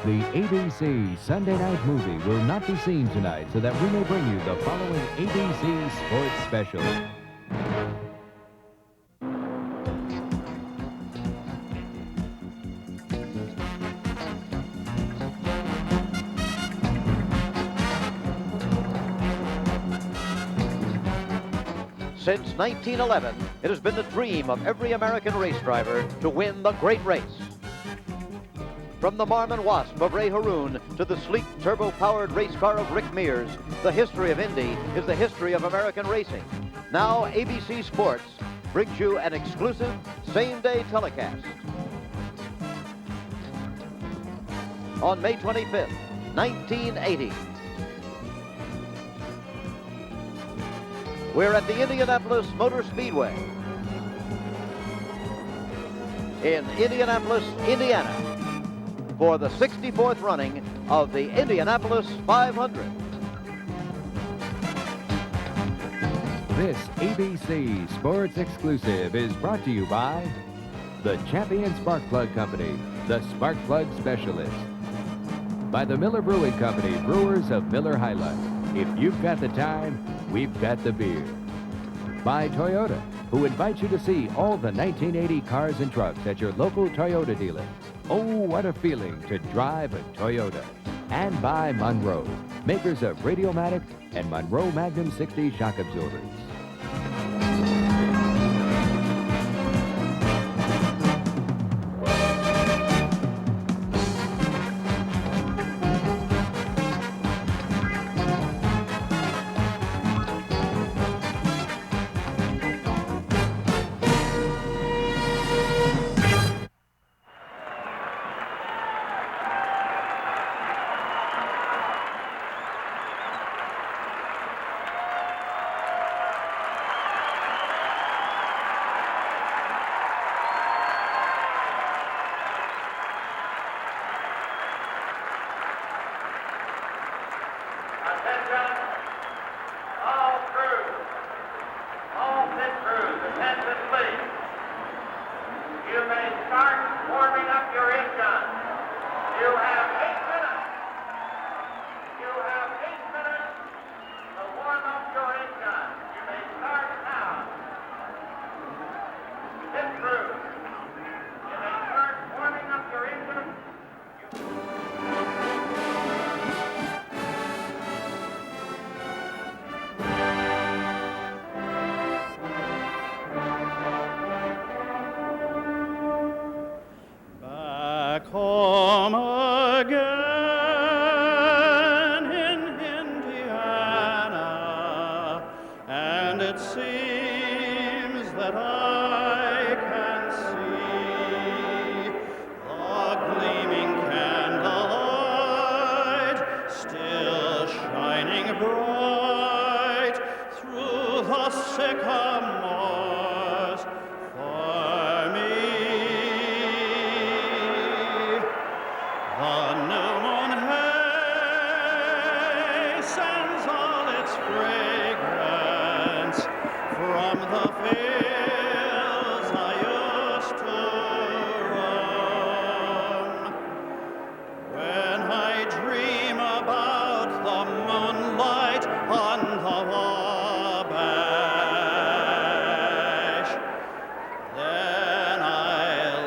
The ABC Sunday night movie will not be seen tonight, so that we may bring you the following ABC Sports Special. Since 1911, it has been the dream of every American race driver to win the great race. From the Marmon Wasp of Ray Haroon to the sleek turbo-powered race car of Rick Mears, the history of Indy is the history of American racing. Now ABC Sports brings you an exclusive same-day telecast. On May 25th, 1980. We're at the Indianapolis Motor Speedway in Indianapolis, Indiana, for the 64th running of the Indianapolis 500. This ABC Sports exclusive is brought to you by the Champion Spark Plug Company, the Spark Plug Specialist. By the Miller Brewing Company, brewers of Miller High Life. If you've got the time, we've got the beer. By Toyota, who invites you to see all the 1980 cars and trucks at your local Toyota dealer. Oh, what a feeling to drive a Toyota. And by Monroe, makers of Radiomatic and Monroe Magnum 60 shock absorbers. Home again in Indiana, and it seems that I can see the gleaming candlelight still shining bright through the sycamores for me. The new moon hastens all its fragrance from the fields I used to roam. When I dream about the moonlight on the Wabash, then I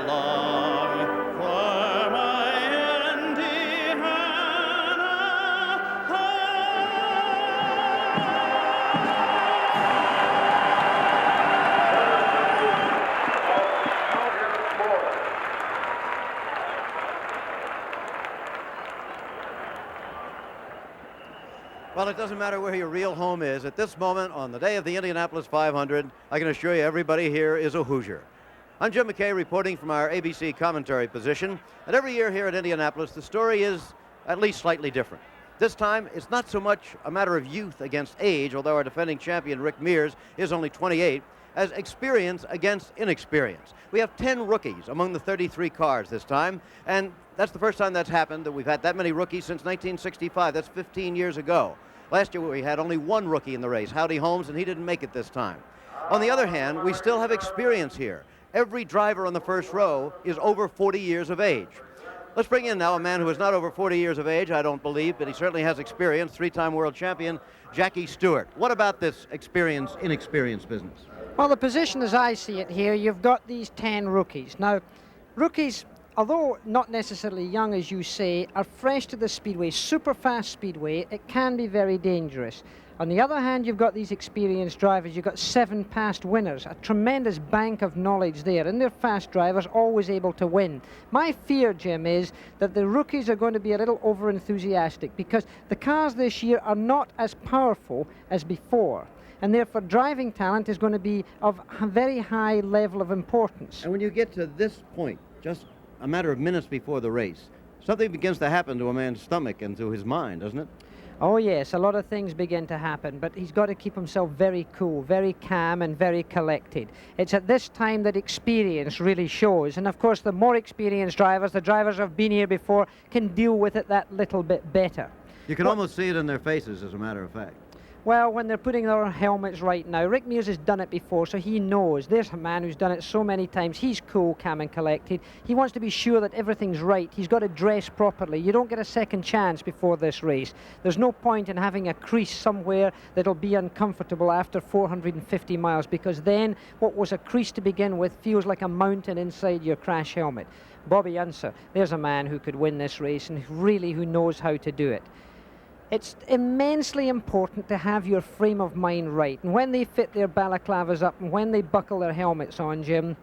long for my Well, it doesn't matter where your real home is. At this moment, on the day of the Indianapolis 500, I can assure you everybody here is a Hoosier. I'm Jim McKay reporting from our ABC commentary position. And every year here at Indianapolis, the story is at least slightly different. This time, it's not so much a matter of youth against age, although our defending champion, Rick Mears, is only 28, as experience against inexperience. We have 10 rookies among the 33 cars this time, and that's the first time that's happened, that we've had that many rookies since 1965. That's 15 years ago. Last year we had only one rookie in the race, Howdy Holmes, and he didn't make it this time. On the other hand, we still have experience here. Every driver on the first row is over 40 years of age. Let's bring in now a man who is not over 40 years of age, I don't believe, but he certainly has experience, three-time world champion, Jackie Stewart. What about this inexperienced business? Well, the position as I see it here, you've got these 10 rookies. Now, rookies, although not necessarily young, as you say, are fresh to the speedway, super fast speedway. It can be very dangerous. On the other hand, you've got these experienced drivers. You've got 7 past winners, a tremendous bank of knowledge there, and they're fast drivers, always able to win. My fear, Jim, is that the rookies are going to be a little over-enthusiastic because the cars this year are not as powerful as before, and therefore driving talent is going to be of a very high level of importance. And when you get to this point, just a matter of minutes before the race, something begins to happen to a man's stomach and to his mind, doesn't it? Oh yes, a lot of things begin to happen, but he's got to keep himself very cool, very calm and very collected. It's at this time that experience really shows, and of course the more experienced drivers, the drivers who have been here before, can deal with it that little bit better. You can almost see it in their faces, as a matter of fact. Well, when they're putting their helmets right now, Rick Mears has done it before, so he knows. There's a man who's done it so many times. He's cool, calm and collected. He wants to be sure that everything's right. He's got to dress properly. You don't get a second chance before this race. There's no point in having a crease somewhere that'll be uncomfortable after 450 miles, because then what was a crease to begin with feels like a mountain inside your crash helmet. Bobby Unser, there's a man who could win this race and really who knows how to do it. It's immensely important to have your frame of mind right. And when they fit their balaclavas up and when they buckle their helmets on, Jim,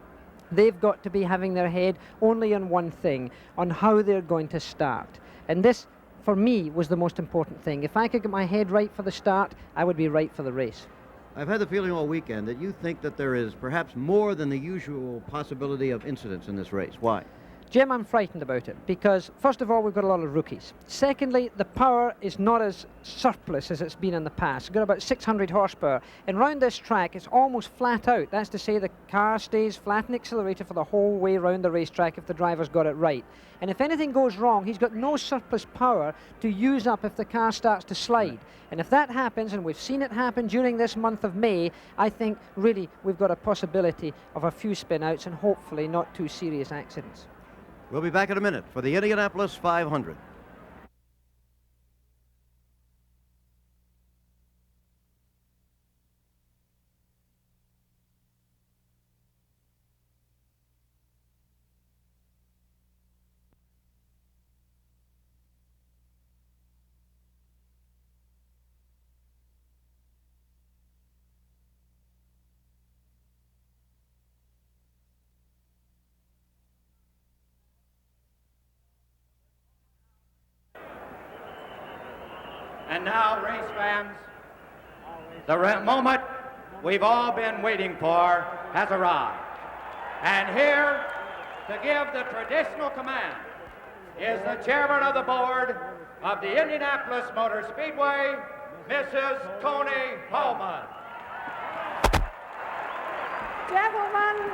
they've got to be having their head only on one thing, on how they're going to start. And this, for me, was the most important thing. If I could get my head right for the start, I would be right for the race. I've had the feeling all weekend that you think that there is perhaps more than the usual possibility of incidents in this race. Why? Jim, I'm frightened about it because, first of all, we've got a lot of rookies. Secondly, the power is not as surplus as it's been in the past. We've got about 600 horsepower. And round this track, it's almost flat out. That's to say the car stays flat in accelerator for the whole way around the racetrack if the driver's got it right. And if anything goes wrong, he's got no surplus power to use up if the car starts to slide. And if that happens, and we've seen it happen during this month of May, I think really we've got a possibility of a few spin-outs and hopefully not too serious accidents. We'll be back in a minute for the Indianapolis 500. And now, race fans, the moment we've all been waiting for has arrived. And here to give the traditional command is the chairman of the board of the Indianapolis Motor Speedway, Mrs. Tony Holman. Gentlemen,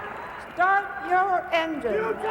start your engines.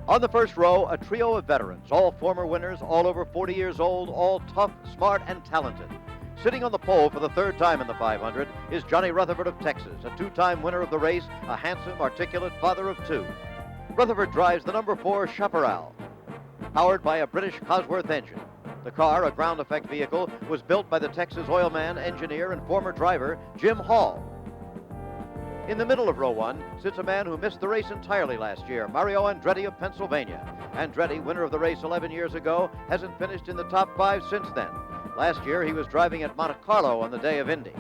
On the first row, a trio of veterans, all former winners, all over 40 years old, all tough, smart, and talented. Sitting on the pole for the third time in the 500 is Johnny Rutherford of Texas, a two-time winner of the race, a handsome, articulate father of two. Rutherford drives the number 4 Chaparral, powered by a British Cosworth engine. The car, a ground effect vehicle, was built by the Texas oilman, engineer, and former driver, Jim Hall. In the middle of row 1 sits a man who missed the race entirely last year, Mario Andretti of Pennsylvania. Andretti, winner of the race 11 years ago, hasn't finished in the top 5 since then. Last year, he was driving at Monte Carlo on the day of Indy.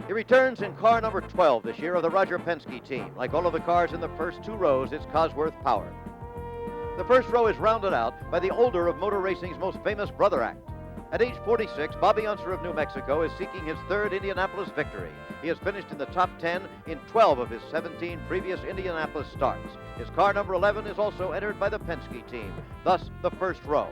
He returns in car number 12 this year of the Roger Penske team. Like all of the cars in the first 2 rows, it's Cosworth powered. The first row is rounded out by the older of motor racing's most famous brother act. At age 46, Bobby Unser of New Mexico is seeking his 3rd Indianapolis victory. He has finished in the top 10 in 12 of his 17 previous Indianapolis starts. His car number 11 is also entered by the Penske team, thus the first row.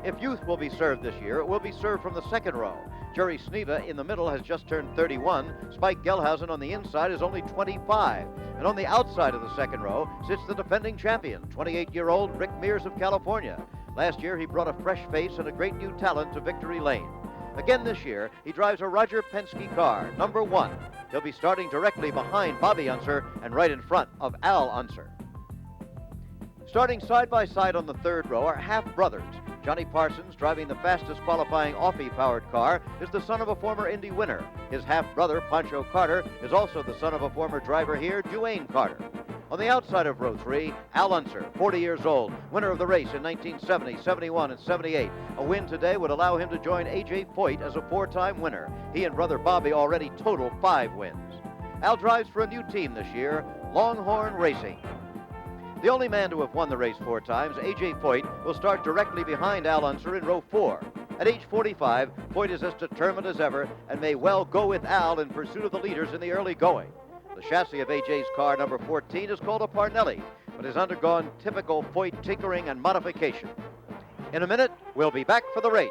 If youth will be served this year, it will be served from the 2nd row. Jerry SNEVA in the middle has just turned 31. Spike Gelhausen on the inside is only 25. And on the outside of the 2nd row sits the defending champion, 28-year-old Rick Mears of California. Last year, he brought a fresh face and a great new talent to victory lane. Again this year, he drives a Roger Penske car, number 1. He'll be starting directly behind Bobby Unser and right in front of Al Unser. Starting side by side on the 3rd row are half-brothers. Johnny Parsons, driving the fastest qualifying Offie-powered car, is the son of a former Indy winner. His half-brother, Pancho Carter, is also the son of a former driver here, Duane Carter. On the outside of row 3, Al Unser, 40 years old, winner of the race in 1970, 71, and 78. A win today would allow him to join A.J. Foyt as a 4-time winner. He and brother Bobby already total 5 wins. Al drives for a new team this year, Longhorn Racing. The only man to have won the race 4 times, A.J. Foyt, will start directly behind Al Unser in row 4. At age 45, Foyt is as determined as ever and may well go with Al in pursuit of the leaders in the early going. The chassis of A.J.'s car, number 14, is called a Parnelli, but has undergone typical Foyt tinkering and modification. In a minute, we'll be back for the race.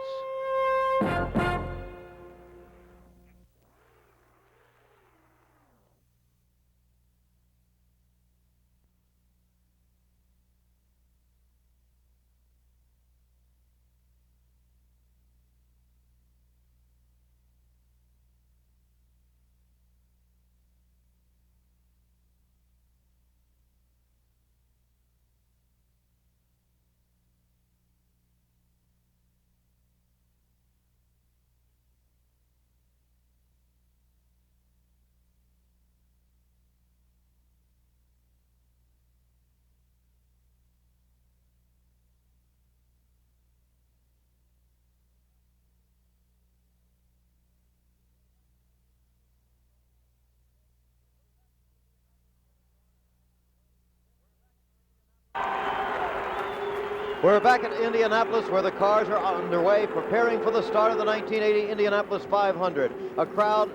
We're back at Indianapolis where the cars are underway, preparing for the start of the 1980 Indianapolis 500. A crowd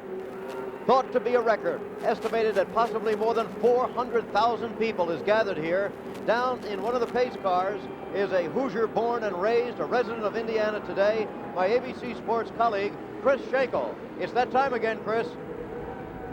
thought to be a record, estimated at possibly more than 400,000 people is gathered here. Down in one of the pace cars is a Hoosier born and raised, a resident of Indiana today, my ABC Sports colleague, Chris Schenkel. It's that time again, Chris.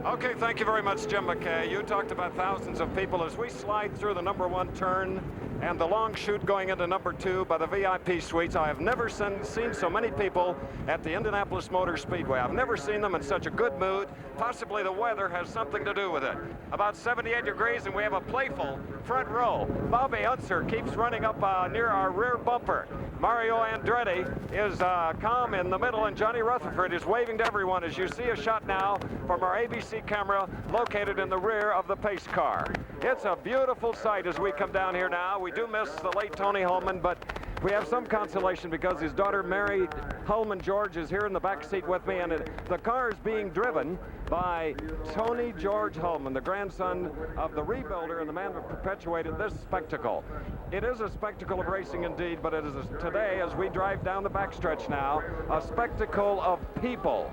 Okay, thank you very much, Jim McKay. You talked about thousands of people as we slide through the number 1 turn and the long chute going into number 2 by the VIP suites. I have never seen so many people at the Indianapolis Motor Speedway. I've never seen them in such a good mood. Possibly the weather has something to do with it. About 78 degrees and we have a playful front row. Bobby Unser keeps running up near our rear bumper. Mario Andretti is calm in the middle, and Johnny Rutherford is waving to everyone as you see a shot now from our ABC camera located in the rear of the pace car. It's a beautiful sight as we come down here now. We do miss the late Tony Holman, but we have some consolation because his daughter Mary Holman George is here in the back seat with me, and the car is being driven by Tony George Holman, the grandson of the rebuilder and the man who perpetuated this spectacle. It is a spectacle of racing indeed, but it is today, as we drive down the backstretch now, a spectacle of people.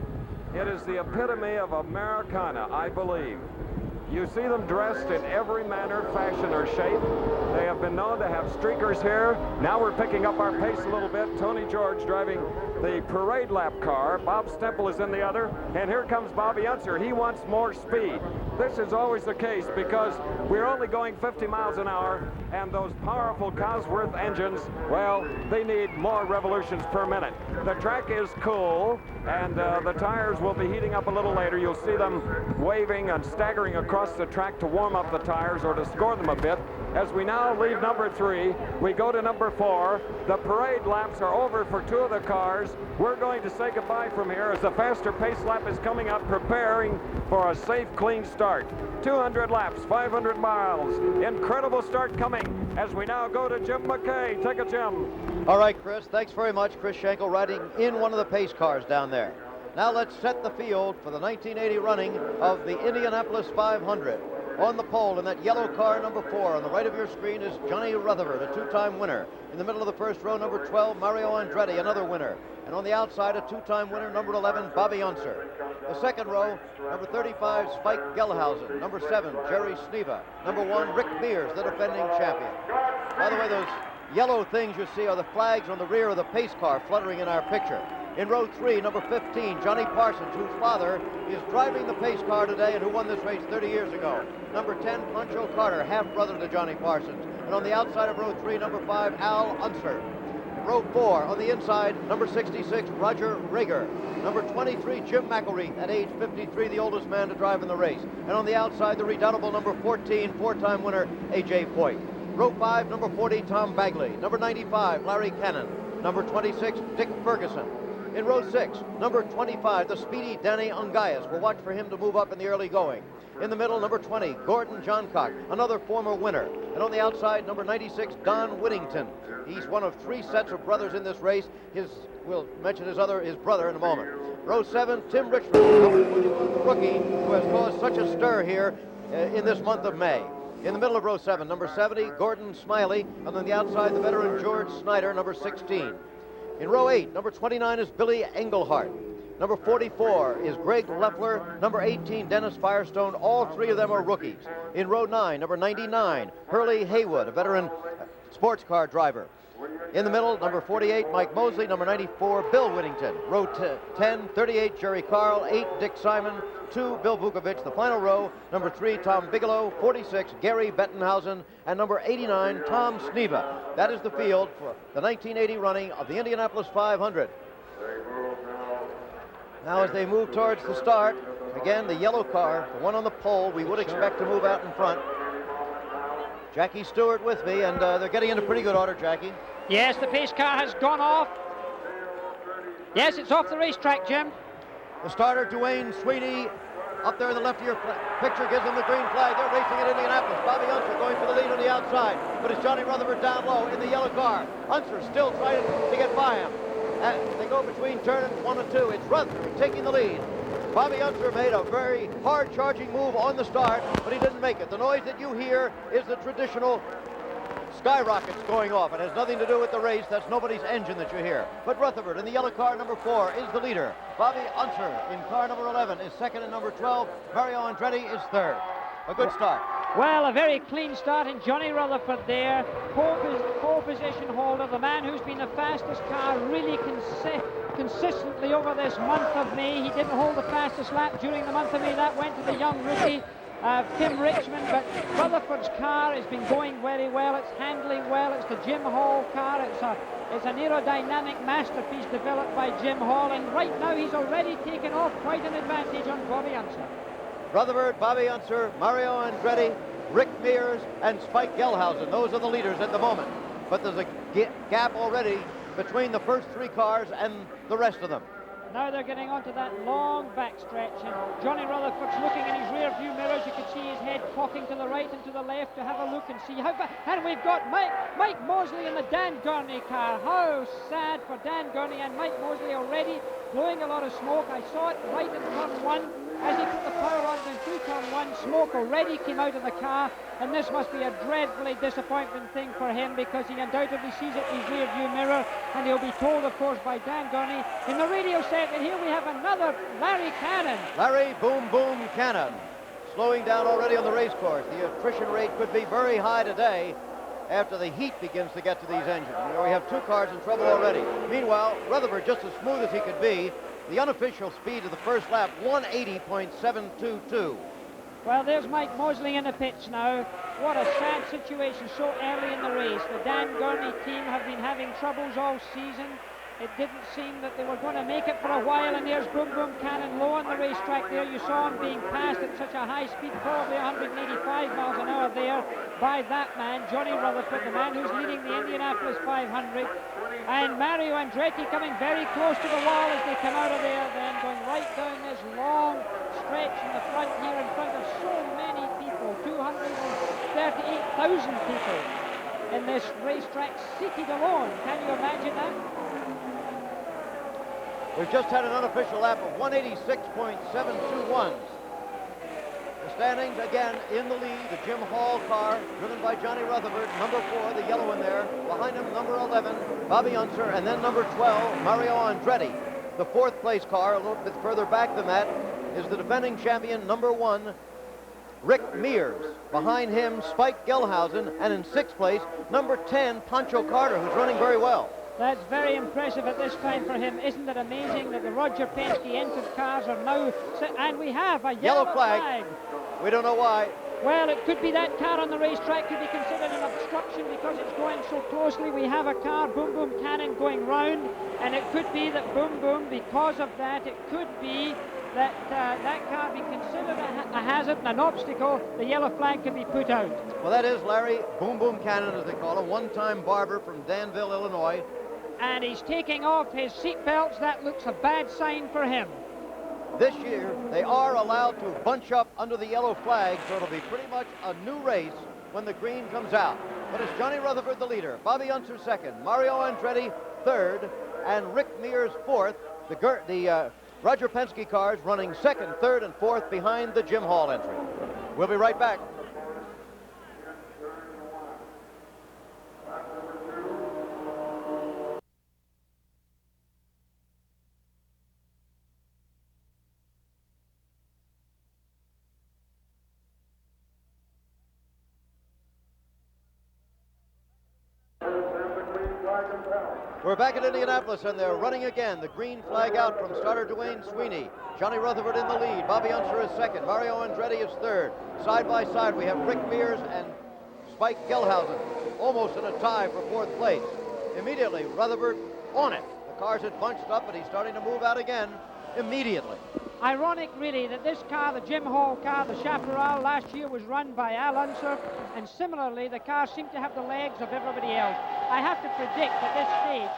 It is the epitome of Americana, I believe. You see them dressed in every manner, fashion, or shape. They have been known to have streakers here. Now we're picking up our pace a little bit. Tony George driving the parade lap car. Bob Stempel is in the other. And here comes Bobby Unser. He wants more speed. This is always the case because we're only going 50 miles an hour, and those powerful Cosworth engines, well, they need more revolutions per minute. The track is cool, and the tires will be heating up a little later. You'll see them waving and staggering across across the track to warm up the tires or to score them a bit. As we now leave number 3, we go to number 4. The parade laps are over for 2 of the cars. We're going to say goodbye from here as the faster pace lap is coming up, preparing for a safe, clean start. 200 laps, 500 miles. Incredible start coming as we now go to Jim McKay. Take it, Jim. All right, Chris, thanks very much. Chris Schenkel riding in one of the pace cars down there. Now let's set the field for the 1980 running of the Indianapolis 500. On the pole in that yellow car, number 4, on the right of your screen is Johnny Rutherford, a 2-time winner. In the middle of the first row, number 12, Mario Andretti, another winner. And on the outside, a 2-time winner, number 11, Bobby Unser. The second row, number 35, Spike Gelhausen. Number 7, Jerry Sneva. Number 1, Rick Mears, the defending champion. By the way, those yellow things you see are the flags on the rear of the pace car fluttering in our picture. In row 3, number 15, Johnny Parsons, whose father is driving the pace car today and who won this race 30 years ago. Number 10, Pancho Carter, half-brother to Johnny Parsons. And on the outside of row 3, number 5, Al Unser. Row 4, on the inside, number 66, Roger Rager. Number 23, Jim McElreath, at age 53, the oldest man to drive in the race. And on the outside, the redoubtable number 14, 4-time winner, A.J. Foyt. Row 5, number 40, Tom Bagley. Number 95, Larry Cannon. Number 26, Dick Ferguson. In row 6, number 25, the speedy Danny Ungaius. We'll watch for him to move up in the early going. In the middle, number 20, Gordon Johncock, another former winner. And on the outside, number 96, Don Whittington. He's one of 3 sets of brothers in this race. We'll mention his brother in a moment. Row 7, Tim Richmond, the rookie who has caused such a stir here in this month of May. In the middle of row 7, number 70, Gordon Smiley. And on the outside, the veteran George Snyder, number 16. In row 8, number 29 is Billy Engelhart. Number 44 is Greg Leffler. Number 18, Dennis Firestone. All 3 of them are rookies. In row 9, number 99, Hurley Haywood, a veteran sports car driver. In the middle, number 48, Mike Mosley. Number 94, Bill Whittington. Row 10, 38, Jerry Carl. 8, Dick Simon. 2, Bill Vukovich. The final row, number 3, Tom Bigelow. 46, Gary Bettenhausen. And number 89, Tom Sneva. That is the field for the 1980 running of the Indianapolis 500. Now as they move towards the start, again, the yellow car, the one on the pole, we would expect to move out in front. Jackie Stewart with me, and they're getting into pretty good order, Jackie. Yes, the pace car has gone off. Yes, it's off the racetrack, Jim. The starter, Duane Sweeney, up there in the left of your picture, gives them the green flag. They're racing at Indianapolis. Bobby Unser going for the lead on the outside, but it's Johnny Rutherford down low in the yellow car. Unser still trying to get by him. They go between turns 1 and 2. It's Rutherford taking the lead. Bobby Unser made a very hard-charging move on the start, but he didn't make it. The noise that you hear is the traditional skyrockets going off. It has nothing to do with the race. That's nobody's engine that you hear. But Rutherford in the yellow car, number 4, is the leader. Bobby Unser in car number 11 is second, and number 12, Mario Andretti, is third. A good start. Well, a very clean start in Johnny Rutherford there. Pole position holder, the man who's been the fastest car really consistently over this month of May. He didn't hold the fastest lap during the month of May. That went to the young rookie, Tim Richmond, but Rutherford's car has been going very well. It's handling well. It's the Jim Hall car. It's an aerodynamic masterpiece developed by Jim Hall, and right now he's already taken off quite an advantage on Bobby Unser. Rutherford, Bobby Unser, Mario Andretti, Rick Mears, and Spike Gelhausen. Those are the leaders at the moment. But there's a gap already between the first 3 cars and the rest of them. Now they're getting onto that long backstretch, and Johnny Rutherford's looking in his rear view mirrors. You can see his head cocking to the right and to the left to have a look and see how far. And we've got Mike Mosley in the Dan Gurney car. How sad for Dan Gurney, and Mike Mosley already blowing a lot of smoke. I saw it right in turn 1. As he put the power on and through turn 1, smoke already came out of the car, and this must be a dreadfully disappointing thing for him, because he undoubtedly sees it in his rear view mirror, and he'll be told, of course, by Dan Gurney in the radio set. And here we have another Larry Cannon. Larry Boom Boom Cannon slowing down already on the race course. The attrition rate could be very high today after the heat begins to get to these engines. You know, we have 2 cars in trouble already. Meanwhile, Rutherford, just as smooth as he could be, the unofficial speed of the first lap, 180.722. Well, there's Mike Mosley in the pits now. What a sad situation so early in the race. The Dan Gurney team have been having troubles all season. It didn't seem that they were going to make it for a while, and there's Boom Boom Cannon low on the racetrack there. You saw him being passed at such a high speed, probably 185 miles an hour there, by that man, Johnny Rutherford, the man who's leading the Indianapolis 500. And Mario Andretti coming very close to the wall as they come out of there, then going right down this long stretch in the front here in front of so many people, 238,000 people in this racetrack seated alone. Can you imagine that? We've just had an unofficial lap of 186.721. The standings again in the lead. The Jim Hall car, driven by Johnny Rutherford, number 4, the yellow in there. Behind him, number 11, Bobby Unser, and then number 12, Mario Andretti. The 4th place car, a little bit further back than that, is the defending champion, number 1, Rick Mears. Behind him, Spike Gelhausen, and in 6th place, number 10, Pancho Carter, who's running very well. That's very impressive at this time for him. Isn't it amazing that the Roger Penske entered cars are now, and we have a yellow flag. We don't know why. Well, it could be that car on the racetrack could be considered an obstruction because it's going so closely. We have a car, Boom Boom Cannon, going round, and it could be that Boom Boom, because of that, it could be that that car be considered a hazard and an obstacle. The yellow flag could be put out. Well, that is Larry Boom Boom Cannon, as they call him, one-time barber from Danville, Illinois. And he's taking off his seat belts. That looks a bad sign for him. This year, they are allowed to bunch up under the yellow flag, so it'll be pretty much a new race when the green comes out. But it's Johnny Rutherford, the leader, Bobby Unser second, Mario Andretti third, and Rick Mears fourth. The Roger Penske cars running second, third, and fourth behind the Jim Hall entry. We'll be right back. We're back at Indianapolis, and they're running again. The green flag out from starter Dwayne Sweeney. Johnny Rutherford in the lead. Bobby Unser is second. Mario Andretti is third. Side by side, we have Rick Mears and Spike Gelhausen, almost in a tie for 4th place. Immediately, Rutherford on it. The cars had bunched up, but he's starting to move out again immediately. Ironic, really, that this car, the Jim Hall car, the Chaparral, last year was run by Al Unser, and similarly, the car seemed to have the legs of everybody else. I have to predict at this stage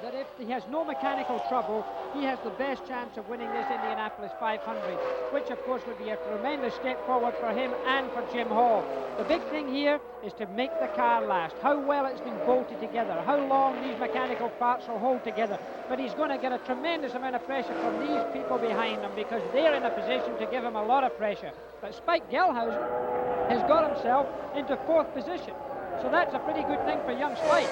that if he has no mechanical trouble, he has the best chance of winning this Indianapolis 500, which of course would be a tremendous step forward for him and for Jim Hall. The big thing here is to make the car last, how well it's been bolted together, how long these mechanical parts will hold together. But he's going to get a tremendous amount of pressure from these people behind him because they're in a position to give him a lot of pressure. But Spike Gelhausen has got himself into 4th position, so that's a pretty good thing for young Spike.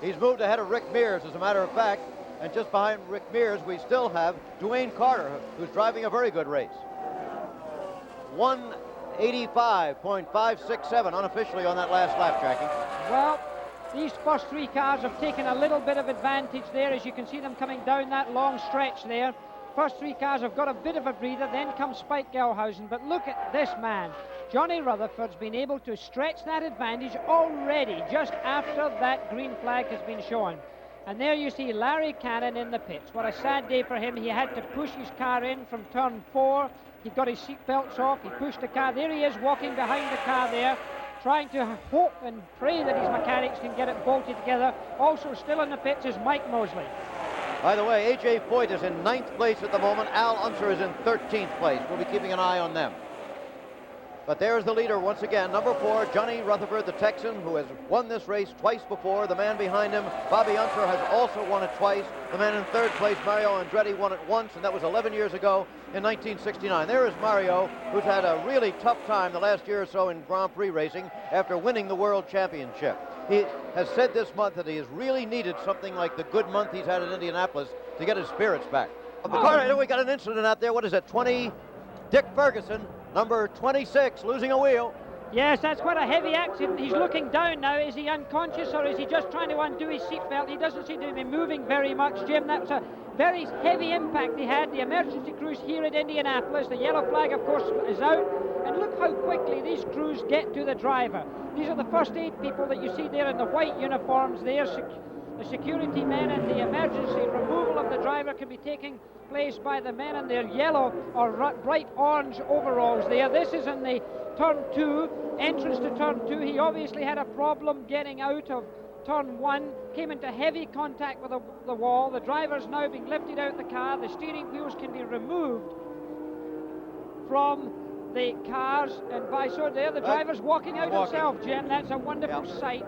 He's moved ahead of Rick Mears, as a matter of fact, and just behind Rick Mears, we still have Dwayne Carter, who's driving a very good race. 185.567 unofficially on that last lap, Jackie. Well, these first 3 cars have taken a little bit of advantage there, as you can see them coming down that long stretch there. First 3 cars have got a bit of a breather, then comes Spike Gelhausen, but look at this man. Johnny Rutherford's been able to stretch that advantage already just after that green flag has been shown. And there you see Larry Cannon in the pits. What a sad day for him. He had to push his car in from turn 4. He got his seat belts off. He pushed the car. There he is walking behind the car there, trying to hope and pray that his mechanics can get it bolted together. Also still in the pits is Mike Mosley. By the way, A.J. Foyt is in 9th place at the moment. Al Unser is in 13th place. We'll be keeping an eye on them. But there's the leader once again, number 4, Johnny Rutherford, the Texan, who has won this race twice before. The man behind him, Bobby Unser, has also won it twice. The man in 3rd place, Mario Andretti, won it once, and that was 11 years ago in 1969. There is Mario, who's had a really tough time the last year or so in Grand Prix racing after winning the World Championship. He has said this month that he has really needed something like the good month he's had in Indianapolis to get his spirits back. The car, we got an incident out there. What is it, 20? Dick Ferguson, number 26, losing a wheel. Yes, that's quite a heavy accident. He's looking down now. Is he unconscious or is he just trying to undo his seatbelt? He doesn't seem to be moving very much, Jim. That was a very heavy impact he had. The emergency crews here at Indianapolis. The yellow flag, of course, is out. And look how quickly these crews get to the driver. These are the first aid people that you see there in the white uniforms there, The security men and the emergency removal of the driver can be taking place by the men in their yellow or bright orange overalls there. This is in the turn 2, entrance to turn 2. He obviously had a problem getting out of turn 1, came into heavy contact with the wall. The driver's now being lifted out of the car. The steering wheels can be removed from the cars, and by so there the driver's walking out himself, Jim. That's a wonderful sight.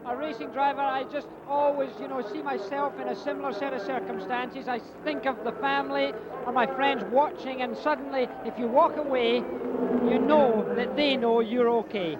A racing driver, I just always, see myself in a similar set of circumstances. I think of the family or my friends watching, and suddenly, if you walk away, you know that they know you're okay.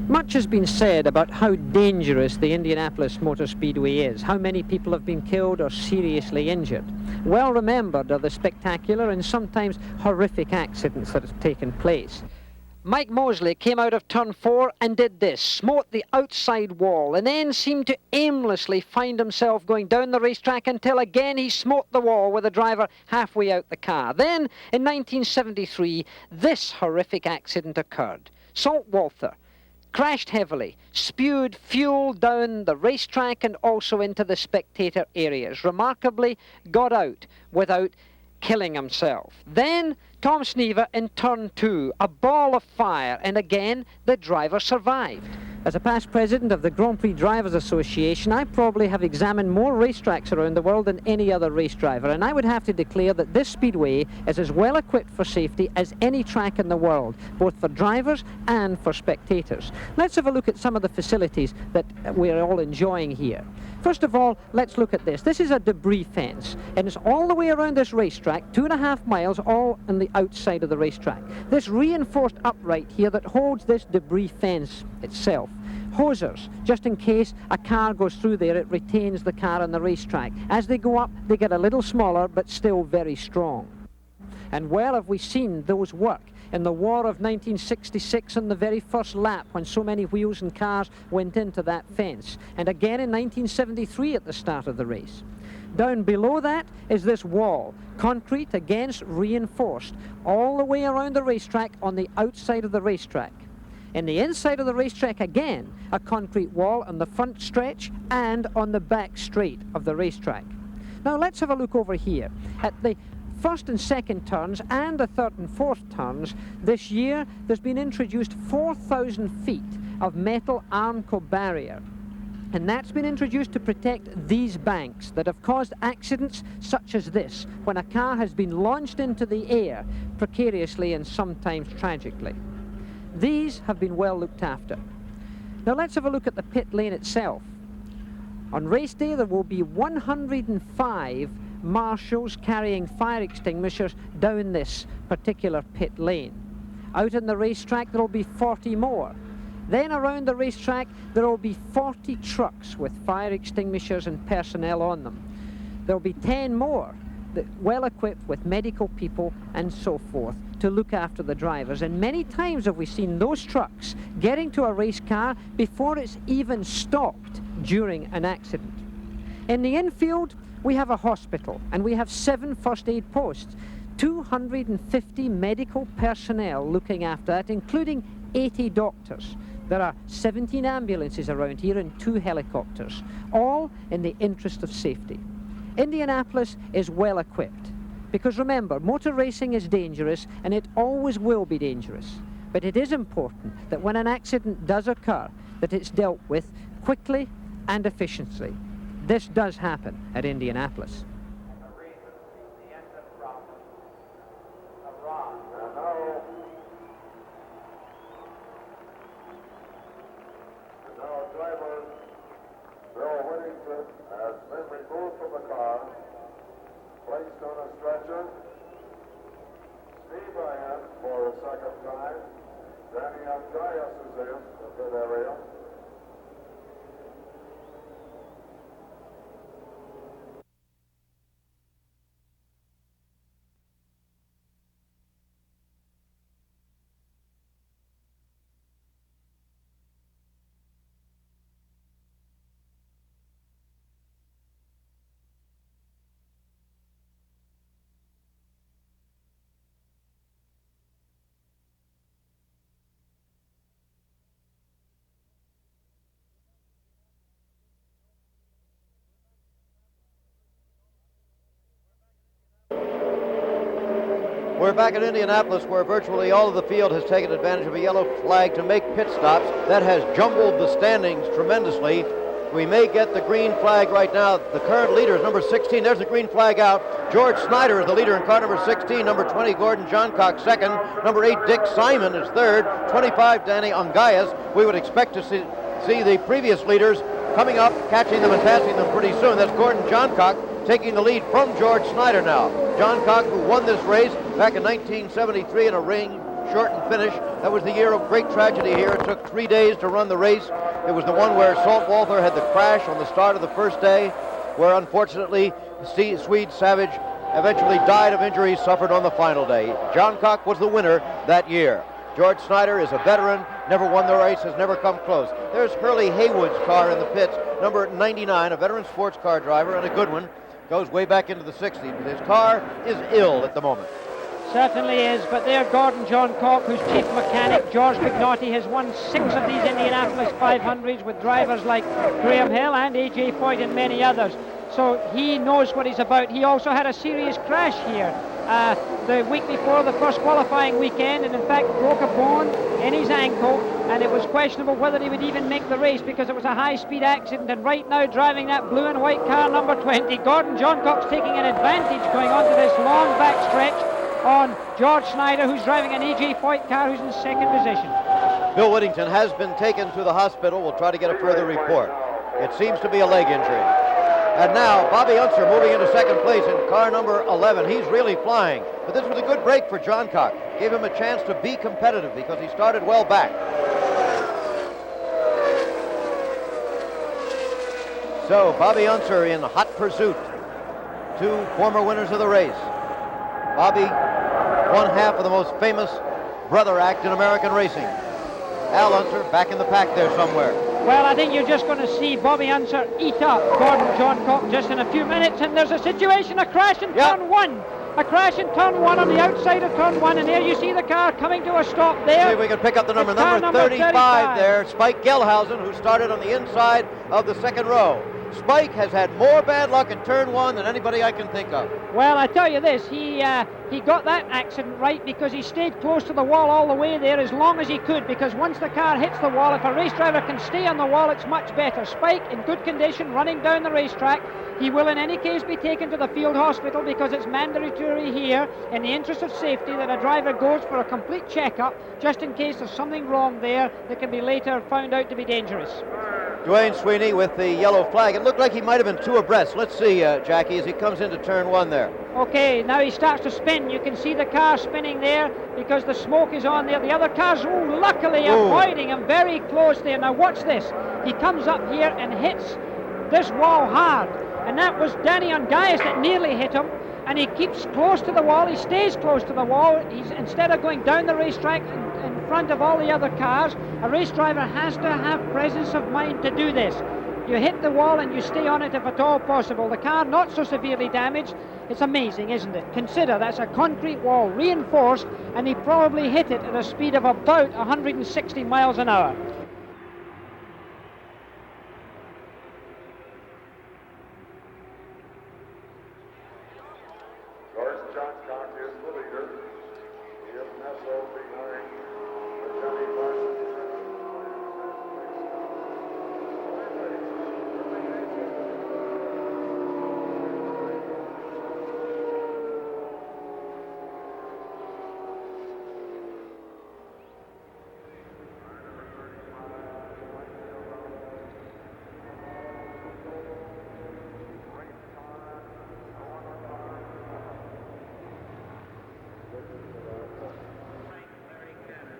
Much has been said about how dangerous the Indianapolis Motor Speedway is, how many people have been killed or seriously injured. Well remembered are the spectacular and sometimes horrific accidents that have taken place. Mike Mosley came out of turn 4 and did this, smote the outside wall, and then seemed to aimlessly find himself going down the racetrack until again he smote the wall with the driver halfway out the car. Then, in 1973, this horrific accident occurred. WALTHER crashed heavily, spewed fuel down the racetrack and also into the spectator areas. Remarkably, got out without killing himself. Then Tom SNEVA in turn 2, a ball of fire, and again the driver survived. As a past president of the Grand Prix Drivers Association, I probably have examined more racetracks around the world than any other race driver, and I would have to declare that this speedway is as well equipped for safety as any track in the world, both for drivers and for spectators. Let's have a look at some of the facilities that we're all enjoying here. First of all, let's look at this. This is a debris fence, and it's all the way around this racetrack, 2.5 miles, all on the outside of the racetrack. This reinforced upright here that holds this debris fence itself. Hosers, just in case a car goes through there, it retains the car on the racetrack. As they go up, they get a little smaller, but still very strong. And well have we seen those work in the war of 1966 on the very first lap, when so many wheels and cars went into that fence, and again in 1973 at the start of the race. Down below that is this wall, concrete against reinforced, all the way around the racetrack on the outside of the racetrack. In the inside of the racetrack again, a concrete wall on the front stretch and on the back straight of the racetrack. Now let's have a look over here at the first and second turns and the third and fourth turns. This year there's been introduced 4,000 feet of metal Armco barrier, and that's been introduced to protect these banks that have caused accidents such as this, when a car has been launched into the air precariously and sometimes tragically. These have been well looked after. Now let's have a look at the pit lane itself. On race day there will be 105 marshals carrying fire extinguishers down this particular pit lane. Out in the racetrack there will be 40 more. Then around the racetrack there will be 40 trucks with fire extinguishers and personnel on them. There will be 10 more well equipped with medical people and so forth to look after the drivers. And many times have we seen those trucks getting to a race car before it's even stopped during an accident. In the infield we have a hospital, and we have 7 first aid posts, 250 medical personnel looking after that, including 80 doctors. There are 17 ambulances around here and 2 helicopters, all in the interest of safety. Indianapolis is well equipped. Because remember, motor racing is dangerous, and it always will be dangerous. But it is important that when an accident does occur, that it's dealt with quickly and efficiently. This does happen at Indianapolis. Has been removed from the car, placed on a stretcher. SNEVA in for a second time. Danny Untitled is in the pit area. We're back at Indianapolis, where virtually all of the field has taken advantage of a yellow flag to make pit stops. That has jumbled the standings tremendously. We may get the green flag right now. The current leader is number 16. There's the green flag out. George Snyder is the leader in car number 16. Number 20, Gordon Johncock, second. Number 8, Dick Simon is third. 25, Danny Ungaias. We would expect to see the previous leaders coming up, catching them and passing them pretty soon. That's Gordon Johncock taking the lead from George Snyder now. Johncock, who won this race back in 1973 in a rain-shortened finish. That was the year of great tragedy here. It took 3 days to run the race. It was the one where WALTHER had the crash on the start of the first day, where unfortunately Swede Savage eventually died of injuries suffered on the final day. Johncock was the winner that year. George Snyder is a veteran, never won the race, has never come close. There's Hurley Haywood's car in the pits, number 99, a veteran sports car driver and a good one. Goes way back into the 60s, but his car is ill at the moment. Certainly is, but there Gordon Johncock, who's chief mechanic. George McNaughty has won 6 of these Indianapolis 500s with drivers like Graham Hill and A.J. Foyt and many others. So he knows what he's about. He also had a serious crash here the week before the first qualifying weekend, and in fact broke a bone in his ankle, and it was questionable whether he would even make the race because it was a high-speed accident. And right now, driving that blue and white car number 20, Gordon Johncock's taking an advantage going onto this long back stretch on George Snyder, who's driving an A.J. Foyt car, who's in second position. Bill Whittington has been taken to the hospital. We'll try to get a further report. It seems to be a leg injury. And now Bobby Unser moving into second place in car number 11. He's really flying. But this was a good break for Johncock. Gave him a chance to be competitive because he started well back. So Bobby Unser in hot pursuit. 2 former winners of the race. Bobby, one half of the most famous brother act in American racing. Al Unser back in the pack there somewhere. Well, I think you're just going to see Bobby Unser eat up Gordon Johncock just in a few minutes, and there's a situation, a crash in turn 1. A crash in turn 1 on the outside of turn 1, and there you see the car coming to a stop there. See if we can pick up the number. Number 35 there, Spike Gelhausen, who started on the inside of the second row. Spike has had more bad luck in turn 1 than anybody I can think of. Well, I tell you this, he got that accident right because he stayed close to the wall all the way there as long as he could, because once the car hits the wall, if a race driver can stay on the wall, it's much better. Spike, in good condition, running down the racetrack. He will in any case be taken to the field hospital because it's mandatory here, in the interest of safety, that a driver goes for a complete checkup just in case there's something wrong there that can be later found out to be dangerous. Dwayne Sweeney with the yellow flag. It looked like he might have been 2 abreast. Let's see, Jackie, as he comes into turn 1 there. Okay, now he starts to spin. You can see the car spinning there because the smoke is on there. The other cars, luckily avoiding him very close there. Now watch this. He comes up here and hits this wall hard. And that was Danny Ungaias that nearly hit him. And he keeps close to the wall. He stays close to the wall. He's, instead of going down the racetrack in front of all the other cars, a race driver has to have presence of mind to do this. You hit the wall and you stay on it if at all possible. The car not so severely damaged. It's amazing, isn't it? Consider that's a concrete wall, reinforced, and he probably hit it at a speed of about 160 miles an hour. George Johncock is the leader. He is nestled behind Johnny Parsons.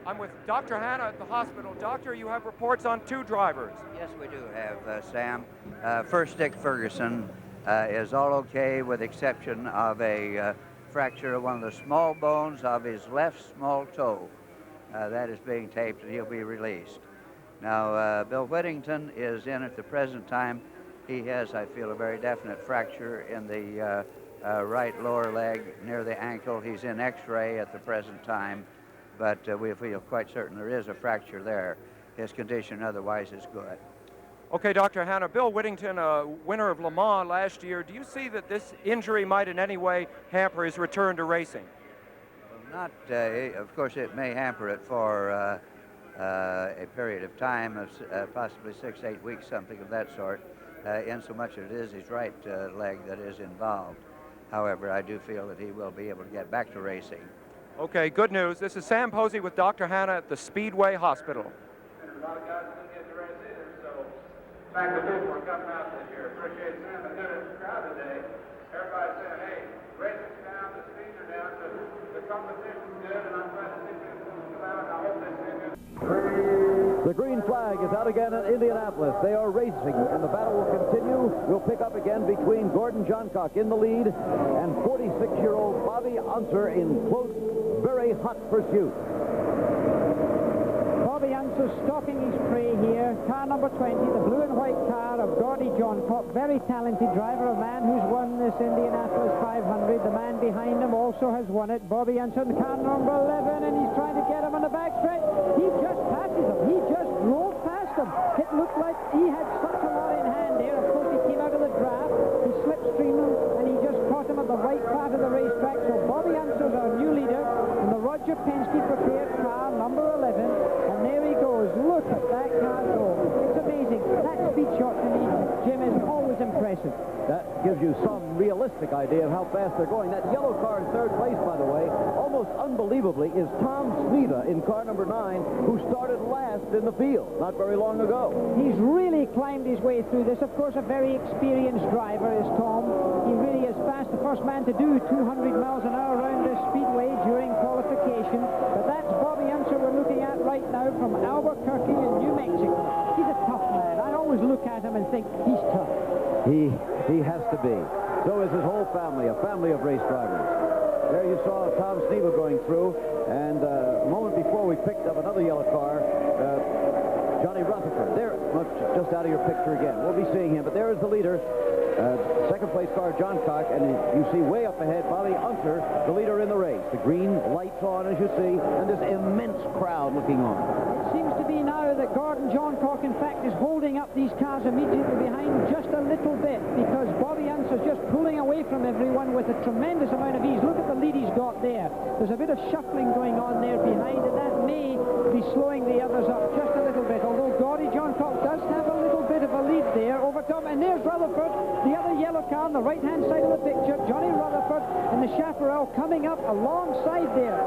I'm with Dr. Hanna at the hospital. Doctor, you have reports on 2 drivers. Yes, we do have, Sam. First, Dick Ferguson is all okay with exception of a fracture of one of the small bones of his left small toe. That is being taped and he'll be released. Now, Bill Whittington is in at the present time. He has, I feel, a very definite fracture in the right lower leg near the ankle. He's in X-ray at the present time, but we feel quite certain there is a fracture there. His condition otherwise is good. Okay, Dr. Hanna, Bill Whittington, a winner of Le Mans last year. Do you see that this injury might in any way hamper his return to racing? Not, of course, it may hamper it for a period of time of possibly 6 to 8 weeks, something of that sort, in so much as it is his right leg that is involved. However, I do feel that he will be able to get back to racing. Okay, good news. This is Sam Posey with Dr. Hanna at the Speedway Hospital. A lot of guys didn't get to race either, so thank the people for coming out this year. Appreciate Sam and good crowd today. Everybody saying, hey, racing's down, the speeds are down, the competition's good, and I'm glad to see people come out, and I hope they see good. The green flag is out again at Indianapolis. They are racing, and the battle will continue. We'll pick up again between Gordon Johncock in the lead and 46-year-old Bobby Unser in close, very hot pursuit. Bobby Unser stalking his prey here. Car number 20, the blue and white car of Gordy Johncock. Very talented driver, a man who's won this Indianapolis 500. The man behind him also has won it. Bobby Unser in car number 11, and he's trying to get him on the backstretch. He just passes him. He just drove past him. It looked like he had such a lot in hand there. Of course, he came out of the draft. He slipstreamed him, and he just caught him at the right part of the racetrack. So Bobby Unser's our new leader in the Roger Penske prepared car number 11. And there he goes. Look at that car go. It's amazing. That speed shot to me, Jim, is always impressive. That gives you some realistic idea of how fast they're going. That yellow car in third place, by the way, almost unbelievably, is Tom SNEVA in car number 9, who started last in the field not very long ago. He's really climbed his way through this. Of course, a very experienced driver is Tom. He really is fast. The first man to do 200 miles an hour around this speedway during qualification. But that's Bobby Unser we're looking at right now from Albuquerque in New Mexico. He's a tough man. I always look at him and think he's tough. He has to be. So is his whole family, a family of race drivers. There you saw Tom SNEVA going through, and a moment before we picked up another yellow car, Johnny Rutherford. There, just out of your picture again. We'll be seeing him, but there is the leader. Second place car, Johncock, and you see way up ahead, Bobby Unser, the leader in the race. The green lights on, as you see, and this immense crowd looking on. It seems to be now that Gordon Johncock, in fact, is holding up these cars immediately behind just a little bit, because Bobby Unser's just pulling away from everyone with a tremendous amount of ease. Look at the lead he's got there. There's a bit of shuffling going on there behind, and that may be slowing the others up just a little bit, although Gordy Johncock does have a little bit of a lead there over Tom. And there's Rutherford, the other yellow car on the right-hand side of the picture, Johnny Rutherford and the chaparral coming up alongside there.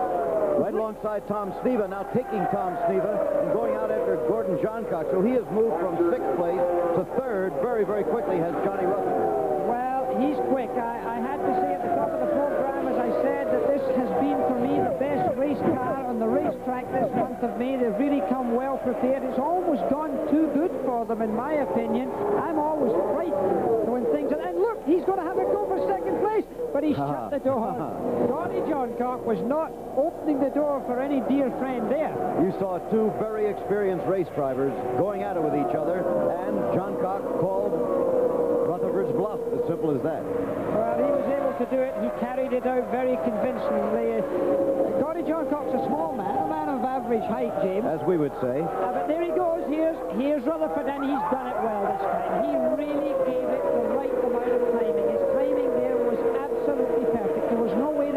Right alongside Tom SNEVA, now taking Tom SNEVA and going out after Gordon Johncock. So he has moved from 6th place to 3rd very, very quickly, has Johnny Rutherford. Well, he's quick. I had to say at the top of the program, as I said, that this has been for me the best race car on the racetrack this month of May. They've really come well prepared. It's almost gone too good for them, in my opinion. I'm always frightened when things... And look, he's going to have a go for 2nd place, but he shut the door. Gordy Johncock was not opening the door for any dear friend there. You saw 2 very experienced race drivers going at it with each other, and Johncock called Rutherford's bluff, as simple as that. Well, he was able to do it. He carried it out very convincingly. Gordy Johncock's a small man, a man of average height, James. As we would say. But there he goes. Here's Rutherford, and he's done it well this time. He really gave it the right amount of timing. His timing there was absolutely perfect. There was no way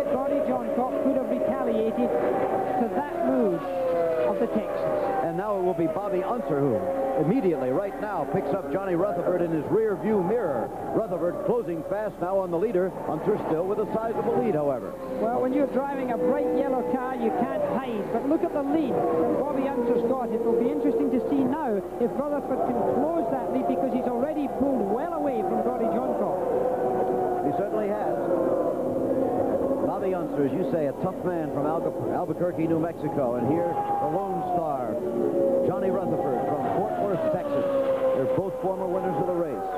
dedicated to that move of the Texans. And now it will be Bobby Unser who immediately, right now, picks up Johnny Rutherford in his rear view mirror. Rutherford closing fast now on the leader. Unser still with a sizable lead, however. Well, when you're driving a bright yellow car, you can't hide. But look at the lead that Bobby Unser's got. It will be interesting to see now if Rutherford can close that lead, because he's already pulled well away from Gordie Johncock. He certainly has. Bobby Unser, as you say, a tough man from Albuquerque, New Mexico. And here, the Lone Star, Johnny Rutherford from Fort Worth, Texas. They're both former winners of the race.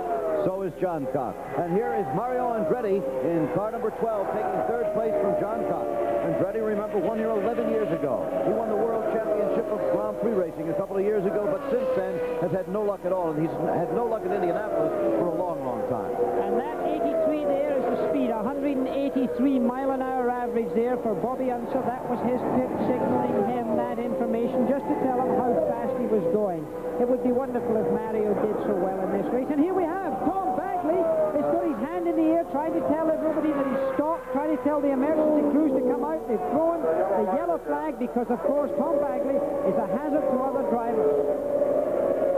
So is Johncock. And here is Mario Andretti in car number 12, taking third place from Johncock. Andretti, remember, won here 11 years ago. He won the World Championship of Grand Prix racing a couple of years ago, but since then has had no luck at all. And he's had no luck at Indianapolis for a long, long time. And that 83 there is the speed, 183 mile-an-hour average there for Bobby Unser. That was his pit signaling him that information just to tell him how fast he was going. It would be wonderful if Mario did so well in this race. And here we have Tom Bagley. He's got his hand in the air, trying to tell everybody that he's stopped, trying to tell the emergency crews to come out. They've thrown the yellow flag because, of course, Tom Bagley is a hazard to other drivers.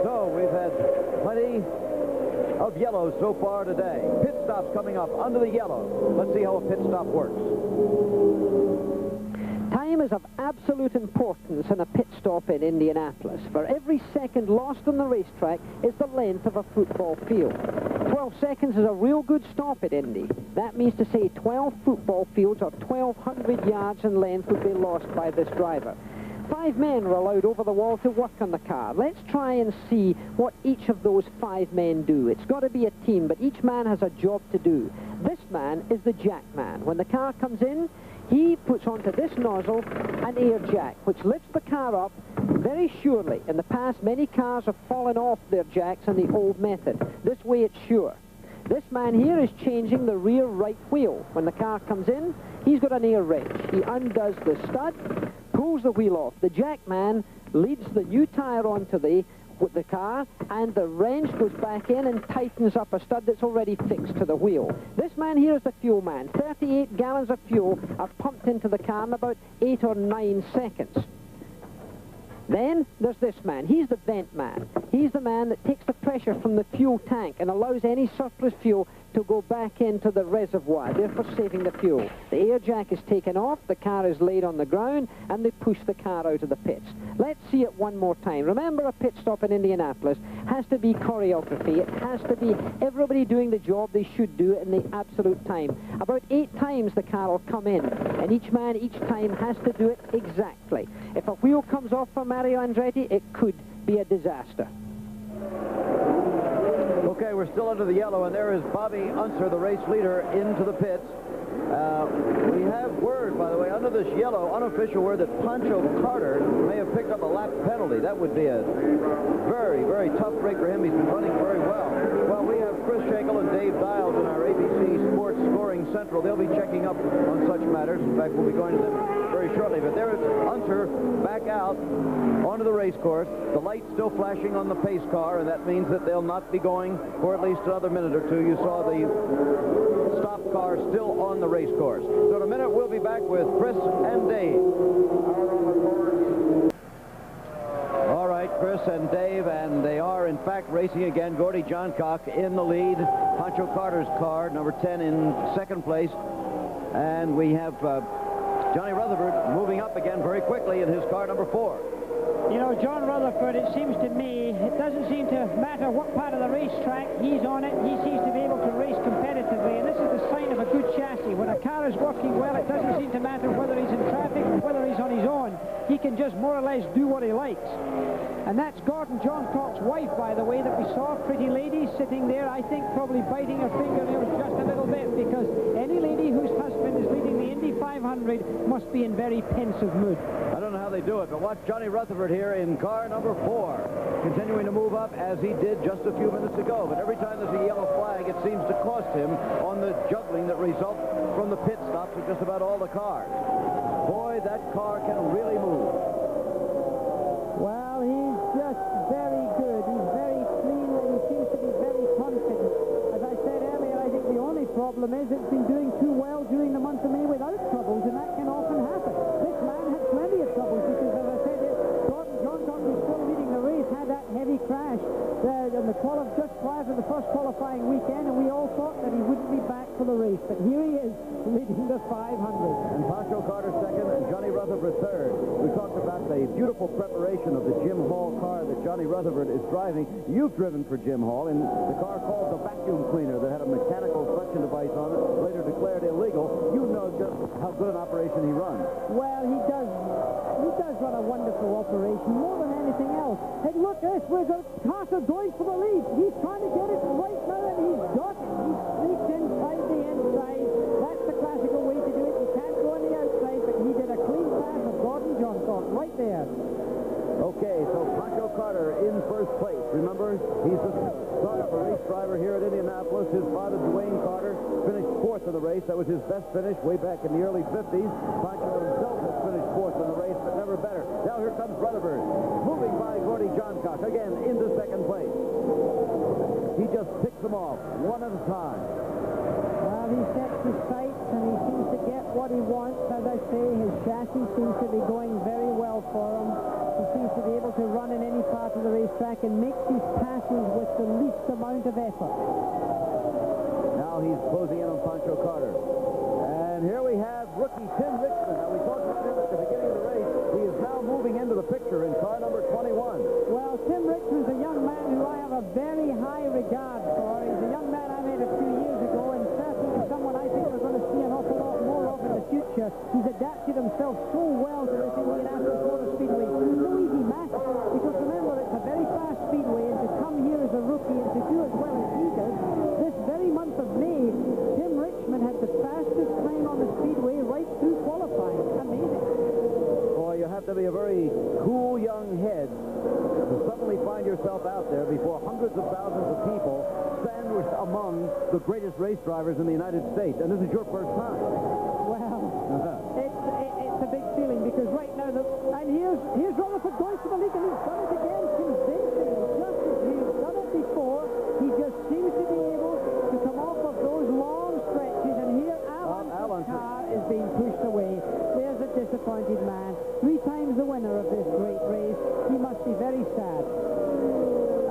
So we've had plenty of yellows so far today. Pit stops coming up under the yellow. Let's see how a pit stop works. Time is of absolute importance in a pit stop in Indianapolis. For every second lost on the racetrack is the length of a football field. 12 seconds is a real good stop at Indy. That means to say 12 football fields or 1,200 yards in length would be lost by this driver. 5 men were allowed over the wall to work on the car. Let's try and see what each of those 5 men do. It's got to be a team, but each man has a job to do. This man is the jack man. When the car comes in, he puts onto this nozzle an air jack, which lifts the car up very surely. In the past, many cars have fallen off their jacks in the old method. This way, it's sure. This man here is changing the rear right wheel. When the car comes in, he's got an air wrench. He undoes the stud, pulls the wheel off. The jack man leads the new tire onto the car, and the wrench goes back in and tightens up a stud that's already fixed to the wheel. This man here is the fuel man. 38 gallons of fuel are pumped into the car in about 8 or 9 seconds. Then there's this man. He's the vent man. He's the man that takes the pressure from the fuel tank and allows any surplus fuel to go back into the reservoir, therefore saving the fuel. The air jack is taken off, the car is laid on the ground, and they push the car out of the pits. Let's see it one more time. Remember, a pit stop in Indianapolis has to be choreography. It has to be everybody doing the job they should do in the absolute time. About 8 times the car will come in, and each man each time has to do it exactly. If a wheel comes off for Mario Andretti, it could be a disaster. Okay, we're still under the yellow, and there is Bobby Unser, the race leader, into the pits. We have word, by the way, under this yellow, unofficial word, that Pancho Carter may have picked up a lap penalty. That would be a very, very tough break for him. He's been running very well. Well, we have Chris Schenkel and Dave Dials in our ABC Sports Scoring Central. They'll be checking up on such matters. In fact, we'll be going to them very shortly. But there is Unser back out onto the race course. The light's still flashing on the pace car, and that means that they'll not be going for at least another minute or two. You saw the stop car still on the race course. So in a minute, we'll be back with Chris and Dave. All right, Chris and Dave, and they are, in fact, racing again. Gordie Johncock in the lead. Pancho Carter's car, number 10, in second place. And we have Johnny Rutherford moving up again very quickly in his car, number 4. You know, John Rutherford, it seems to me, it doesn't seem to matter what part of the racetrack he's on it. He seems to be able to race competitively, and this is the sign of a good chassis. When a car is working well, it doesn't seem to matter whether he's in traffic or whether he's on his own. He can just more or less do what he likes. And that's Gordon Johncock's wife, by the way, that we saw, pretty lady sitting there, I think probably biting her fingernails just a little bit, because any lady whose husband is leading the Indy 500 must be in very pensive mood. I don't know how they do it, but watch Johnny Rutherford here in car number 4, continuing to move up as he did just a few minutes ago. But every time there's a yellow flag, it seems to cost him on the juggling that results from the pit stops of just about all the cars. Boy, that car can really move. Well, he's just very good. He's very clean, and he seems to be very confident. As I said earlier, I think the only problem is it's been doing too well during the month of May without troubles, and that can often happen. This man crash just prior to the first qualifying weekend, and we all thought that he wouldn't be back for the race. But here he is, leading the 500. And Pancho Carter second, and Johnny Rutherford third. We talked about the beautiful preparation of the Jim Hall car that Johnny Rutherford is driving. You've driven for Jim Hall in the car called the vacuum cleaner that had a mechanical suction device on it, later declared illegal. You know just how good an operation he runs. Well, he does run a wonderful operation, more than anything else. Hey, look, we've got Carter going for the lead. He's trying to get it right now, and he's got it. He sneaked inside the inside. That's the classical way to do it. You can't go on the outside, but he did a clean pass of Gordon Johncock right there. Okay, so Pancho Carter in first place. Remember, he's the son of a race driver here at Indianapolis. His father, Dwayne Carter, finished fourth in the race. That was his best finish way back in the early 50s. Pancho himself has finished fourth in the race, but never better. Now here comes Rutherford, moving by Gordy Johncock, again into second place. He just picks them off, one at a time. Well, he sets his sights, and he seems to get what he wants. As I say, his chassis seems to be going very well for him. He seems to be able to run in any part of the racetrack and makes his passes with the least amount of effort. Now he's closing in on Pancho Carter. And here we have rookie Tim Richmond. Now, we talked about him at the beginning of the race. He is now moving into the picture in car number 21. Well, Tim Richmond's a young man who I have a very high regard for. He's a young man I met a few years ago, and certainly someone I think we're going to see an awful lot more of in the future. He's adapted himself so well to this Indianapolis Motor Speedway. It's no easy match, because remember, it's a very fast speedway, and to come here as a rookie and to do as well as he does, this very month of May, Tim Richmond had the fastest time on the speedway right through qualifying. Amazing. Boy, you have to be a very cool young head to suddenly find yourself out there before hundreds of thousands of people, sandwiched among the greatest race drivers in the United States. And this is your first time. Well, it's a big feeling, because right now, and here's Rutherford going for the lead, and he's done it again convincingly. Just as he's done it before, he just seems to be able to come off of those long stretches, and here Allen's car is being pushed away. There's a disappointed man. 3 times the winner of this great race. He must be very sad.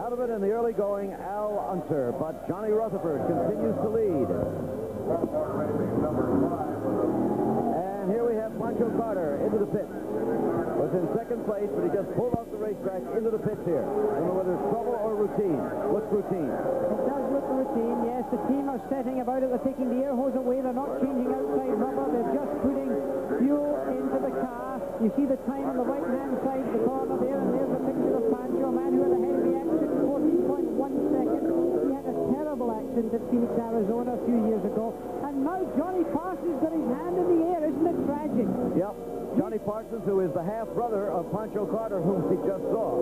Out of it in the early going, Al Unter, but Johnny Rutherford continues to lead. And here we have Pancho Carter into the pits. Was in second place, but he just pulled off the racetrack into the pits here. I don't know whether it's trouble or routine. Looks routine. It does look routine, yes. The team are setting about it. They're taking the air hose away. They're not changing outside rubber. They're just putting fuel into the car. You see the time on the right-hand side of the corner there, and there's a picture of Pancho, a man who had a heavy accident, 14.1 seconds. He had a terrible accident at Phoenix, Arizona a few years ago. And now Johnny Parsons got his hand in the air. Isn't it tragic? Yep. Johnny Parsons, who is the half-brother of Pancho Carter, whom we just saw.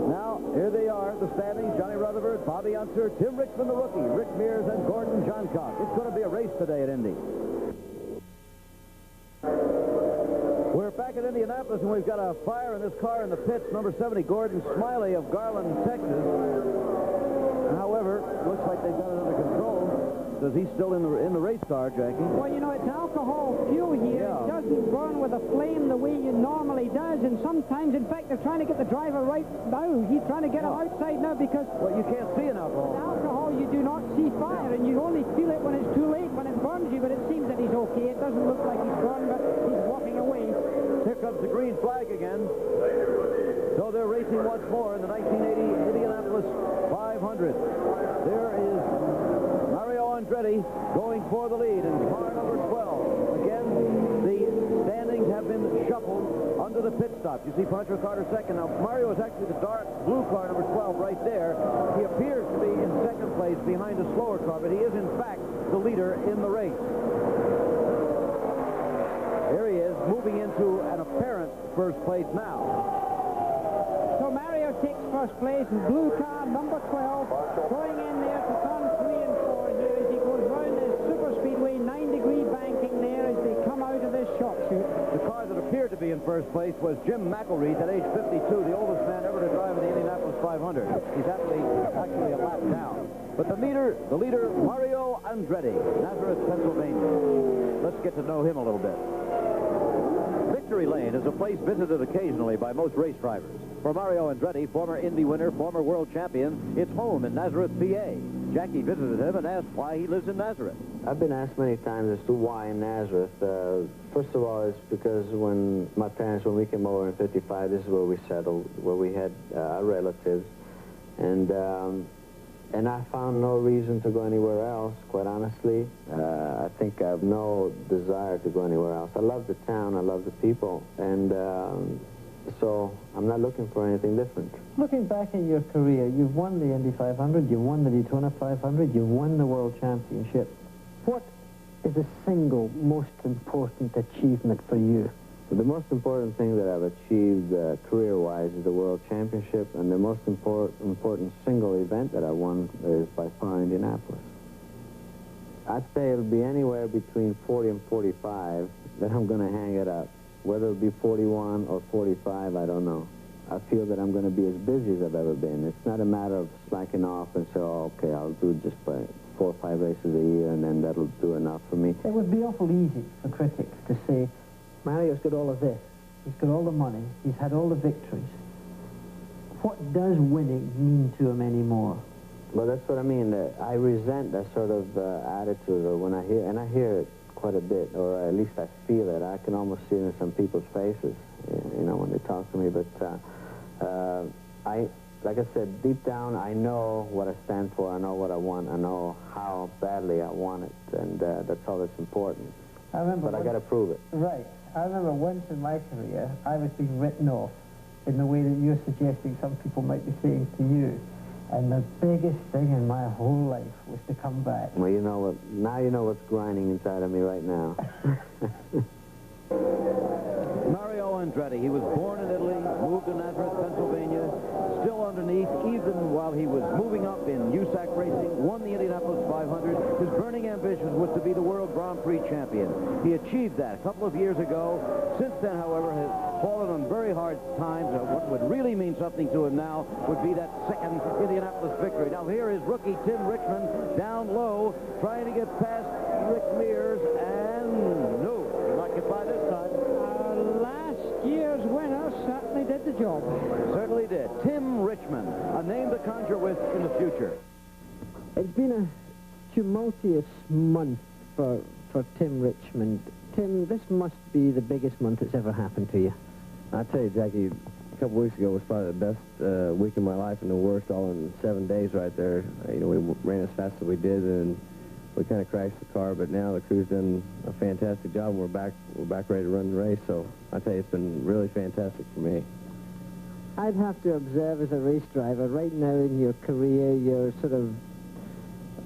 Now, here they are, the standings. Johnny Rutherford, Bobby Unser, Tim Richmond, the rookie, Rick Mears, and Gordon Johncock. It's going to be a race today at Indy. We're back at Indianapolis, and we've got a fire in this car in the pits. Number 70, Gordon Smiley of Garland, Texas. However, looks like they've got it under control. Is he still in the race car, Jackie? Well, you know, it's alcohol fuel here. Yeah. It doesn't burn with a flame the way it normally does, and sometimes, in fact, they're trying to get the driver right now. He's trying to get him outside now, because... Well, you can't see an alcohol. With alcohol, you do not see fire, and you only feel it when it's too late, when it burns you, but it seems that he's okay. It doesn't look like he's burned, but he's walking away. Here comes the green flag again. So they're racing once more in the 1980 Indianapolis 500. There is Mario Andretti going for the lead in car number 12. Again, the standings have been shuffled under the pit stop. You see Pancho Carter second. Now, Mario is actually the dark blue car number 12 right there. He appears to be in second place behind a slower car, but he is, in fact, the leader in the race. Here he is, moving into an apparent first place now. So Mario takes first place in blue car number 12, going in there to turn 3 and 4 here as he goes round this super speedway, 9-degree banking there as they come out of this short chute. The car that appeared to be in first place was Jim McElreath at age 52, the oldest man ever to drive in the Indianapolis 500. He's actually a lap down. But the leader, Mario Andretti, Nazareth, Pennsylvania. Let's get to know him a little bit. Rick Victory Lane is a place visited occasionally by most race drivers. For Mario Andretti, former Indy winner, former world champion, it's home in Nazareth, PA. Jackie visited him and asked why he lives in Nazareth. I've been asked many times as to why in Nazareth. First of all, it's because when my parents, when we came over in '55, this is where we settled, where we had our relatives. And I found no reason to go anywhere else, quite honestly. I think I have no desire to go anywhere else. I love the town, I love the people, and so I'm not looking for anything different. Looking back in your career, you've won the Indy 500, you've won the Daytona 500, you've won the World Championship. What is the single most important achievement for you? The most important thing that I've achieved career-wise is the World Championship, and the most important single event that I won is by far Indianapolis. I'd say it'll be anywhere between 40 and 45 that I'm going to hang it up. Whether it'll be 41 or 45, I don't know. I feel that I'm going to be as busy as I've ever been. It's not a matter of slacking off and say, oh, okay, I'll do just 4 or 5 races a year, and then that'll do enough for me. It would be awful easy for critics to say, Mario's got all of this. He's got all the money. He's had all the victories. What does winning mean to him anymore? Well, that's what I mean. I resent that sort of attitude, or when I hear, and I hear it quite a bit, or at least I feel it. I can almost see it in some people's faces, you know, when they talk to me. But like I said, deep down, I know what I stand for. I know what I want. I know how badly I want it, and that's all that's important. But I got to prove it. Right. I remember once in my career, I was being written off in the way that you're suggesting some people might be saying to you. And the biggest thing in my whole life was to come back. Well, you know what? Now you know what's grinding inside of me right now. Mario Andretti, he was born in Italy, moved to Nazareth, Pennsylvania, still underneath, even while he was moving up in USAC racing, won the Indianapolis 500. His burning ambition was to be the World Grand Prix champion. He achieved that a couple of years ago. Since then, however, has fallen on very hard times. What would really mean something to him now would be that second Indianapolis victory. Now here is rookie Tim Richmond down low, trying to get past Rick Mears, and no, he not get by this time. Last year's winner certainly did the job. Certainly did. Tim Richmond, a name to conjure with in the future. It's been a tumultuous month for Tim Richmond. Tim, this must be the biggest month that's ever happened to you. I tell you, Jackie, a couple weeks ago was probably the best week of my life, and the worst all in 7 days right there. You know, we ran as fast as we did, and we kind of crashed the car, but now the crew's done a fantastic job, and we're back ready to run the race. So I tell you, it's been really fantastic for me. I'd have to observe as a race driver, right now in your career, you're sort of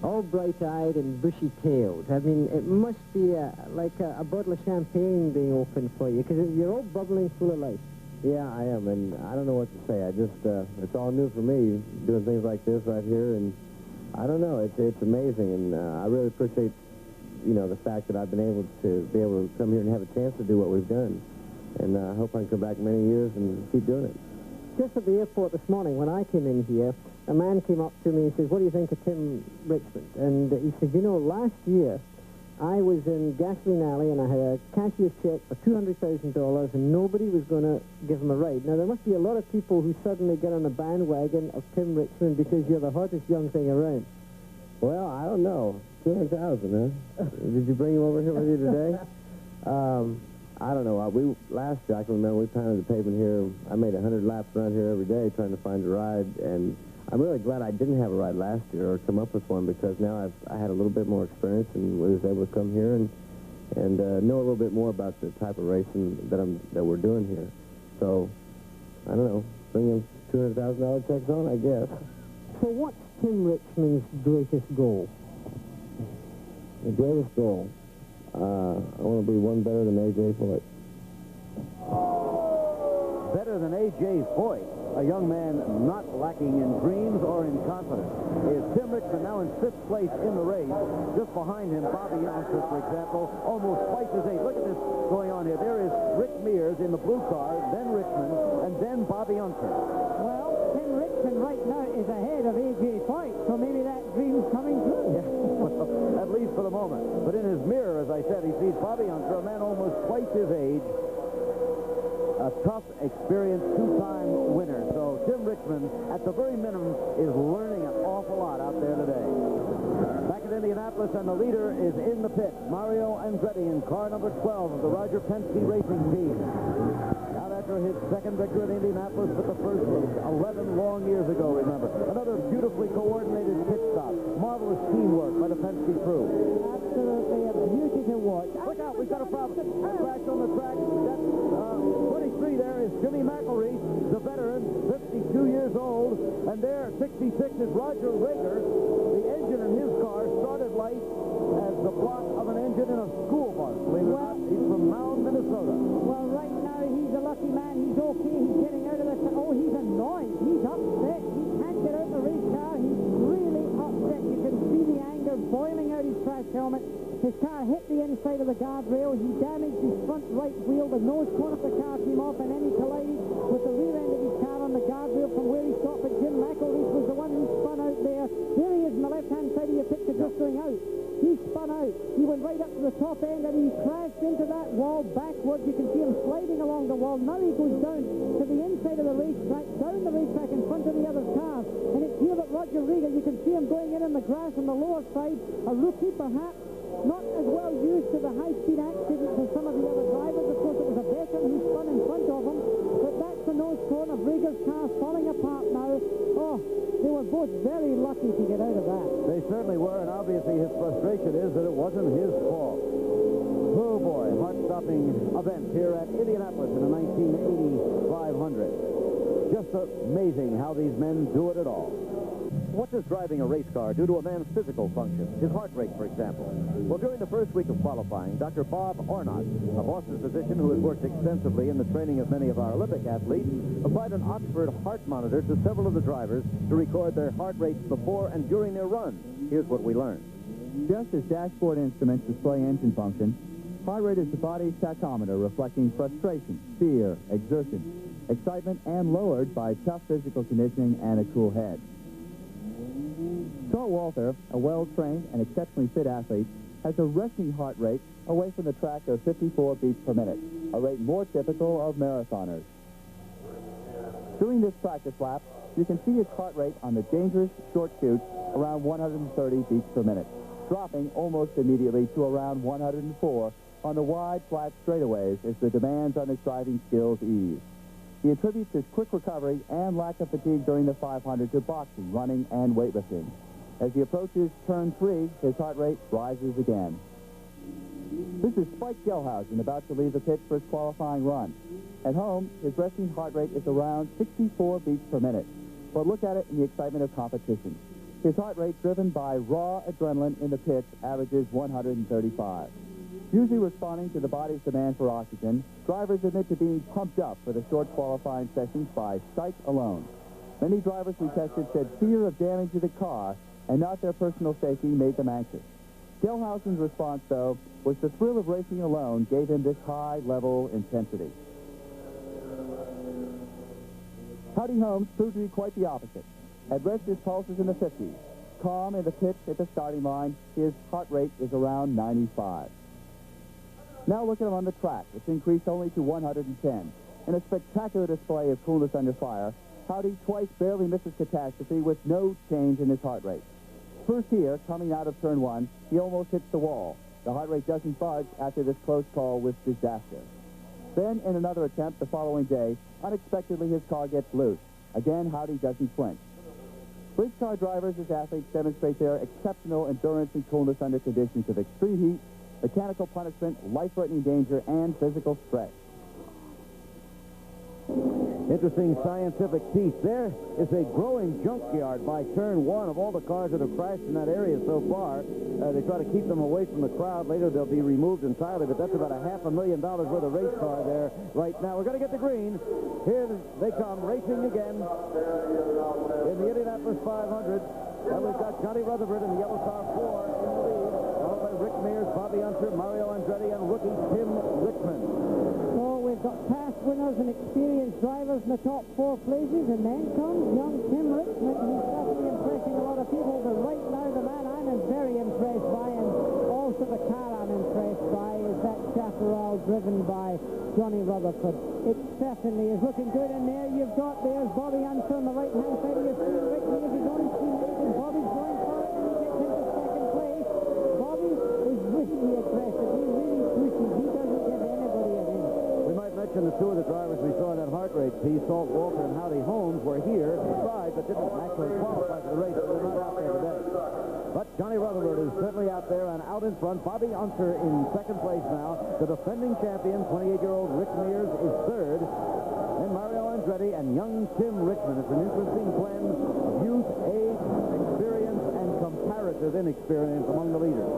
all bright-eyed and bushy-tailed. I mean, it must be like a bottle of champagne being opened for you, because you're all bubbling full of life. Yeah, I am, and I don't know what to say. I just, it's all new for me, doing things like this right here, and I don't know, it's amazing, and I really appreciate, you know, the fact that I've been able to come here and have a chance to do what we've done. And I hope I can come back many years and keep doing it. Just at the airport this morning, when I came in here, a man came up to me and says, what do you think of Tim Richmond? And he said, you know, last year, I was in Gasoline Alley and I had a cashier's check for $200,000 and nobody was going to give him a ride. Now, there must be a lot of people who suddenly get on the bandwagon of Tim Richmond because you're the hottest young thing around. Well, I don't know. 200,000, huh? Did you bring him over here with you today? I don't know. Last year, I can remember we pounded the pavement here. I made 100 laps around here every day trying to find a ride, and I'm really glad I didn't have a ride last year or come up with one, because now I had a little bit more experience and was able to come here and know a little bit more about the type of racing that we're doing here. So, I don't know, bring him $200,000 checks on, I guess. So what's Tim Richmond's greatest goal? The greatest goal? I want to be one better than A.J. Foyt. Better than A.J. Foyt, a young man not lacking in dreams or in confidence, is Tim Richmond now in 5th place in the race. Just behind him, Bobby Youngster, for example, almost twice his age. Look at this going on here. There is Rick Mears in the blue car, then Richmond, and then Bobby Youngster. Well, Tim Richmond right now is ahead of A.J. Foyt, so maybe that dream's coming true. Well, at least for the moment. But in his mirror, as I said, he sees Bobby Youngster, a man almost twice his age, tough, experienced, two-time winner. So Jim Richmond, at the very minimum, is learning an awful lot out there today. Back at Indianapolis, and the leader is in the pit. Mario Andretti in car number 12 of the Roger Penske Racing Team. Out after his second victory at Indianapolis, but the first was 11 long years ago, remember. Another beautifully coordinated pit stop. Marvelous teamwork by the Penske crew. Absolutely a beauty to watch. Look out, we've got a problem. A crash on the track. That's 23 there is Jimmy McElreath, the veteran, 52 years old. And there, 66 is Roger Rager. The engine in his car started light as the block of an engine in a school bus. Believe it or not, he's from Mound, Minnesota. Well, right now, he's a lucky man. He's okay. He's getting out of the... Oh, he's annoyed. He's upset. He can't get out of the race car. He's really upset. You can see the anger boiling out his crash helmet. His car hit the inside of the guardrail. He damaged his front right wheel. The nose cone of the car came off, and then he collided with the rear end of his car on the guardrail from where he stopped. But Jim McElreath was the one who spun out there. There he is on the left-hand side of your picture, just going out. He spun out. He went right up to the top end, and he crashed into that wall backwards. You can see him sliding along the wall. Now he goes down to the inside of the racetrack, down the racetrack in front of the other cars. And it's here that Roger Rager, you can see him going in the grass on the lower side. A rookie, perhaps. Not as well used to the high-speed accidents as some of the other drivers. Of course, it was a veteran who spun in front of him. But that's the nose cone of Rager's car falling apart now. Oh, they were both very lucky to get out of that. They certainly were, and obviously his frustration is that it wasn't his fault. Oh, boy, heart-stopping event here at Indianapolis in the 1980 500. Just amazing how these men do it at all. What does driving a race car do to a man's physical function? His heart rate, for example. Well, during the first week of qualifying, Dr. Bob Ornott, a Boston physician who has worked extensively in the training of many of our Olympic athletes, applied an Oxford heart monitor to several of the drivers to record their heart rates before and during their runs. Here's what we learned. Just as dashboard instruments display engine function, heart rate is the body's tachometer reflecting frustration, fear, exertion, excitement, and lowered by tough physical conditioning and a cool head. Scott Walther, a well-trained and exceptionally fit athlete, has a resting heart rate away from the track of 54 beats per minute, a rate more typical of marathoners. During this practice lap, you can see his heart rate on the dangerous short chute around 130 beats per minute, dropping almost immediately to around 104 on the wide, flat straightaways as the demands on his driving skills ease. He attributes his quick recovery and lack of fatigue during the 500 to boxing, running, and weightlifting. As he approaches turn 3, his heart rate rises again. This is Spike Gelhausen about to leave the pit for his qualifying run. At home, his resting heart rate is around 64 beats per minute. But look at it in the excitement of competition. His heart rate, driven by raw adrenaline in the pits, averages 135. Usually responding to the body's demand for oxygen, drivers admit to being pumped up for the short qualifying sessions by sight alone. Many drivers we tested said fear of damage to the car and not their personal safety made them anxious. Gelhausen's response, though, was the thrill of racing alone gave him this high-level intensity. Howdy Holmes proved to be quite the opposite. At rest, his pulse is in the 50s. Calm in the pits at the starting line, his heart rate is around 95. Now look at him on the track. It's increased only to 110. In a spectacular display of coolness under fire, Howdy twice barely misses catastrophe with no change in his heart rate. First here, coming out of turn 1, he almost hits the wall. The heart rate doesn't budge after this close call with disaster. Then, in another attempt the following day, unexpectedly his car gets loose. Again, Howdy doesn't flinch. Race car drivers as athletes demonstrate their exceptional endurance and coolness under conditions of extreme heat, mechanical punishment, life-threatening danger, and physical stress. Interesting scientific piece. There is a growing junkyard by turn 1 of all the cars that have crashed in that area so far. They try to keep them away from the crowd. Later they'll be removed entirely, but that's about $500,000 worth of race car there right now. We're going to get the green. Here they come, racing again in the Indianapolis 500. And we've got Johnny Rutherford in the yellow car 4 in the lead, followed by Rick Mears, Bobby Unser, Mario Andretti, and rookie Tim Richmond. So we've got past winners and experienced drivers in the top 4 places, and then comes young Tim Richmond. He's definitely impressing a lot of people, but right now the man I'm very impressed by, and also the car I'm impressed by, is that Chaparral driven by Johnny Rutherford. It certainly is looking good, and there you've got, there's Bobby Unser on the right-hand side of your screen. Rick Mears is on his teammate, and Bobby's going for it, and he gets into second place. Bobby is really aggressive. He really pushes. He doesn't give anybody an inch. We might mention the two of the drivers we saw in that heart rate piece, Salt Walter and Howdy Holmes, were here, tried, but didn't actually qualify for the race. They're not out there today. But Johnny Rutherford is certainly out there and out in front. Bobby Unser in second place now. The defending champion, 28-year-old Rick Mears, is third. Then Mario Andretti and young Tim Richmond. It's an interesting blend of youth, age, experience, and comparative inexperience among the leaders.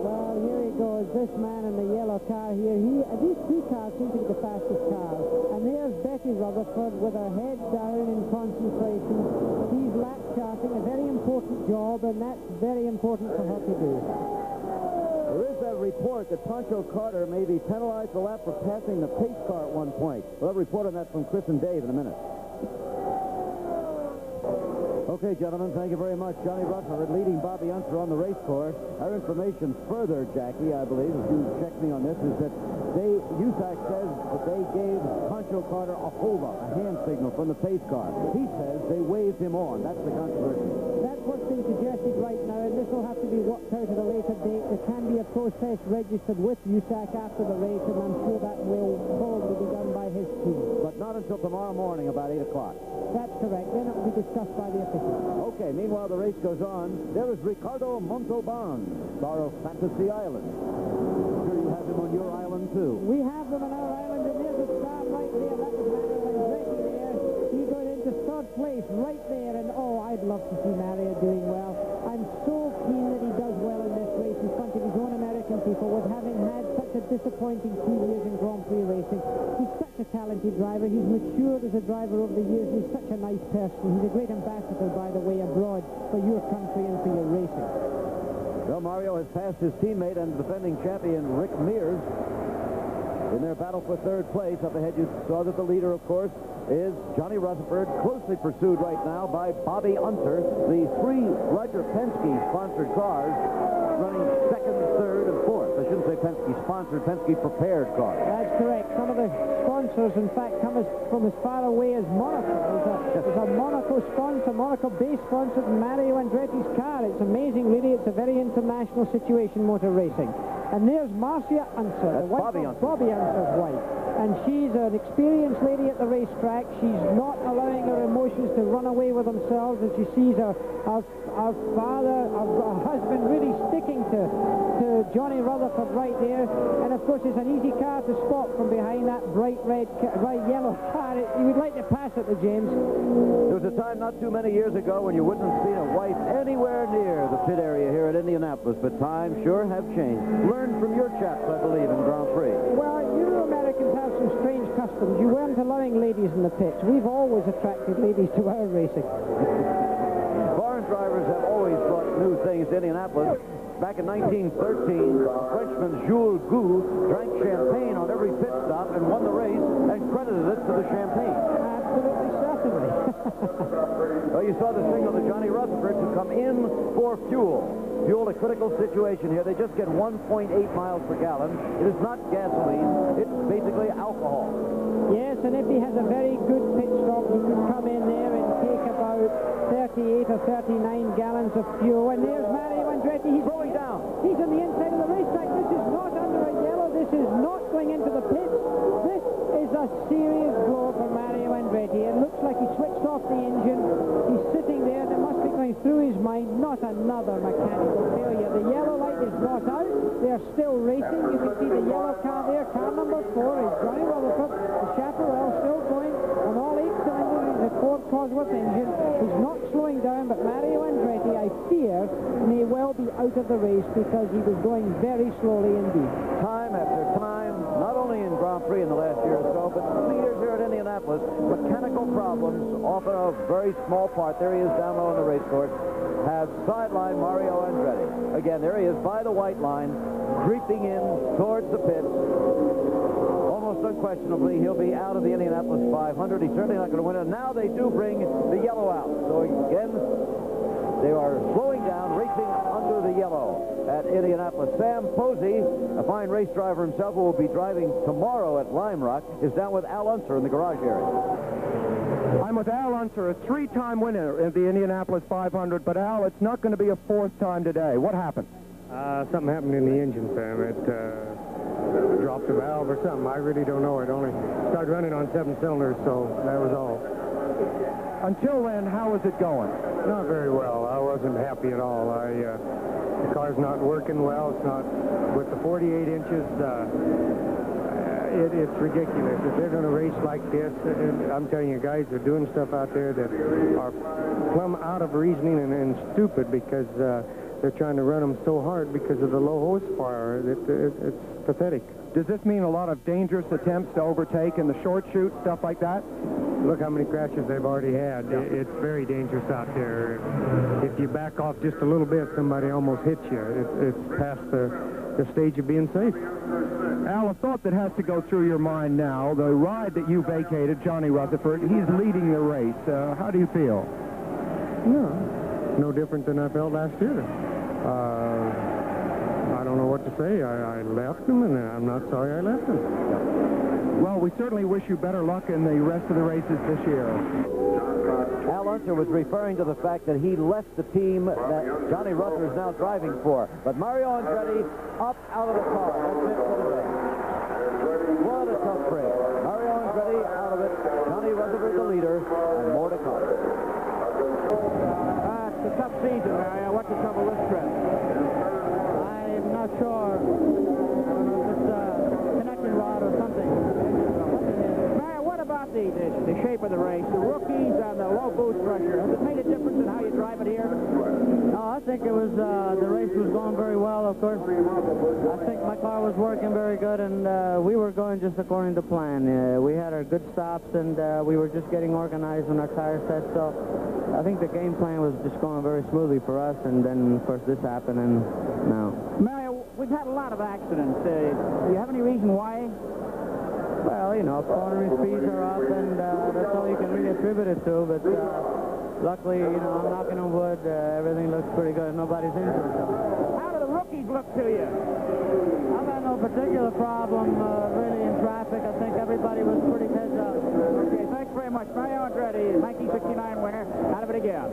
Well, here he goes, this man in the yellow car here. These two cars seem to be the fastest cars. And there's Betty Rutherford with her head down in concentration. She's lap charting, a very important job, and that's very important for her to do. There is a report that Pancho Carter may be penalized a lap for passing the pace car at one point. We'll have a report on that from Chris and Dave in a minute. Okay, gentlemen, thank you very much. Johnny Rutherford leading Bobby Unser on the race course. Our information further, Jackie, I believe, if you check me on this, is that USAC says that they gave Pancho Carter a hold-up, a hand signal from the pace car. He says they waved him on. That's the controversy. That's what's being suggested right now, and this will have to be worked out at a later date. There can be a process registered with USAC after the race, and I'm sure that will probably be done by his team. But not until tomorrow morning, about 8 o'clock. That's correct. Then it will be discussed by the officials. Okay, meanwhile, the race goes on. There is Ricardo Montalban, star of Fantasy Island. I'm sure you have him on your island, too. We have them on our island, and there's a star right there. That was Mario Andretti there. He got into third place right there, and oh, I'd love to see Mario doing well. I'm so keen that he does well in this race in front of his own American people, with having had such a disappointing 2 years in Grand Prix racing. He's such a talented driver. He's matured as a driver over the years. He's such a nice person. He's a great ambassador, by the way, abroad for your country and for your racing. Well, Mario has passed his teammate and defending champion Rick Mears in their battle for third place. Up ahead, you saw that the leader, of course, is Johnny Rutherford, closely pursued right now by Bobby Unser. The three Roger Penske-sponsored cars running second, third, and fourth. I shouldn't say Penske-sponsored, Penske-prepared cars. That's correct. Some of the sponsors, in fact, come from as far away as Monaco. There's a Monaco sponsor, Monaco-based sponsor, Mario Andretti's car. It's amazing, really. It's a very international situation, motor racing. And there's Marcia Unser, the wife of Bobby Unser's wife. And she's an experienced lady at the racetrack. She's not allowing her emotions to run away with themselves as she sees her father, her husband really sticking to Johnny Rutherford right there. And of course, it's an easy car to spot from behind that bright yellow car. You would like to pass it to James. There was a time not too many years ago when you wouldn't have seen a wife anywhere near the pit area here at Indianapolis, but times sure have changed. Learn from your chaps, I believe, in Grand Prix. Well, you Americans have some strange customs. You weren't allowing ladies in the pits. We've always attracted ladies to our racing. Foreign drivers have always brought new things to Indianapolis. Back in 1913, Frenchman Jules Gou drank champagne on every pit stop and won the race and credited it to the champagne. Absolutely, certainly. Well, you saw the signal to Johnny Rutherford to come in for fuel. Fuel, a critical situation here. They just get 1.8 miles per gallon. It is not gasoline. It's basically alcohol. Yes, and if he has a very good pit stop, he could come in there and take about 38 or 39 gallons of fuel. And there's Mario Andretti. He's slowing down. He's on the inside of the racetrack. This is not under a yellow. This is not going into the pits. This is a serious blow for Mario Andretti. It looks like he switched off the engine. He's sitting there. That must be going through his mind. Not another mechanical failure. The yellow light is not out. They're still racing. You can see the yellow car there. Car number 4 is Johnny Rutherford. The Chaparral still going on all 8 cylinders. He's a Ford Cosworth engine. He's not slowing down, but Mario Andretti, I fear, may well be out of the race because he was going very slowly indeed. Time after time, not only in Grand Prix in the last year or so, but the years here at Indianapolis, mechanical problems, often a very small part, there he is down low on the race course, have sidelined Mario Andretti. Again, there he is by the white line, creeping in towards the pits. Almost unquestionably, he'll be out of the Indianapolis 500. He's certainly not going to win it. Now they do bring the yellow out. So again, they are slowing down, racing under the yellow at at Indianapolis. Sam Posey, a fine race driver himself, who will be driving tomorrow at Lime Rock, is down with Al Unser in the garage area. I'm with Al Unser, a three-time winner in the Indianapolis 500. But, Al, it's not going to be a fourth time today. What happened? Something happened in the engine, Sam. It dropped a valve or something. I really don't know. It only started running on 7 cylinders, so that was all. Until then, how was it going? Not very well. I wasn't happy at all. The car's not working well. It's not with the 48 inches. It's ridiculous. If they're going to race like this, and I'm telling you, guys are doing stuff out there that are plumb out of reasoning and stupid because they're trying to run them so hard because of the low horsepower. It's pathetic. Does this mean a lot of dangerous attempts to overtake in the short shoot, stuff like that? Look how many crashes they've already had. Yeah. It's very dangerous out there. If you back off just a little bit, somebody almost hits you. It's past the stage of being safe. Al, a thought that has to go through your mind now, the ride that you vacated, Johnny Rutherford, he's leading the race. How do you feel? No different than I felt last year. I don't know what to say. I left him, and I'm not sorry I left him. Well, we certainly wish you better luck in the rest of the races this year. Al Unser was referring to the fact that he left the team that Johnny Rutherford is now driving for. But Mario Andretti up out of the car. That's it for the day. What a tough break. Mario Andretti out of it. Johnny Rutherford the leader, and more to come. It's a tough season, Mario. What's the trouble this trip? I'm not sure. I don't know if it's a connection rod or something. Mario, what about the shape of the race? The rookies and the low boost pressure. Has it made a difference in how you drive it here? No, I think it was, the race was going very well, of course. I think my car was working very good, and we were going just according to plan. We had our good stops, and we were just getting organized on our tire sets, so I think the game plan was just going very smoothly for us, and then, of course, this happened, and now. Mario, we've had a lot of accidents. Do you have any reason why? Well, you know, cornering speeds are up, and that's all you can really attribute it to, but luckily, you know, I'm knocking on wood, everything looks pretty good, nobody's injured. So. How do the rookies look to you? I've had no particular problem, really, in traffic. I think everybody was pretty heads up. Okay, thanks very much. Mario Andretti, 1969 winner, out of it again.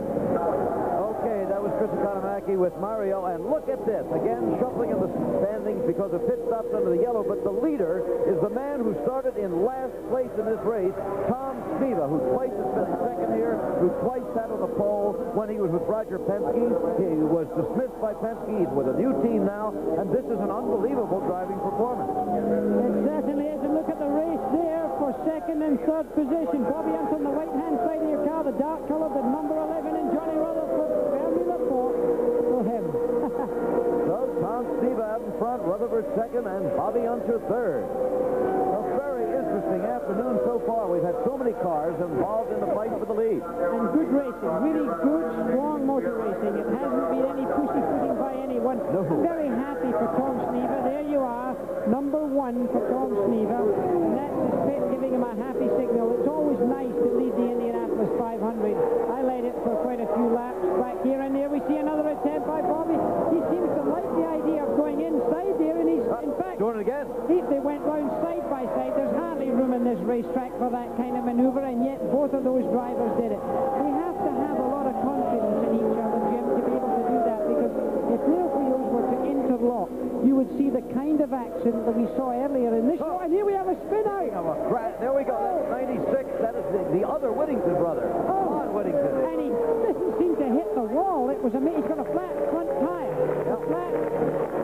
Okay, that was Chris Economaki with Mario, and look at this. Again, shuffling in the standings because of pit stops under the yellow, but the leader is the man who started in last place in this race, Tom SNEVA, who twice has been second here, who twice sat on the pole when he was with Roger Penske. He was dismissed by Penske. He's with a new team now, and this is an unbelievable driving performance. It certainly is. And look at the race there for second and third position. Bobby Unser on the right-hand side of your car, the dark color, the number 11, and Johnny Rutherford, fairly report for him. So Tom SNEVA out in front, Rutherford second, and Bobby Unser third. A very interesting afternoon so far. We've had so many cars involved in the fight for the lead. And good racing, really good, strong motor racing. It hasn't been any pussyfooting by anyone. No. I'm very happy for Tom SNEVA. There you are, number 1 for Tom SNEVA, and that's his pit giving him a happy signal. It's always nice to lead the Indianapolis 500. I led it for quite a few laps back here, and there we see another attempt by Bobby. He seems to like the idea of going inside there, and he's, in fact, doing it again. They went round side by side. There's hardly room in this racetrack for that kind of maneuver, and yet both of those drivers did it. We have to have a lot of confidence in each other, Jim, to be able to do that, because if their wheels were to interlock, you would see the kind of accident that we saw earlier in this show, and here we have a spin out. There we go. That's 96. That is the other Whittington brother. Ron Whittington. And he didn't seem to hit the wall. It was amazing. He's got a flat front tire. A flat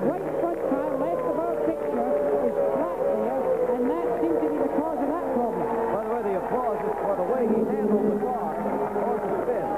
right front tire, left of our picture, is flat there, and that seemed to be the cause of that problem. By the way, the applause is for the way he handled the car on the spin.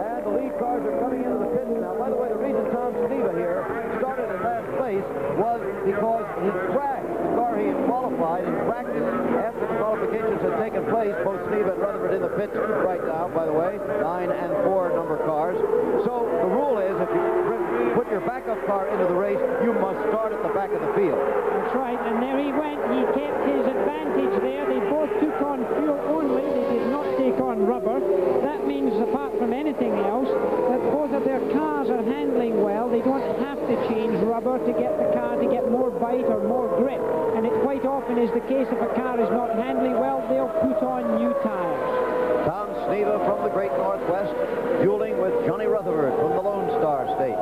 And the lead cars are coming into the pits now. By the way, the reason Tom SNEVA here started in last place was because he crashed the car he had qualified in practice after the qualifications had taken place. Both SNEVA and Rutherford in the pits right now, by the way, 9 and 4 number cars. So the rule is if you put your backup car into the race, you must start at the back of the field. That's right, and there he went. He kept his advantage there. They both took on fuel only. They did not take on rubber. That means, apart from anything else, that both of their cars cars are handling well, they don't have to change rubber to get the car to get more bite or more grip. And it quite often is the case if a car is not handling well, they'll put on new tires. Tom SNEVA from the Great Northwest, dueling with Johnny Rutherford from the Lone Star State.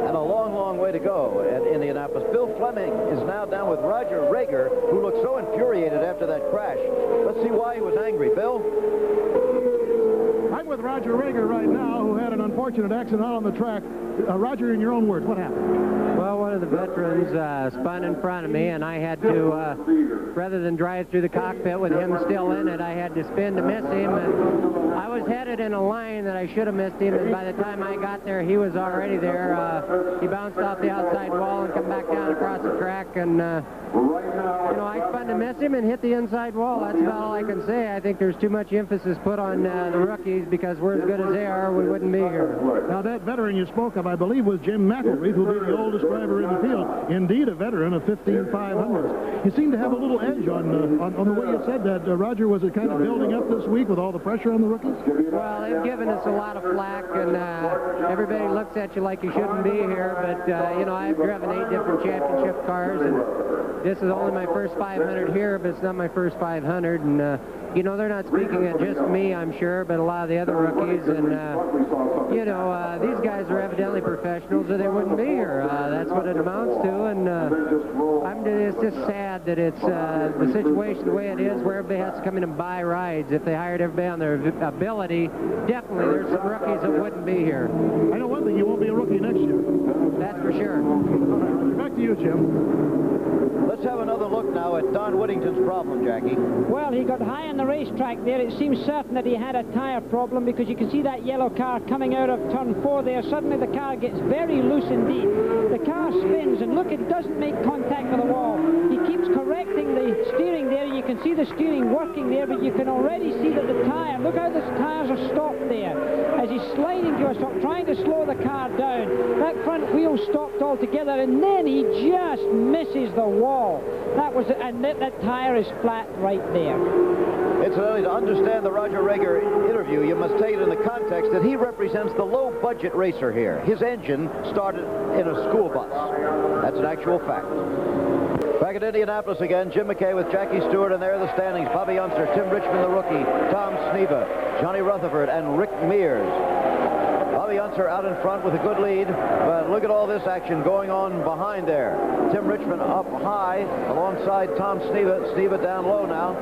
And a long, long way to go at Indianapolis. Bill Fleming is now down with Roger Rager, who looked so infuriated after that crash. Let's see why he was angry. Bill? I'm with Roger Rager right now, who had an unfortunate accident out on the track. Roger, in your own words, what happened? Well, one of the veterans spun in front of me, and I had to, rather than drive through the cockpit with him still in it, I had to spin to miss him. And I was headed in a line that I should have missed him, and by the time I got there, he was already there. He bounced off the outside wall and come back down across the track, and you know, I spun to miss him and hit the inside wall. That's about all I can say. I think there's too much emphasis put on the rookies, because we're as good as they are, we wouldn't be here. Now, that veteran you spoke of, I believe, was Jim McElreath, who'll be the oldest driver in the field. Indeed, a veteran of 15,500s. You seem to have a little edge on the way you said that. Roger, was it kind of building up this week with all the pressure on the rookies? Well, they've given us a lot of flack, and everybody looks at you like you shouldn't be here, but, you know, I've driven 8 different championship cars, and this is only my first 500 here, but it's not my first 500, and, you know, they're not speaking of just me, I'm sure, but a lot of the other rookies, and, you know, these guys are evidently professionals, or they wouldn't be here. That's what it amounts to, and it's just sad that it's the situation the way it is, where everybody has to come in and buy rides. If they hired everybody on their ability, definitely there's some rookies that wouldn't be here. I know one thing, you won't be a rookie next year. That's for sure. Back to you, Jim. Let's have another look now at Don Whittington's problem, Jackie. Well, he got high on the racetrack there. It seems certain that he had a tire problem, because you can see that yellow car coming out of turn 4 there. Suddenly the car gets very loose indeed. The car spins, and look, it doesn't make contact with the wall. He keeps correcting the steering there. You can see the steering working there, but you can already see that the tire, look how the tires are stopped there. As he's sliding to a stop, trying to slow the car down. That front wheel stopped altogether, and then he just misses the wall. And that tire is flat right there. Incidentally, to understand the Roger Rager interview, you must take it in the context that he represents the low-budget racer here. His engine started in a school bus. That's an actual fact. Back at Indianapolis again, Jim McKay with Jackie Stewart, and there are the standings. Bobby Unser, Tim Richmond, the rookie, Tom SNEVA, Johnny Rutherford, and Rick Mears. Bobby Unser out in front with a good lead, but look at all this action going on behind there. Tim Richmond up high alongside Tom SNEVA. SNEVA down low now.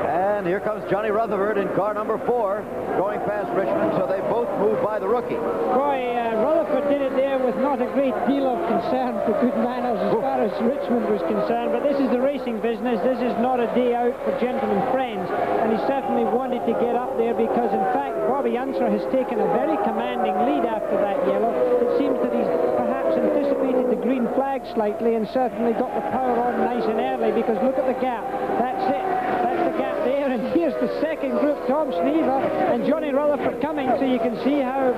And here comes Johnny Rutherford in car number 4, going past Richmond, so they both move by the rookie. Boy, Rutherford did it there with not a great deal of concern for good manners as far as Richmond was concerned, but this is the racing business. This is not a day out for gentlemen friends, and he certainly wanted to get up there, because in fact Bobby Unser has taken a very commanding lead after that yellow. It seems that he's perhaps anticipated the green flag slightly, and certainly got the power on nice and early, because look at the gap. That's it. That's the gap there, and here's the second group, Tom SNEVA and Johnny Rutherford coming, so you can see how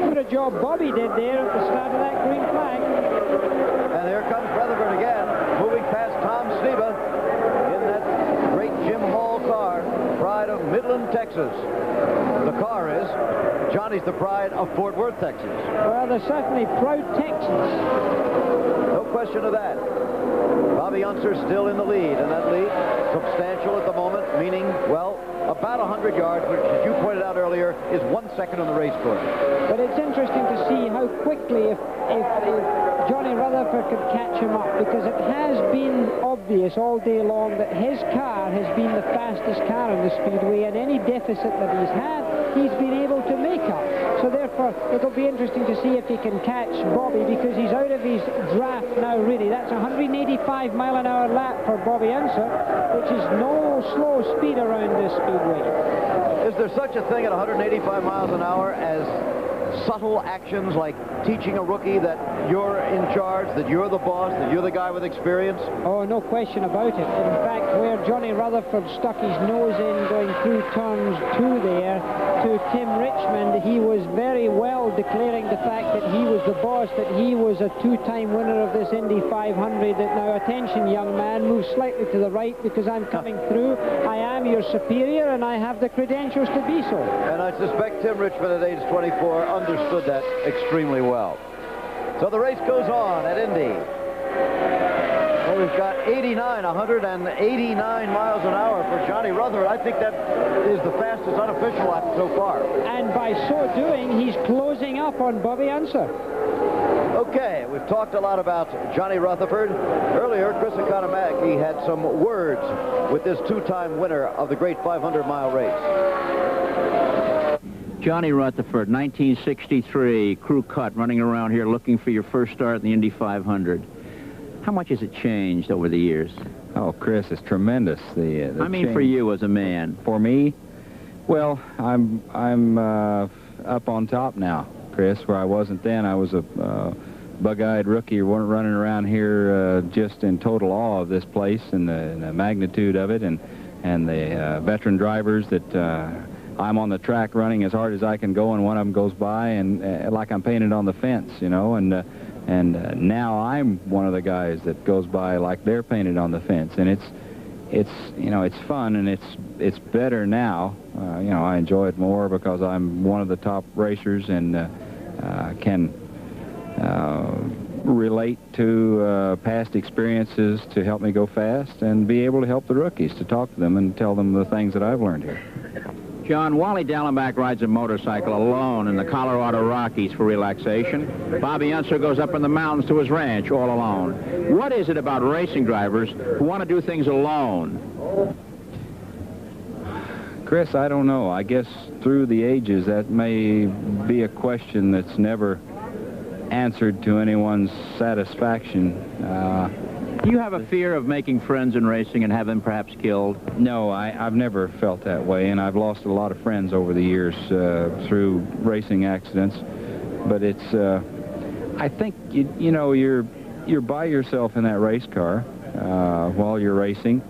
good a job Bobby did there at the start of that green flag. And there comes Rutherford again, moving past Tom SNEVA in that great Jim Hall car, pride of Midland, Texas. The car is. Johnny's the pride of Fort Worth, Texas. Well, they're certainly proud Texans. No question of that. Bobby Unser still in the lead, and that lead substantial at the moment, meaning, well, about 100 yards, which, as you pointed out earlier, is 1 second on the race course. But it's interesting to see how quickly, if Johnny Rutherford could catch him up, because it has been obvious all day long that his car has been the fastest car in the speedway, and any deficit that he's had, he's been able to make up. So therefore, it'll be interesting to see if he can catch Bobby, because he's out of his draft now, really. That's 185-mile-an-hour lap for Bobby Unser, which is no slow speed around this speedway. Is there such a thing at 185 miles an hour as subtle actions like teaching a rookie that you're in charge, that you're the boss, that you're the guy with experience? Oh, no question about it. In fact, where Johnny Rutherford stuck his nose in going through turns 2 there, to Tim Richmond, he was very well declaring the fact that he was the boss, that he was a two-time winner of this Indy 500. That now, attention, young man, move slightly to the right because I'm coming through. I am your superior, and I have the credentials to be so. And I suspect Tim Richmond at age 24 understood that extremely well. So the race goes on at Indy. Well, we've got 189 miles an hour for Johnny Rutherford. I think that is the fastest unofficial lap so far. And by so doing, he's closing up on Bobby Unser. Okay, we've talked a lot about Johnny Rutherford. Earlier, Chris Economaki had some words with this two-time winner of the great 500-mile race. Johnny Rutherford, 1963, crew cut, running around here looking for your first start in the Indy 500. How much has it changed over the years? Oh, Chris, it's tremendous. The I mean, for you as a man. For me, well, I'm up on top now, Chris. Where I wasn't then, I was a bug-eyed rookie running around here just in total awe of this place and the magnitude of it, and the veteran drivers that I'm on the track running as hard as I can go, and one of them goes by and like I'm painted on the fence, you know, and now I'm one of the guys that goes by like they're painted on the fence, and it's you know, it's fun, and it's better now. You know, I enjoy it more because I'm one of the top racers and can relate to past experiences to help me go fast and be able to help the rookies, to talk to them and tell them the things that I've learned here. John, Wally Dallenbach rides a motorcycle alone in the Colorado Rockies for relaxation. Bobby Unser goes up in the mountains to his ranch all alone. What is it about racing drivers who want to do things alone? Chris, I don't know. I guess through the ages that may be a question that's never answered to anyone's satisfaction. Do you have a fear of making friends in racing and have them perhaps killed? No, I've never felt that way, and I've lost a lot of friends over the years through racing accidents. But it's, I think, you know, you're by yourself in that race car while you're racing.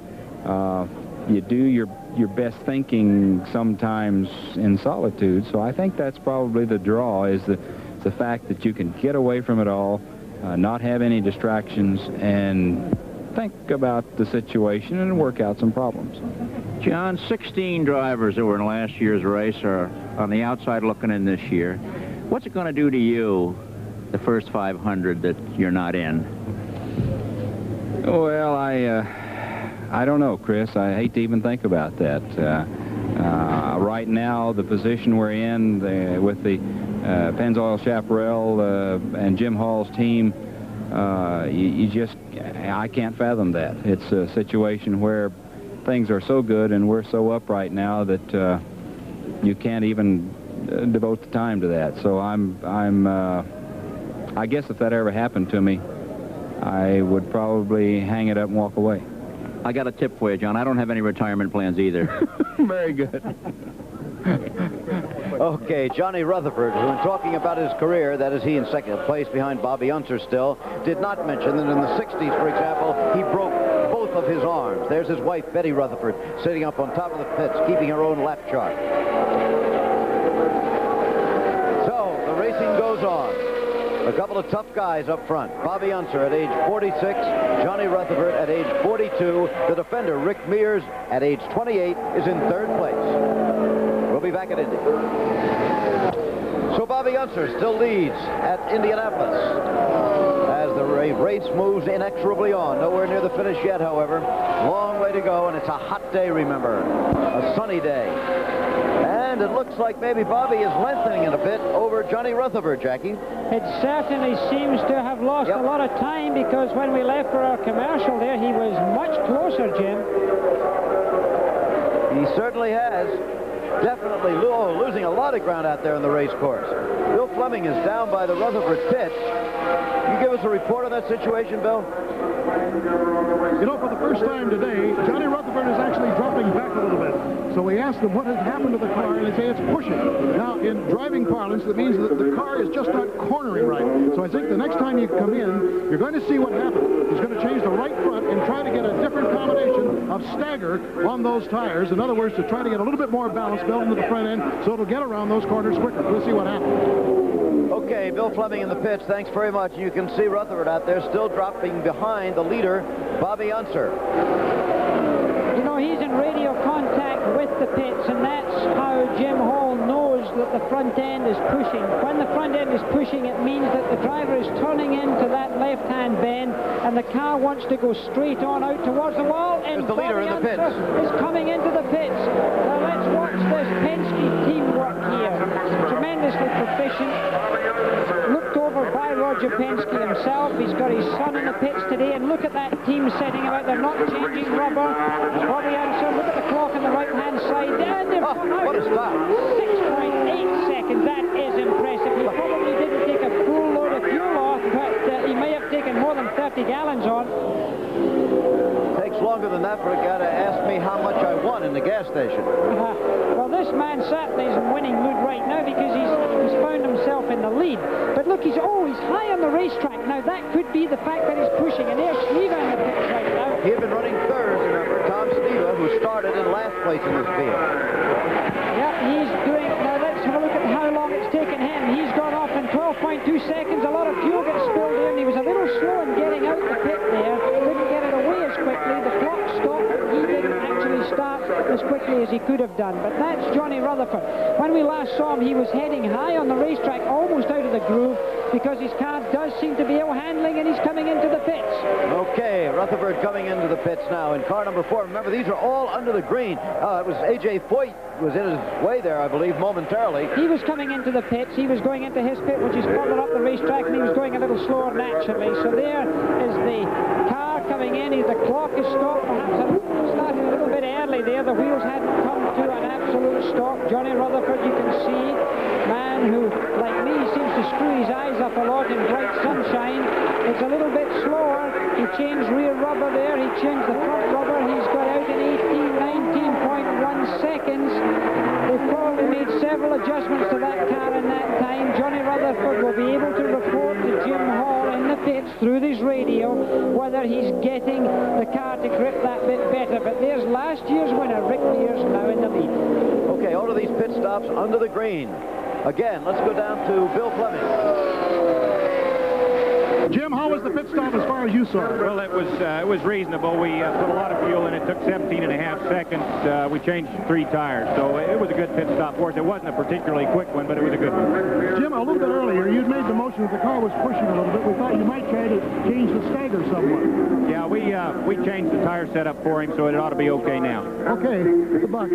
You do your best thinking sometimes in solitude, so I think that's probably the draw, is the fact that you can get away from it all, not have any distractions, and think about the situation and work out some problems. John, 16 drivers that were in last year's race are on the outside looking in this year. What's it going to do to you, the first 500 that you're not in? Well, I don't know, Chris. I hate to even think about that. Right now, the position we're in with the Pennzoil Chaparral and Jim Hall's team, I can't fathom that. It's a situation where things are so good and we're so up right now that you can't even devote the time to that. So I guess if that ever happened to me, I would probably hang it up and walk away. I got a tip for you, John. I don't have any retirement plans either. Very good. Okay, Johnny Rutherford, who in talking about his career, that is he in second place behind Bobby Unser still, did not mention that in the 60s, for example, he broke both of his arms. There's his wife, Betty Rutherford, sitting up on top of the pits, keeping her own lap chart. So, the racing goes on. A couple of tough guys up front. Bobby Unser at age 46, Johnny Rutherford at age 42. The defender, Rick Mears, at age 28, is in third place. We'll be back at Indy. So Bobby Unser still leads at Indianapolis as the race moves inexorably on. Nowhere near the finish yet, however. Long way to go, and it's a hot day, remember. A sunny day. And it looks like maybe Bobby is lengthening it a bit over Johnny Rutherford, Jackie. It certainly seems to have lost a lot of time, because when we left for our commercial there, he was much closer, Jim. He certainly has. Definitely losing a lot of ground out there in the race course. Bill Fleming is down by the Rutherford pit. You give us a report on that situation, Bill? You know, for the first time today, Johnny Rutherford is actually dropping back a little bit. So we asked him what has happened to the car, and they say it's pushing. Now, in driving parlance, that means that the car is just not cornering right. So I think the next time you come in, you're going to see what happened. He's going to change the right front and try to get a different combination of stagger on those tires. In other words, to try to get a little bit more balance built into the front end, so it'll get around those corners quicker. We'll see what happens. Okay, Bill Fleming in the pits. Thanks very much. You can see Rutherford out there still dropping behind the leader, Bobby Unser. You know, he's in radio contact with the pits, and that's how Jim Hall knows that the front end is pushing. When the front end is pushing, it means that the driver is turning into that left-hand bend, and the car wants to go straight on out towards the wall. And there's the leader in the pits. Is coming into the pits. Now let's watch this Penske teamwork here. Tremendously proficient. Looked over by Roger Penske himself. He's got his son in the pits today, and look at that team setting about. They're not changing rubber. Bobby Unser, look at the clock on the right-hand side. And they've come out. What a stop. 6.8 seconds. That is impressive. He probably didn't take a full load of fuel off, but he may have taken more than 30 gallons on. Takes longer than that for a guy to ask me how much I won in the gas station. Well, this man certainly is in winning mood right now because he's found himself in the lead. But look, he's high on the racetrack. Now, that could be the fact that he's pushing. And there's SNEVA in the pits right now. He had been running third, remember, Tom SNEVA, who started in last place in this field. Yep, he's doing... Now, let's have a look at how long it's taken him. He's gone off in 12.2 seconds. A lot of fuel gets spilled in. He was a little slow in getting out the pit there. Didn't get it away as quickly. The clock stopped. He didn't actually start as quickly as he could have done. But that's Johnny Rutherford. When we last saw him, he was heading high on the racetrack, almost out of the groove, because his car does seem to be ill-handling, and he's coming into the pits. Okay, Rutherford coming into the pits now in car number 4. Remember, these are all under the green. It was A.J. Foyt was in his way there, I believe, momentarily. He was coming into the pits. He was going into his pit, which is further up the racetrack, and he was going a little slower naturally. So there is the car coming in. The clock is stopped. Perhaps started a little bit early there. The wheels hadn't come to an absolute stop. Johnny Rutherford, you can see, man who, like me, seems to screw his eyes up a lot in bright sunshine. It's a little bit slower. He changed rear rubber there. He changed the front rubber. He's got out in 19.1 seconds. They've probably made several adjustments to that car in that time. Johnny Rutherford will be able to report to Jim Hall in the pits through this radio whether he's getting the car to grip that bit better. But there's last year's winner, Rick Mears, now in the lead. Okay, all of these pit stops under the green. Again, let's go down to Bill Fleming. Jim, how was the pit stop as far as you saw it? Well, it was reasonable. We put a lot of fuel in. It took 17.5 seconds. We changed 3 tires, so it was a good pit stop for us. It wasn't a particularly quick one, but it was a good one. Jim, a little bit earlier, you'd made the motion that the car was pushing a little bit. We thought you might try to change the stagger somewhat. Yeah, we changed the tire setup for him, so it ought to be okay now. Okay, good luck.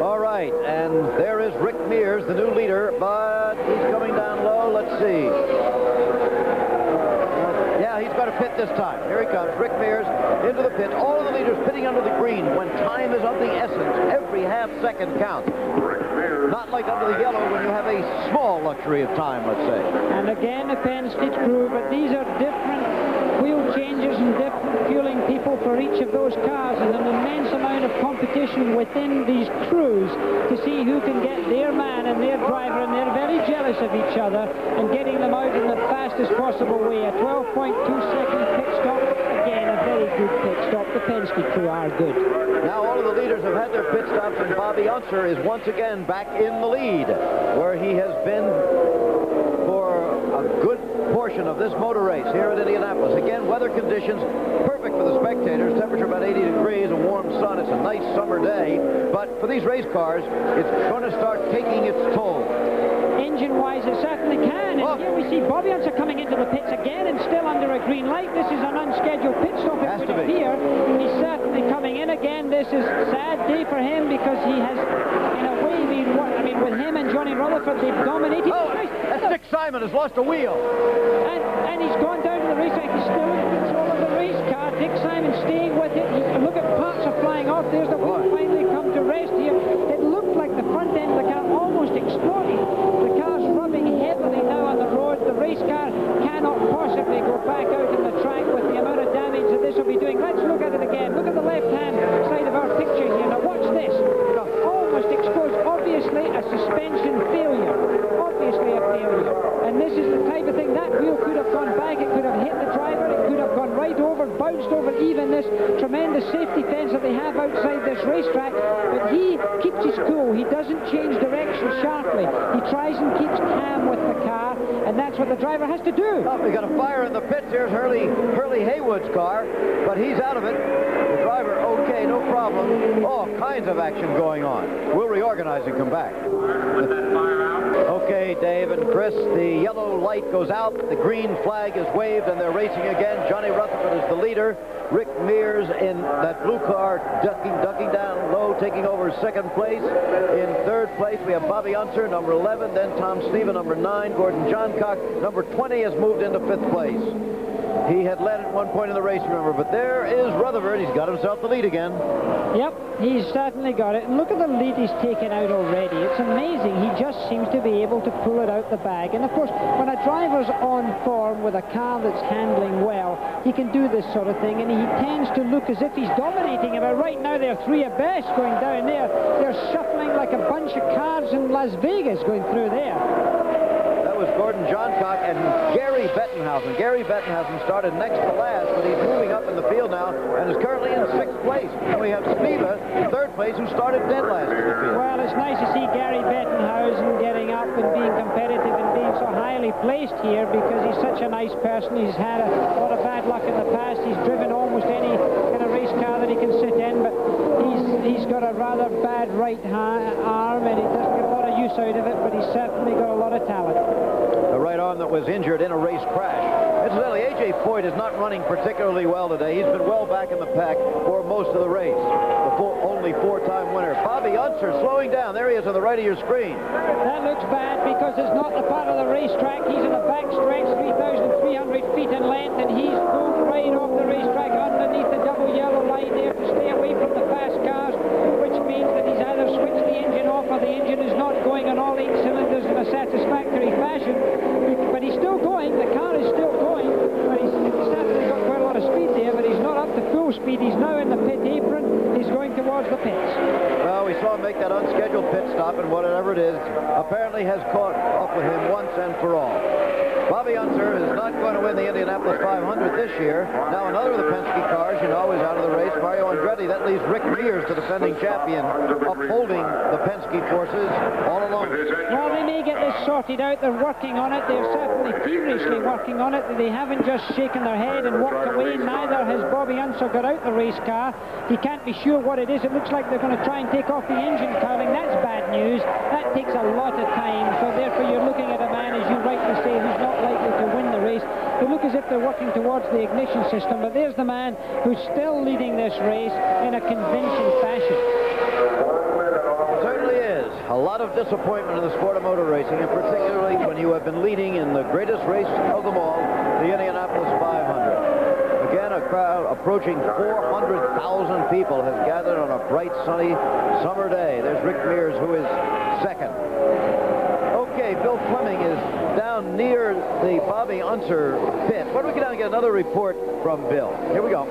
All right, and there is Rick Mears, the new leader, but he's coming down low. Let's see. Yeah, he's got a pit this time. Here he comes, Rick Mears into the pit. All of the leaders pitting under the green when time is of the essence. Every half second counts. Not like under the yellow when you have a small luxury of time, let's say. And again, a Penske crew, but these are different wheel changes and different fueling people for each of those cars, and an immense amount of competition within these crews to see who can get their man and their driver, and they're very jealous of each other and getting them out in the fastest possible way. A 12.2-second pit stop. Again, a very good pit stop. The Penske crew are good. Now all of the leaders have had their pit stops, and Bobby Unser is once again back in the lead, where he has been for a good portion of this motor race here at Indianapolis. Again, weather conditions perfect for the spectators. Temperature about 80 degrees, a warm sun. It's a nice summer day, but for these race cars, it's going to start taking its toll. Engine-wise, it certainly can. And here we see Bobby Unser coming into the pits again and still under a green light. This is an unscheduled pit stop, it would appear. He's certainly coming in again. This is a sad day for him because he has, in a way, with him and Johnny Rutherford, they've dominated the race. Dick Simon has lost a wheel. And he's gone down to the racetrack. He's still in control of the race car. Dick Simon staying with it. Look at parts are flying off. There's the wheel finally come to rest here. It looked like the front end of the car almost exploded. The car's rubbing heavily now on the road. The race car cannot possibly go back out on the track with the amount of damage that this will be doing. Let's look at it again. Look at the left-hand side of our picture here. Now watch this. Almost exposed. Obviously a suspension failure. Obviously a failure. And this is the type of thing, that wheel could have gone back, it could have hit the driver, it could have gone right over, bounced over even this tremendous safety fence that they have out outside this racetrack, but he keeps his cool. He doesn't change direction sharply. He tries and keeps calm with the car, and that's what the driver has to do. Oh, we got a fire in the pits. Here's Hurley Haywood's car, but he's out of it. The driver, okay, no problem. All kinds of action going on. We'll reorganize and come back. Okay, Dave and Chris, the yellow light goes out, the green flag is waved, and they're racing again. Johnny Rutherford is the leader. Rick Mears in that blue car, ducking down low, taking over second place. In third place, we have Bobby Unser, number 11, then Tom SNEVA, number 9. Gordon Johncock, number 20, has moved into 5th place. He had led at one point in the race, remember, but there is Rutherford. He's got himself the lead again. Yep, he's certainly got it. And look at the lead he's taken out already. It's amazing. He just seems to be able to pull it out the bag. And, of course, when a driver's on form with a car that's handling well, he can do this sort of thing, and he tends to look as if he's dominating it. But right now, there are 3 abreast going down there. They're shuffling like a bunch of cars in Las Vegas going through there. That was Gordon Johncock and Gary Bettenhausen. Gary Bettenhausen started next to last, but he's moving up in the field now and is currently in 6th place. And we have SNEVA in 3rd place, who started dead last in the field. Well, it's nice to see Gary Bettenhausen getting up and being competitive and being so highly placed here, because he's such a nice person. He's had a lot of bad luck in the past. He's driven almost any kind of race car that he can sit in, but he's got a rather bad right arm, and he doesn't get a lot of use out of it, but he's certainly got a lot of talent. The right arm that was injured in a race crash. Incidentally, A.J. Foyt is not running particularly well today. He's been well back in the pack for most of the race. The only 4-time winner. Bobby Unser slowing down. There he is on the right of your screen. That looks bad because it's not the part of the racetrack. He's in the back stretch, 3,300 feet in length, and he's pulled right off the racetrack underneath the double yellow line there to stay away from the fast cars, which means that he's either switched the engine off or the engine is not going on all 8 cylinders in a satisfactory fashion. But he's still going. The car is still going. But he's certainly got quite a lot of speed there, but he's not up to full speed. He's now in the pit apron. He's going towards the pits. Well, we saw him make that unscheduled pit stop, and whatever it is, apparently has caught up with him once and for all. Bobby Unser is not going to win the Indianapolis 500 this year. Now another of the Penske cars, you know, is out of the race. Mario Andretti. That leaves Rick Mears, the defending champion, upholding the Penske forces all along. Well, they may get this sorted out. They're working on it. They're certainly feverishly working on it. They haven't just shaken their head and walked away. Neither has Bobby Unser got out the race car. He can't be sure what it is. It looks like they're going to try and take off the engine cowling. That's bad news. That takes a lot of time. So therefore you're looking at a man, as you rightly say, who's not likely to win the race. They look as if they're working towards the ignition system, but there's the man who's still leading this race in a convincing fashion. It certainly is. A lot of disappointment in the sport of motor racing, and particularly when you have been leading in the greatest race of them all, the Indianapolis 500. Again, a crowd approaching 400,000 people has gathered on a bright, sunny summer day. There's Rick Mears, who is second. Okay, Bill Fleming is down near the Bobby Unser pit. Why don't we get down and get another report from Bill? Here we go.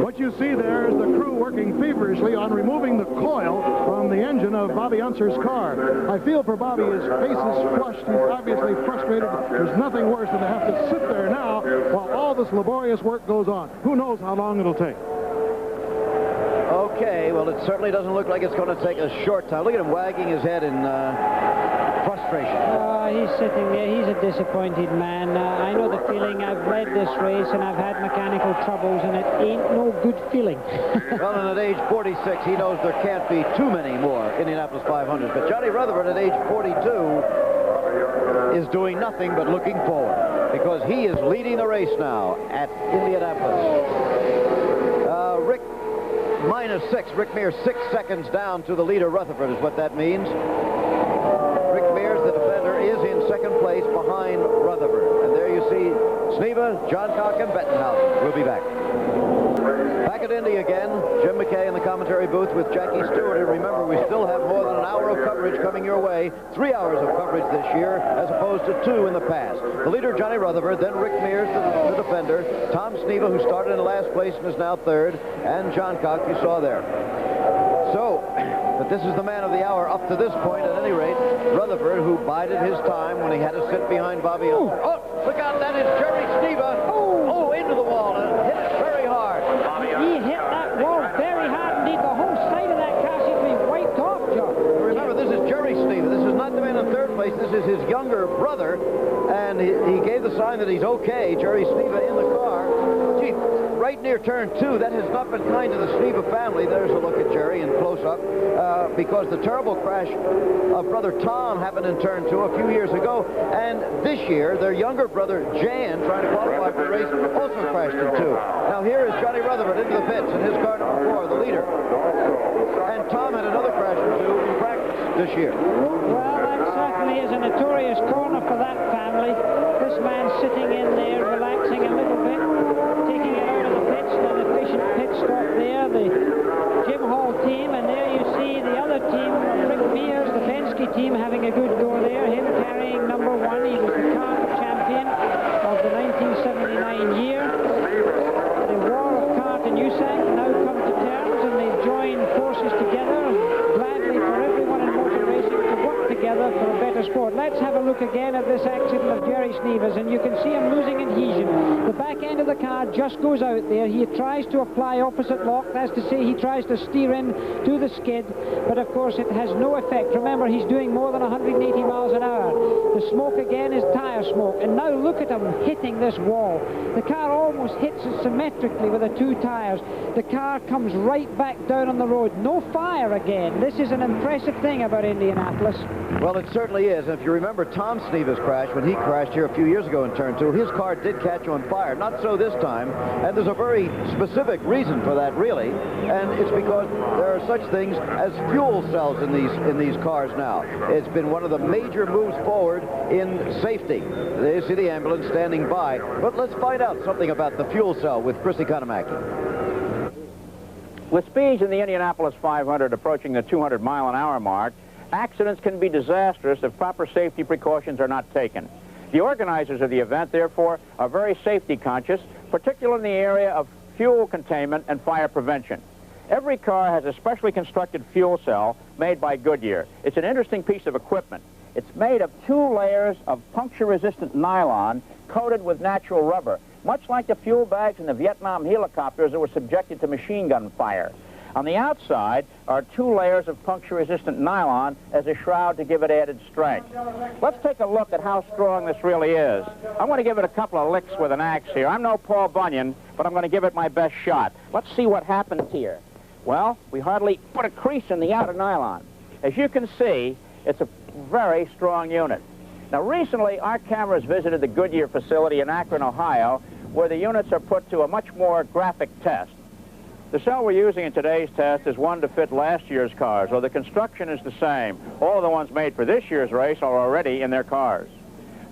What you see there is the crew working feverishly on removing the coil from the engine of Bobby Unser's car. I feel for Bobby. His face is flushed. He's obviously frustrated. There's nothing worse than to have to sit there now while all this laborious work goes on. Who knows how long it'll take? Okay, well, it certainly doesn't look like it's going to take a short time. Look at him wagging his head in frustration. Oh, he's sitting there. He's a disappointed man. I know the feeling. I've led this race, and I've had mechanical troubles, and it ain't no good feeling. Well, and at age 46, he knows there can't be too many more Indianapolis 500s. But Johnny Rutherford at age 42 is doing nothing but looking forward, because he is leading the race now at Indianapolis. Rick -6. Rick Mears 6 seconds down to the leader, Rutherford, is what that means. Rick Mears, the defender, is in second place behind Rutherford. And there you see SNEVA, Johncock, and Bettenhausen. We'll be back. Back at Indy again, Jim McKay in the commentary booth with Jackie Stewart. And remember, we still have more than an hour of coverage coming your way. 3 hours of coverage this year, as opposed to 2 in the past. The leader, Johnny Rutherford, then Rick Mears, the defender, Tom SNEVA, who started in last place and is now third, and Johncock, you saw there. So, but this is the man of the hour up to this point, at any rate. Rutherford, who bided his time when he had to sit behind Bobby Unser. Oh, look out, that is Jerry SNEVA. Oh, into the wall, and hit it very hard. He hit race. This is his younger brother, and he gave the sign that he's okay. Jerry SNEVA in the car. Gee, right near turn 2, that has not been kind to the SNEVA family. There's a look at Jerry in close-up, because the terrible crash of brother Tom happened in turn 2 a few years ago, and this year, their younger brother Jan, trying to qualify for the race, also crashed in 2. Now here is Johnny Rutherford into the pits in his car number 4, the leader. And Tom had another crash or 2 in practice this year. Well, that certainly is a notorious corner for that family. This man sitting in there, relaxing a little bit, taking it out of the pits, an efficient pit stop there, the Jim Hall team, and there you see the other team, Rick Mears, the Penske team, having a good go there, him carrying number 1. He was the car champion of the 1979 year. The war of Cart and USAC now come to terms, and they've joined forces together, gladly for everyone in motor racing to work together for a better sport. Let's have a look again at this accident of Jerry SNEVA's, and you can see him losing adhesion. The back end of the car just goes out there. He tries to apply opposite lock, that's to say he tries to steer in to the skid, but of course it has no effect. Remember, he's doing more than 180 miles an hour. The smoke again is tire smoke, and now look at him hitting this wall. The car almost hits it symmetrically with the 2 tires. The car comes right back down on the road. No fire again. This is an impressive thing about Indianapolis. Well, it certainly is. And if you remember Tom SNEVA's crash, when he crashed here a few years ago in turn 2, his car did catch on fire. Not so this time. And there's a very specific reason for that, really. And it's because there are such things as fuel cells in these cars now. It's been one of the major moves forward in safety. There you see the ambulance standing by. But let's find out something about the fuel cell with Chrissy Konamaki. With speeds in the Indianapolis 500 approaching the 200-mile-an-hour mark, accidents can be disastrous if proper safety precautions are not taken. The organizers of the event, therefore, are very safety conscious, particularly in the area of fuel containment and fire prevention. Every car has a specially constructed fuel cell made by Goodyear. It's an interesting piece of equipment. It's made of 2 layers of puncture-resistant nylon coated with natural rubber, much like the fuel bags in the Vietnam helicopters that were subjected to machine gun fire. On the outside are 2 layers of puncture-resistant nylon as a shroud to give it added strength. Let's take a look at how strong this really is. I'm going to give it a couple of licks with an axe here. I'm no Paul Bunyan, but I'm going to give it my best shot. Let's see what happens here. Well, we hardly put a crease in the outer nylon. As you can see, it's a very strong unit. Now, recently, our cameras visited the Goodyear facility in Akron, Ohio, where the units are put to a much more graphic test. The cell we're using in today's test is one to fit last year's cars, so the construction is the same. All of the ones made for this year's race are already in their cars.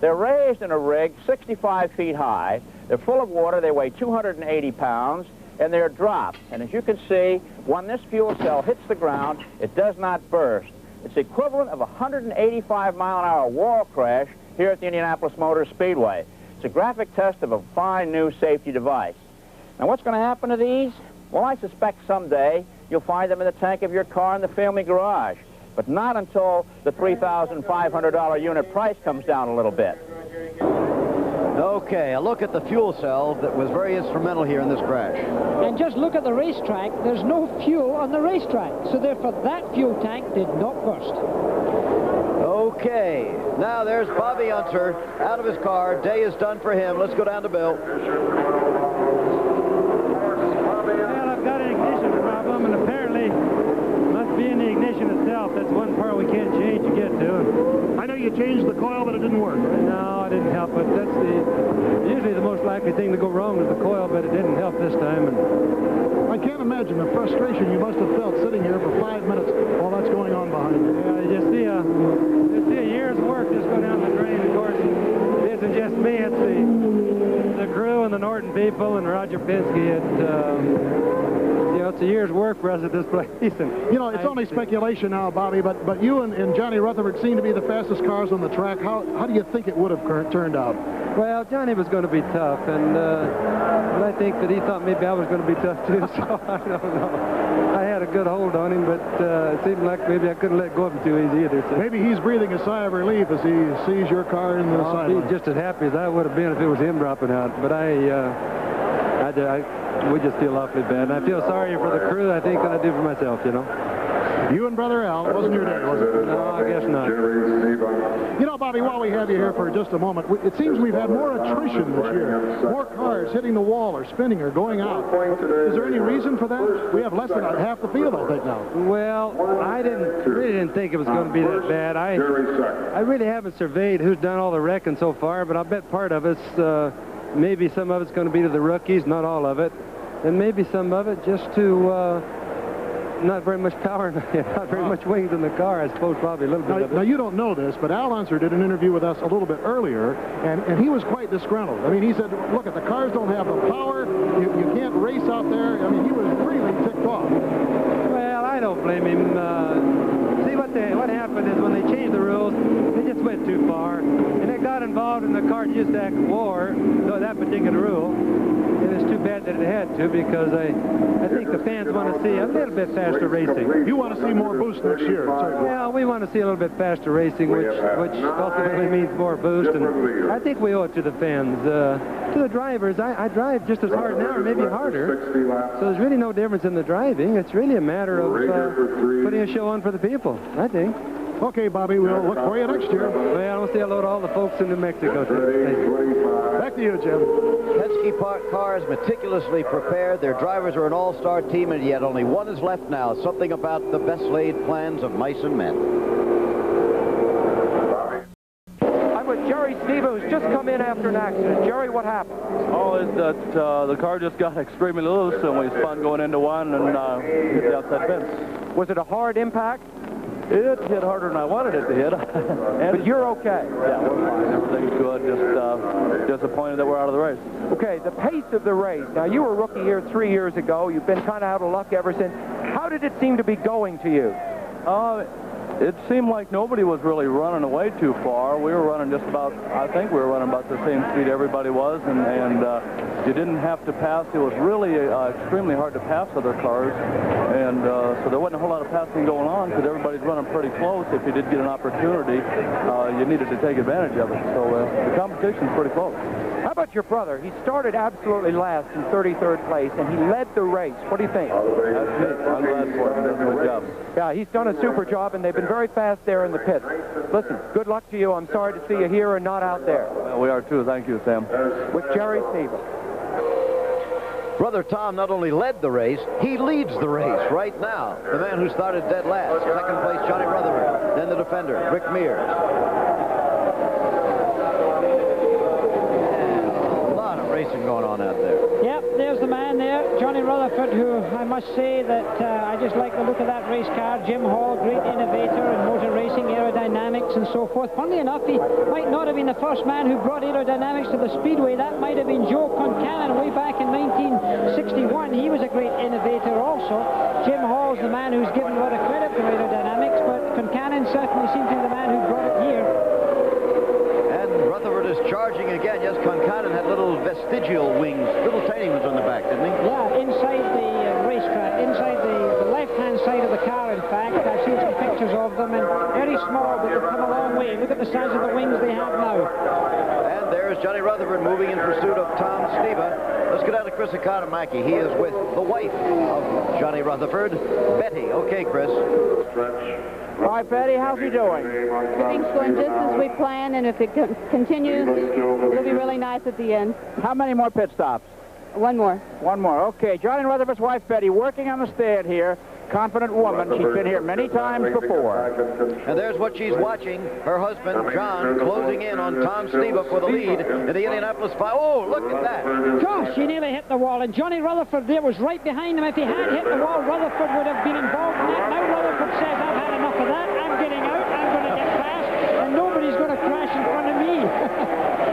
They're raised in a rig 65 feet high. They're full of water. They weigh 280 pounds, and they're dropped. And as you can see, when this fuel cell hits the ground, it does not burst. It's the equivalent of a 185-mile-an-hour wall crash here at the Indianapolis Motor Speedway. It's a graphic test of a fine new safety device. Now, what's going to happen to these? Well, I suspect someday you'll find them in the tank of your car in the family garage, but not until the $3,500 unit price comes down a little bit. Okay, a look at the fuel cell that was very instrumental here in this crash. And just look at the racetrack. There's no fuel on the racetrack, so therefore that fuel tank did not burst. Okay, now there's Bobby Unser out of his car. Day is done for him. Let's go down to Bill. Well, I've got an ignition problem, and apparently must be in the ignition itself. That's one part we can't change to get to. I know you changed the coil, but it didn't work. No, it didn't help. But that's usually the most likely thing to go wrong is the coil, but it didn't help this time. And I can't imagine the frustration you must have felt sitting here for 5 minutes while that's going on behind you. Yeah, you just see a year's work just go down the drain. Of course, it isn't just me. It's the crew and the Norton people and Roger Penske. It's a year's work for us at this place. And you know, it's only speculation now, Bobby, but you and Johnny Rutherford seem to be the fastest cars on the track. How do you think it would have turned out? Well, Johnny was going to be tough, and but I think that he thought maybe I was going to be tough too, so I don't know. I had a good hold on him, but it seemed like maybe I couldn't let go of him too easy either. So. Maybe he's breathing a sigh of relief as he sees your car in the sideline. He's just as happy as I would have been if it was him dropping out, but we just feel awfully bad. And I feel sorry for the crew, I think, than I do for myself, you know. You and Brother Al, it wasn't your day, was it? No, I guess not. You know, Bobby, while we have you here for just a moment, it seems we've had more attrition this year. More cars hitting the wall or spinning or going out. Is there any reason for that? We have less than half the field, I think, now. Well, I really didn't think it was going to be that bad. I really haven't surveyed who's done all the wrecking so far, but I'll bet part of it's, maybe some of it's going to be to the rookies, not all of it. And maybe some of it just to not very much power, not very much wings in the car, I suppose, probably a little bit of it. Now, you don't know this, but Al Unser did an interview with us a little bit earlier, and he was quite disgruntled. I mean, he said, look, the cars don't have the power, you can't race out there. I mean, he was really ticked off. Well, I don't blame him. See, what happened is when they changed the rules, they just went too far, and it got involved in the Cardiac Act war, so that particular rule. And it's too bad that it had to, because I think the fans want to see a little bit faster racing. You want to see more boost next year, certainly. Well, we want to see a little bit faster racing, which ultimately means more boost, and I think we owe it to the fans. To the drivers, I drive just as hard now, or maybe harder, so there's really no difference in the driving. It's really a matter of putting a show on for the people, I think. Okay, Bobby, we'll look for you next year. Well, we'll see hello to all the folks in New Mexico. Back to you, Jim. Penske Park cars meticulously prepared. Their drivers are an all-star team, and yet only one is left now. Something about the best-laid plans of mice and men. I'm with Jerry SNEVA, who's just come in after an accident. Jerry, what happened? Oh, is that the car just got extremely loose, and we spun going into one and hit the outside fence. Was it a hard impact? It hit harder than I wanted it to hit. But you're okay. Yeah, we're fine. Everything's good. Just disappointed that we're out of the race. Okay, the pace of the race. Now, you were a rookie here 3 years ago. You've been kind of out of luck ever since. How did it seem to be going to you? It seemed like nobody was really running away too far. We were running just about, I think we were running about the same speed everybody was, and you didn't have to pass. It was really extremely hard to pass other cars, and so there wasn't a whole lot of passing going on because everybody's running pretty close. If you did get an opportunity, you needed to take advantage of it. So the competition's pretty close. How about your brother? He started absolutely last in 33rd place, and he led the race. What do you think? That's me. I'm glad for him. He did a good job. Yeah, he's done a super job, and they've been very fast there in the pits. Listen, good luck to you. I'm sorry to see you here and not out there. Well, we are too. Thank you, Sam. With Jerry SNEVA. Brother Tom not only led the race, he leads the race right now. The man who started dead last. Second place, Johnny Rutherford. Then the defender, Rick Mears. Racing going on out there. Yep, there's the man there, Johnny Rutherford, who I must say that I just like the look of that race car. Jim Hall, great innovator in motor racing, aerodynamics and so forth. Funnily enough, he might not have been the first man who brought aerodynamics to the speedway. That might have been Joe Concannon way back in 1961. He was a great innovator also. Jim Hall's the man who's given a lot of credit for aerodynamics, but Concannon certainly seems to be the man who brought it here. Rutherford is charging again. Yes, Concannon had little vestigial wings, little tiny ones on the back, didn't he? Yeah, inside the racetrack, inside the left-hand side of the car, in fact. I've seen some pictures of them, and very small, but they've come a long way. Look at the size of the wings they have now. And there's Johnny Rutherford moving in pursuit of Tom SNEVA. Let's go down to Chris Economaki. He is with the wife of Johnny Rutherford, Betty. Okay, Chris. All right, Betty, how's he doing? Everything's going just as we planned, and if it continues, it'll be really nice at the end. How many more pit stops? One more. One more. Okay, Johnny Rutherford's wife, Betty, working on the stand here. Confident woman. She's been here many times before. And there's what she's watching. Her husband, John, closing in on Tom SNEVA for the lead in the Indianapolis 5. Oh, look at that. Gosh, he nearly hit the wall. And Johnny Rutherford there was right behind him. If he had hit the wall, Rutherford would have been involved in that. Now Rutherford says, I've had enough of that. I'm getting out. I'm going to get past. And nobody's going to crash in front of me.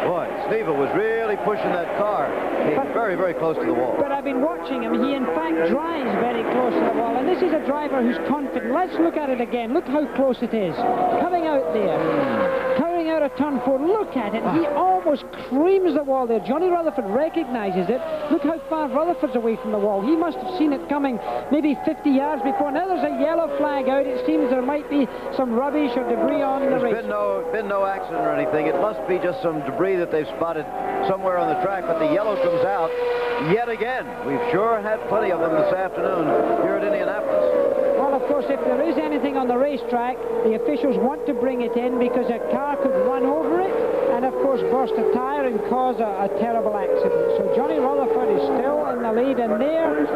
Boy, SNEVA was really pushing that car. He's very, very close to the wall. But I've been watching him. He, in fact, drives very close to the wall. And this is a driver who's confident. Let's look at it again. Look how close it is. Coming out there. Coming out of turn 4. Look at it. He almost creams the wall there. Johnny Rutherford recognizes it. Look how far Rutherford's away from the wall. He must have seen it coming maybe 50 yards before. Now there's a yellow flag out. It seems there might be some rubbish or debris on the race. There's been no accident or anything. It must be just some debris that they've spotted somewhere on the track, but the yellow comes out yet again. We've sure had plenty of them this afternoon here at Indianapolis. Well, of course, course, if there is anything on the racetrack, the officials want to bring it in because a car could run over it and, of course, burst a tire and cause a terrible accident. So Johnny Rutherford is still in the lead, and there is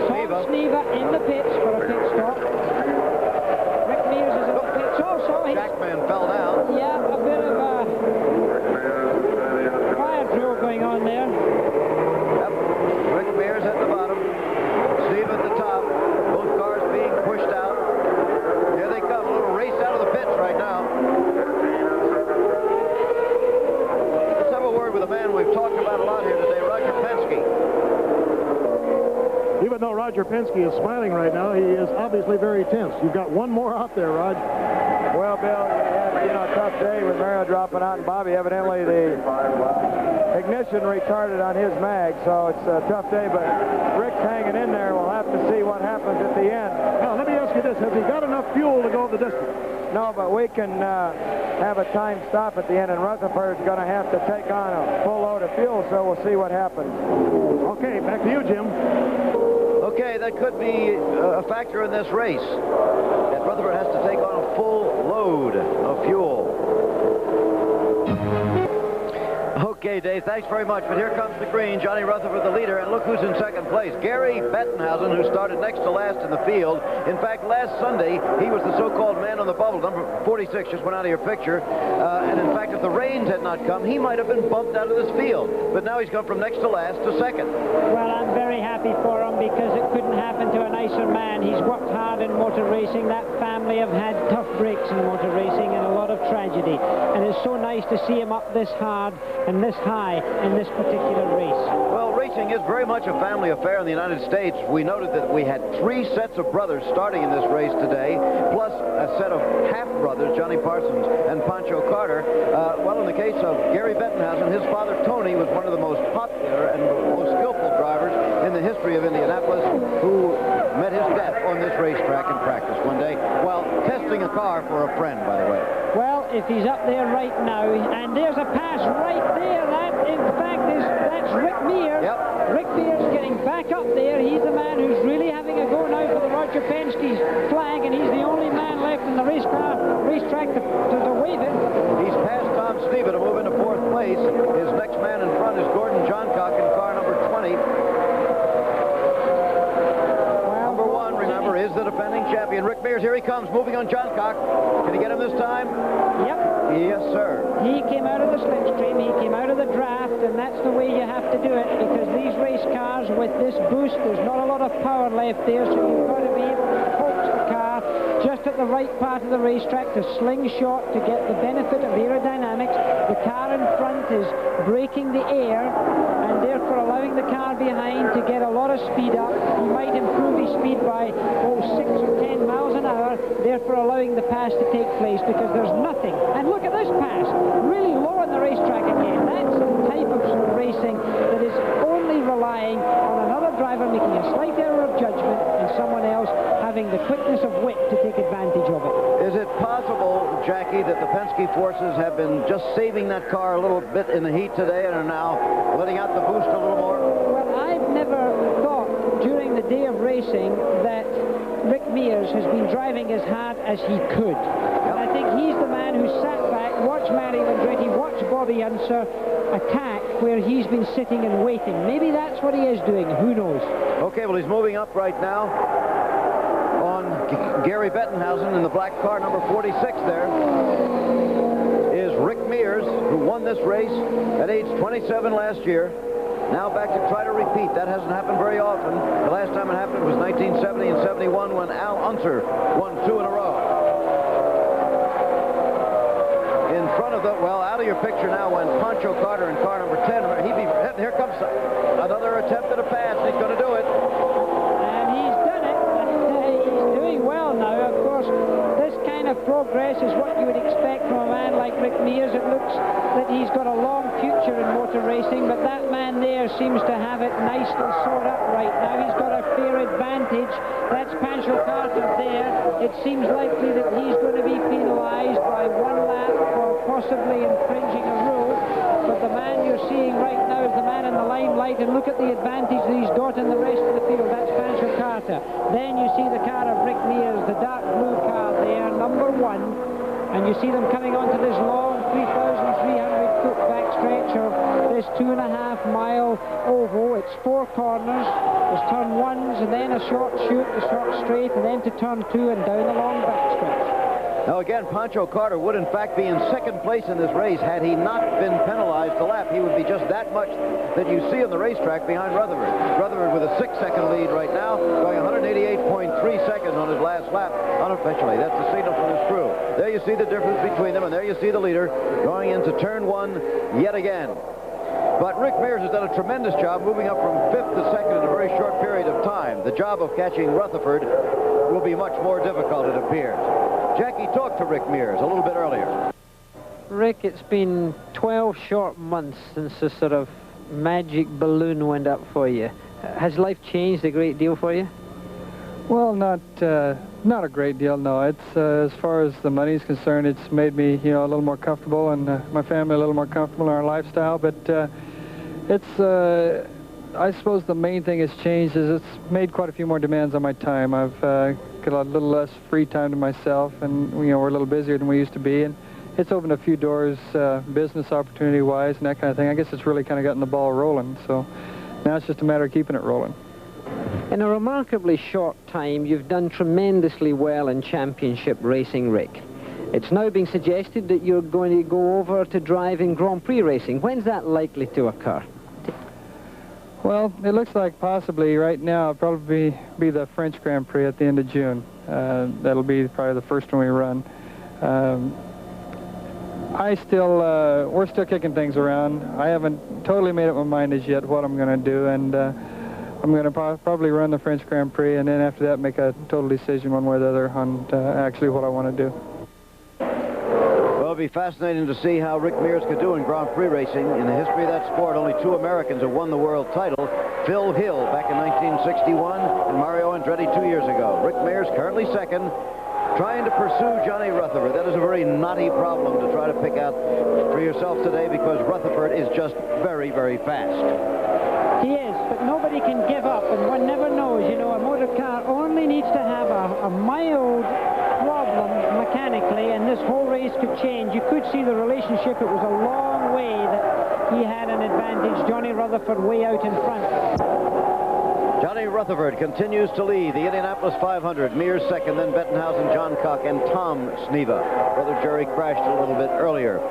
Tom SNEVA in the pits for a pit stop. Rick Mears is in the pits also. Jackman fell down. Yeah, a bit of a fire drill going on there. Yep. Rick Mears at the bottom. Steve at the top. Both cars being pushed out. Here they come. A little race out of the pits right now. Let's have a word with a man we've talked about a lot here today, Roger Penske. Even though Roger Penske is smiling right now, he is obviously very tense. You've got one more out there, Rod. Well, Bill, you had a tough day with Mario dropping out, and Bobby, evidently the ignition retarded on his mag, so it's a tough day, but Rick's hanging in there. We'll have to see what happens at the end. Now, let me ask you this. Has he got enough fuel to go the distance? No, but we can have a time stop at the end, and Rutherford's going to have to take on a full load of fuel, so we'll see what happens. Okay, back to you, Jim. Okay, that could be a factor in this race. That Rutherford has to take on a full load of fuel. Okay, Dave, thanks very much. But here comes the green. Johnny Rutherford, the leader, and look who's in second place. Gary Bettenhausen, who started next to last in the field. In fact, last Sunday, he was the so-called man on the bubble. Number 46 just went out of your picture. And in fact, if the rains had not come, he might have been bumped out of this field. But now he's gone from next to last to second. Well, I'm very happy for him because it couldn't happen to a nicer man. He's worked hard in motor racing. That family have had tough breaks in motor racing and a lot of tragedy. And it's so nice to see him up this hard and this high in this particular race. Well, racing is very much a family affair in the United States. We noted that we had 3 sets of brothers starting in this race today, plus a set of half-brothers, Johnny Parsons and Pancho Carter. Well, in the case of Gary Bettenhausen, his father, Tony, was one of the most popular and most skillful drivers in the history of Indianapolis, who met his death on this racetrack in practice one day while testing a car for a friend, by the way. Well, if he's up there right now, and there's a pass right there, that in fact that's Rick Mears. Yep. Rick Mears getting back up there. He's the man who's really having a go now for the Roger Penske's flag, and he's the only man left in the racetrack to wave it. He's passed Tom SNEVA to move into 4th place. His next man in front is Gordon Johncock in car number 20. Number 1, remember, is the defending champion. Rick Mears, here he comes, moving on Johncock. Can he get him this time? Yep. Yes, sir. He came out of the slipstream, he came out of the draft, and that's the way you have to do it, because these race cars with this boost, there's not a lot of power left there, so you've got to be able to coax the car just at the right part of the racetrack to slingshot to get the benefit of aerodynamics. The car in front is braking the air, and therefore allowing the car behind to get a lot of speed up. He might improve his speed by 6 or 10 miles an hour, therefore allowing the pass to take place, because there's nothing. And look at this pass, really low on the racetrack again. That's the type of racing that is only relying on another driver making a slight error of judgment and someone else having the quickness of wit to take advantage of it. Is it possible, Jackie, that the Penske forces have been just saving that car a little bit in the heat today and are now letting out the boost a little more? Well, I've never thought during the day of racing that Rick Mears has been driving as hard as he could. And I think he's the man who sat back, watched Mario Andretti, watched Bobby Unser attack where he's been sitting and waiting. Maybe that's what he is doing. Who knows? Okay, well, he's moving up right now on Gary Bettenhausen in the black car, number 46 there, is Rick Mears, who won this race at age 27 last year. Now back to try to repeat. That hasn't happened very often. The last time it happened was 1970 and 71 when Al Unser won 2 in a row. In front of the, well, out of your picture now when Pancho Carter in car number 10. Here comes another attempt at a pass. He's going to do it. And he's done it. He's doing well now. Of course, this kind of progress is what you would expect from a man like Rick Mears. It looks that he's got a long future in motor racing, but that man there seems to have it nicely sewed up right now. He's got a fair advantage. That's Pancho Carter there. It seems likely that he's going to be penalized by 1 lap for possibly infringing a rule. But the man you're seeing right now is the man in the limelight, and look at the advantage that he's got in the rest of the field. That's Pancho Carter. Then you see the car of Rick Mears, the dark blue car there, number 1. And you see them coming onto this long 3,300-foot backstretch of this 2.5-mile oval. It's 4 corners. There's turn 1s, and then a short chute, a short straight, and then to turn 2 and down the long backstretch. Now again, Pancho Carter would in fact be in second place in this race had he not been penalized the lap. He would be just that much that you see on the racetrack behind Rutherford. Rutherford with a 6-second lead right now, going 188.3 seconds on his last lap unofficially. That's the signal from his crew. There you see the difference between them, and there you see the leader going into turn 1 yet again. But Rick Mears has done a tremendous job moving up from 5th to 2nd in a very short period of time. The job of catching Rutherford will be much more difficult, it appears. Jackie talked to Rick Mears a little bit earlier. Rick, it's been 12 short months since the sort of magic balloon went up for you. Has life changed a great deal for you? Well, not a great deal, no. It's as far as the money's concerned, it's made me, a little more comfortable, and my family a little more comfortable in our lifestyle. But it's, I suppose the main thing that's changed is it's made quite a few more demands on my time. I've got a little less free time to myself, and we're a little busier than we used to be, and it's opened a few doors, business opportunity-wise, and that kind of thing. I guess it's really kind of gotten the ball rolling. So now it's just a matter of keeping it rolling. In a remarkably short time, you've done tremendously well in championship racing, Rick. It's now being suggested that you're going to go over to drive in Grand Prix racing. When's that likely to occur? Well, it looks like possibly right now it'll probably be the French Grand Prix at the end of June. That'll be probably the first one we run. We're still kicking things around. I haven't totally made up my mind as yet what I'm going to do, and I'm going to probably run the French Grand Prix, and then after that make a total decision one way or the other on actually what I want to do. Well, it'll be fascinating to see how Rick Mears could do in Grand Prix racing. In the history of that sport, only 2 Americans have won the world title. Phil Hill back in 1961 and Mario Andretti 2 years ago. Rick Mears currently second, trying to pursue Johnny Rutherford. That is a very knotty problem to try to pick out for yourself today, because Rutherford is just very, very fast. He is, but nobody can give up, and one never knows. A motor car only needs to have a mild problem mechanically, and this whole race could change. You could see the relationship. It was a long way that he had an advantage. Johnny Rutherford way out in front. Johnny Rutherford continues to lead the Indianapolis 500. Mears second, then Bettenhausen, John Cock, and Tom Sneva. Brother Jerry crashed a little bit earlier.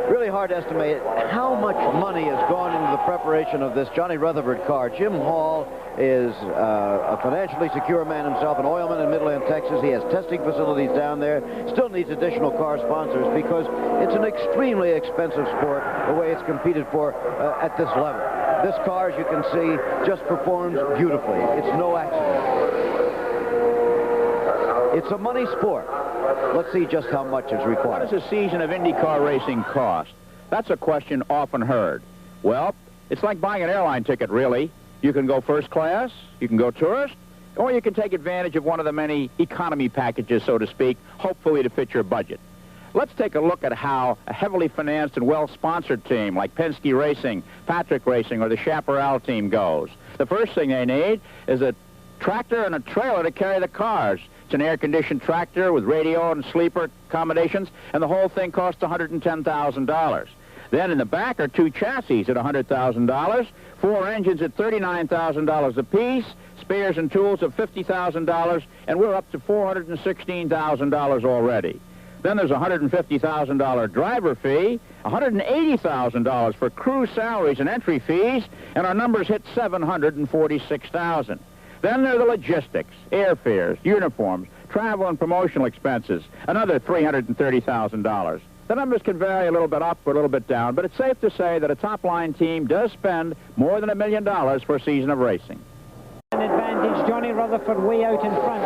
Really hard to estimate how much money has gone into the preparation of this Johnny Rutherford car. Jim Hall is a financially secure man himself, an oilman in Midland, Texas. He has testing facilities down there. Still needs additional car sponsors because it's an extremely expensive sport, the way it's competed for at this level. This car, as you can see, just performs beautifully. It's no accident. It's a money sport. Let's see just how much is required. What does a season of IndyCar racing cost? That's a question often heard. Well, it's like buying an airline ticket, really. You can go first class, you can go tourist, or you can take advantage of one of the many economy packages, so to speak, hopefully to fit your budget. Let's take a look at how a heavily financed and well-sponsored team like Penske Racing, Patrick Racing, or the Chaparral team goes. The first thing they need is a tractor and a trailer to carry the cars. It's an air-conditioned tractor with radio and sleeper accommodations, and the whole thing costs $110,000. Then in the back are 2 chassis at $100,000, 4 engines at $39,000 apiece, spares and tools of $50,000, and we're up to $416,000 already. Then there's a $150,000 driver fee, $180,000 for crew salaries and entry fees, and our numbers hit $746,000. Then there are the logistics, airfares, uniforms, travel and promotional expenses, another $330,000. The numbers can vary a little bit up or a little bit down, but it's safe to say that a top-line team does spend more than $1 million for a season of racing. An advantage, Johnny Rutherford way out in front.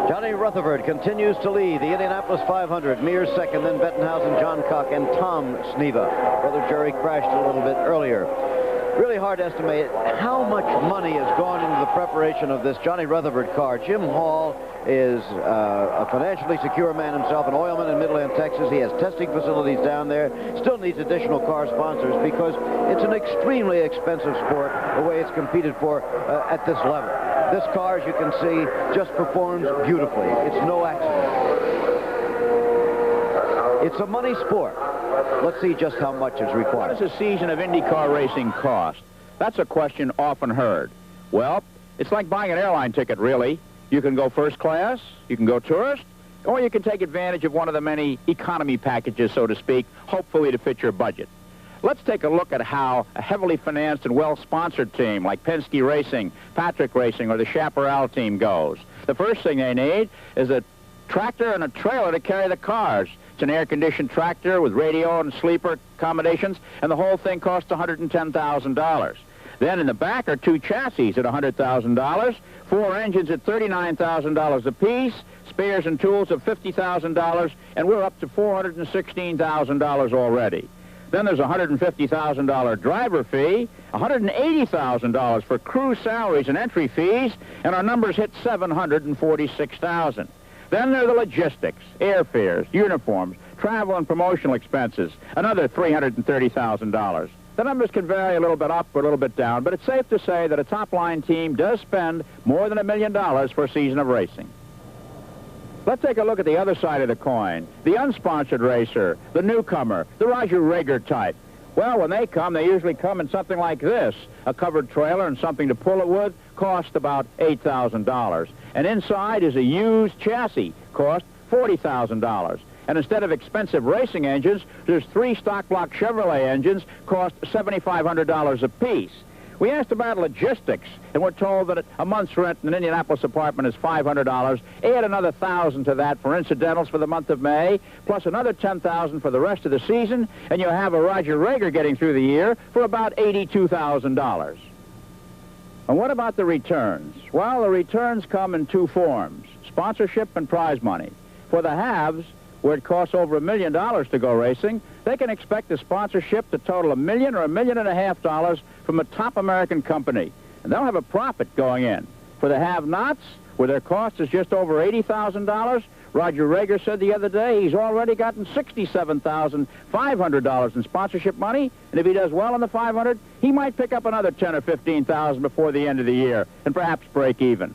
Johnny Rutherford continues to lead the Indianapolis 500. Mears second, then Bettenhausen, John Cock, and Tom Sneva. Brother Jerry crashed a little bit earlier. Really hard to estimate how much money has gone into the preparation of this Johnny Rutherford car. Jim Hall is a financially secure man himself, an oilman in Midland, Texas. He has testing facilities down there. Still needs additional car sponsors because it's an extremely expensive sport the way it's competed for at this level. This car, as you can see, just performs beautifully. It's no accident. It's a money sport. Let's see just how much is required. What does a season of IndyCar racing cost? That's a question often heard. Well, it's like buying an airline ticket, really. You can go first class, you can go tourist, or you can take advantage of one of the many economy packages, so to speak, hopefully to fit your budget. Let's take a look at how a heavily financed and well-sponsored team like Penske Racing, Patrick Racing, or the Chaparral team goes. The first thing they need is a tractor and a trailer to carry the cars. It's an air-conditioned tractor with radio and sleeper accommodations, and the whole thing costs $110,000. Then in the back are 2 chassis at $100,000, 4 engines at $39,000 apiece, spares and tools of $50,000, and we're up to $416,000 already. Then there's a $150,000 driver fee, $180,000 for crew salaries and entry fees, and our numbers hit $746,000. Then there are the logistics, airfares, uniforms, travel and promotional expenses, another $330,000. The numbers can vary a little bit up or a little bit down, but it's safe to say that a top-line team does spend more than $1 million for a season of racing. Let's take a look at the other side of the coin. The unsponsored racer, the newcomer, the Roger Rager type. Well, when they come, they usually come in something like this. A covered trailer and something to pull it with cost about $8,000. And inside is a used chassis, cost $40,000. And instead of expensive racing engines, there's 3 stock block Chevrolet engines, cost $7,500 apiece. We asked about logistics, and we're told that a month's rent in an Indianapolis apartment is $500. Add another $1,000 to that for incidentals for the month of May, plus another $10,000 for the rest of the season, and you have a Roger Rager getting through the year for about $82,000. And what about the returns? Well, the returns come in 2 forms, sponsorship and prize money. For the haves, where it costs over $1 million to go racing, they can expect the sponsorship to total $1 million or $1.5 million from a top American company. And they'll have a profit going in. For the have-nots, where their cost is just over $80,000, Roger Rager said the other day he's already gotten $67,500 in sponsorship money, and if he does well in the 500, he might pick up another $10,000 or $15,000 before the end of the year, and perhaps break even.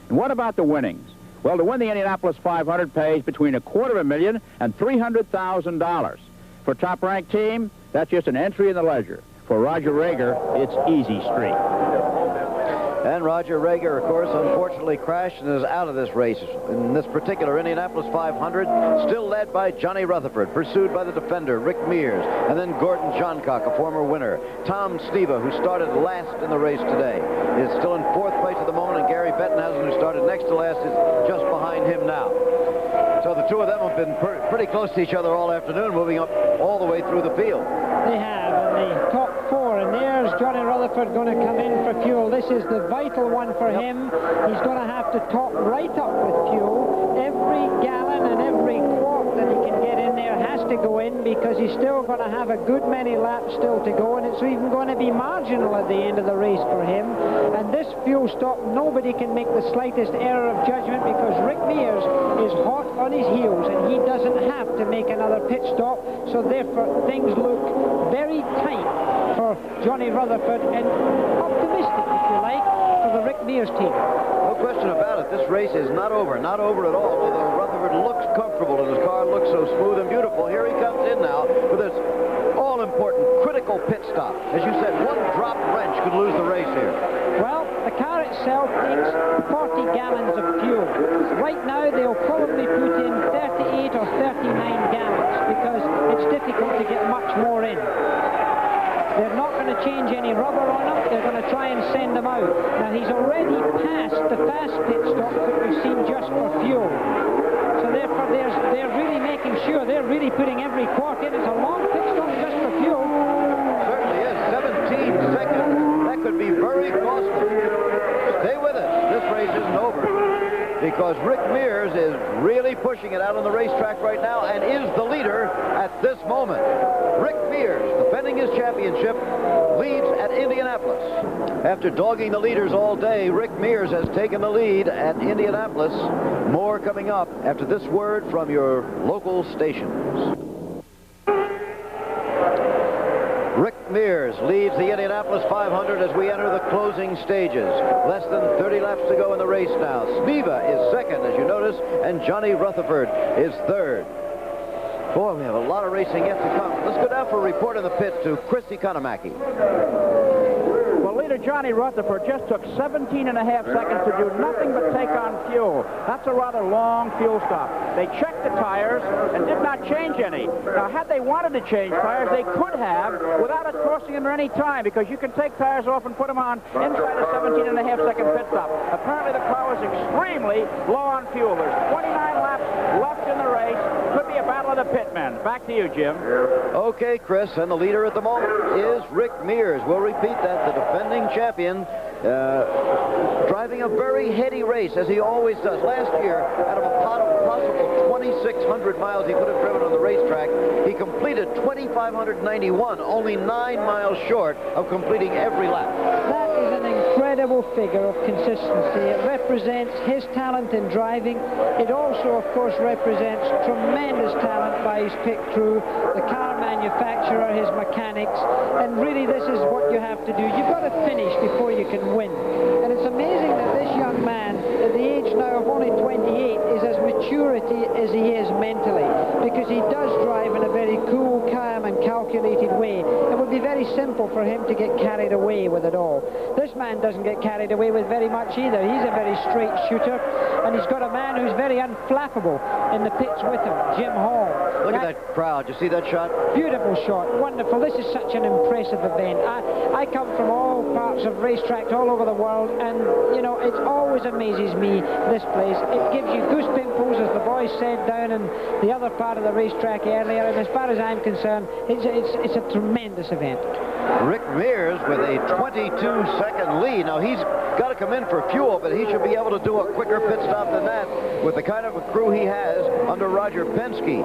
And what about the winnings? Well, to win the Indianapolis 500 pays between $250,000 and $300,000. For a top-ranked team, that's just an entry in the ledger. For Roger Rager, it's easy street. And Roger Rager, of course, unfortunately crashed and is out of this race. In this particular Indianapolis 500, still led by Johnny Rutherford, pursued by the defender, Rick Mears, and then Gordon Johncock, a former winner. Tom SNEVA, who started last in the race today, is still in 4th place at the moment, and Gary Bettenhausen, who started next to last, is just behind him now. So the 2 of them have been pretty close to each other all afternoon, moving up all the way through the field. They have, and the top 4, and there's Johnny Rutherford going to come in for fuel. This is the vital one for him. He's going to have to top right up with fuel. Every gallon and every quart that he can get in there has to go in, because he's still going to have a good many laps still to go, and it's even going to be marginal at the end of the race for him. And this fuel stop, nobody can make the slightest error of judgment, because Rick Mears is hot on his heels, and he doesn't have to make another pit stop, so therefore things look very tight for Johnny Rutherford, and optimistic, if you like, for the Rick Mears team. No question about it. This race is not over at all, although Rutherford looks comfortable and his car looks so smooth and beautiful. Here he comes in now with this all-important, critical pit stop. As you said, one drop wrench could lose the race here. Well, the car itself takes 40 gallons of fuel. Right now, they'll probably put in 38 or 39 gallons, because it's difficult to get much more in. They're not going to change any rubber on them. They're going to try and send them out. Now, he's already passed the fast pit stop that we've seen just for fuel. So therefore, they're really making sure, they're really putting every quart in. It's a long pit stop just for fuel. Certainly is. 17 seconds. That could be very costly. Stay with us. This race isn't over. because Rick Mears is really pushing it out on the racetrack right now and is the leader at this moment. Rick Mears, defending his championship, leads at Indianapolis. After dogging the leaders all day, Rick Mears has taken the lead at Indianapolis. More coming up after this word from your local stations. Rick Mears leads the Indianapolis 500 as we enter the closing stages. Less than 30 laps to go in the race now. SNEVA is second, as you notice, and Johnny Rutherford is third. Boy, we have a lot of racing yet to come. Let's go down for a report in the pits to Chris Economaki. Well, leader Johnny Rutherford just took 17 and a half seconds to do nothing but take on fuel. That's a rather long fuel stop. They checked the tires and did not change any. Now, had they wanted to change tires, they could have without it costing them any time, because you can take tires off and put them on inside a 17 and a half second pit stop. Apparently, the car was extremely low on fuel. There's 29 laps left in the race. Could be a battle of the pitmen. Back to you, Jim. Okay, Chris, and the leader at the moment is Rick Mears. We'll repeat that, the defending champion, driving a very heady race, as he always does. Last year, out of a possible 2,600 miles he could have driven on the racetrack, he completed 2,591, only 9 miles short of completing every lap. That is an incredible figure of consistency. It represents his talent in driving. It also, of course, represents tremendous talent by his pit crew, the car manufacturer, his mechanics, and really this is what you have to do. You've got to finish before you can win. And it's amazing that this young man, at the age now of only 28, is as maturity as he is mentally, because he does drive in a very cool, calm and calculated way. It would be very simple for him to get carried away with it all. This man doesn't get carried away with very much either. He's a very straight shooter, and he's got a man who's very unflappable in the pits with him, Jim Hall. Look at that crowd. You see that shot? Beautiful shot. Wonderful. This is such an impressive event. I come from all parts of racetracks all over the world, and, you know, it always amazes me, this place. It gives you goose pimples, as the boys said down in the other part of the racetrack earlier, and as far as I'm concerned, it's a tremendous event. Rick Mears with a 22-second lead. Now, he's got to come in for fuel, but he should be able to do a quicker pit stop than that with the kind of a crew he has under Roger Penske.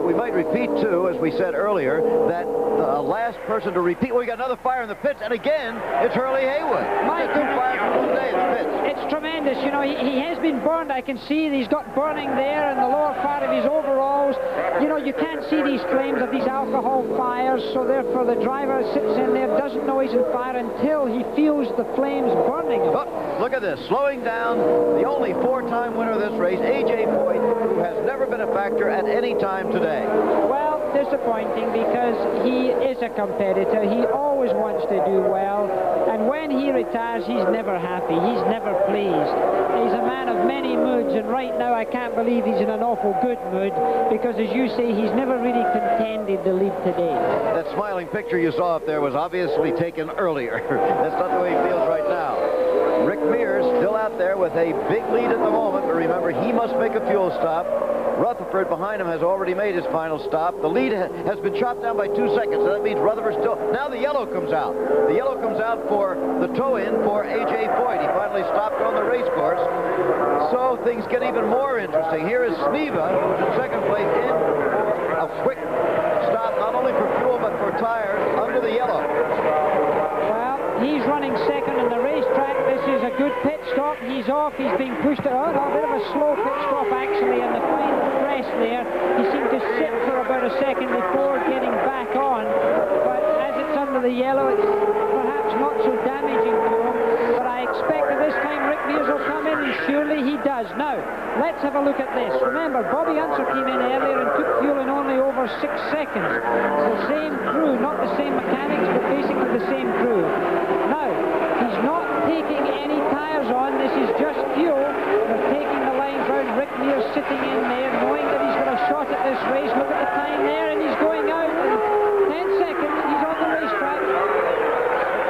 We might repeat, too, as we said earlier, that the last person to repeat... we got another fire in the pits, and again, it's Hurley Haywood. Two fires from today in the pits. It's tremendous. You know, he has been burned. I can see he's got burning there in the lower part of his overalls. You know, you can't see these flames of these alcohol fires, so therefore the driver sits in there, doesn't know he's in fire until he feels the flames burning him. Look at this, slowing down the only four-time winner of this race, A.J. Foyt, who has never been a factor at any time today. Well, disappointing, because he is a competitor. He always wants to do well, and when he retires, he's never happy. He's never pleased. He's a man of many moods, and right now I can't believe he's in an awful good mood, because as you say, he's never really contended the lead today. That smiling picture you saw up there was obviously taken earlier. That's not the way he feels right now. Rick Mears still out there with a big lead at the moment, but remember, he must make a fuel stop. Rutherford behind him has already made his final stop. The lead has been chopped down by 2 seconds, so that means Rutherford still... Now the yellow comes out. The yellow comes out for the tow-in for A.J. Foyt. He finally stopped on the race course. So things get even more interesting. Here is SNEVA, who's in second place, in for a quick stop, not only for fuel, but for tires under the yellow. Well, he's running second in the racetrack. This is a good pit stop. He's off. He's being pushed out. A bit of a slow pit stop, actually, in the fine press there. He seemed to sit for about a second before getting back on. But as it's under the yellow, it's perhaps not so damaging to him. But I expect that this time Rick Mears will come in, and surely he does. Now, let's have a look at this. Remember, Bobby Unser came in earlier and took fuel in only over 6 seconds. It's the same crew, not the same mechanics, but basically the same crew. Now, he's not taking any tires on. This is just fuel. They're taking the lines round. Rick Mears sitting in there, knowing that he's got a shot at this race. Look at the time there, and he's going out in 10 seconds. He's on the racetrack.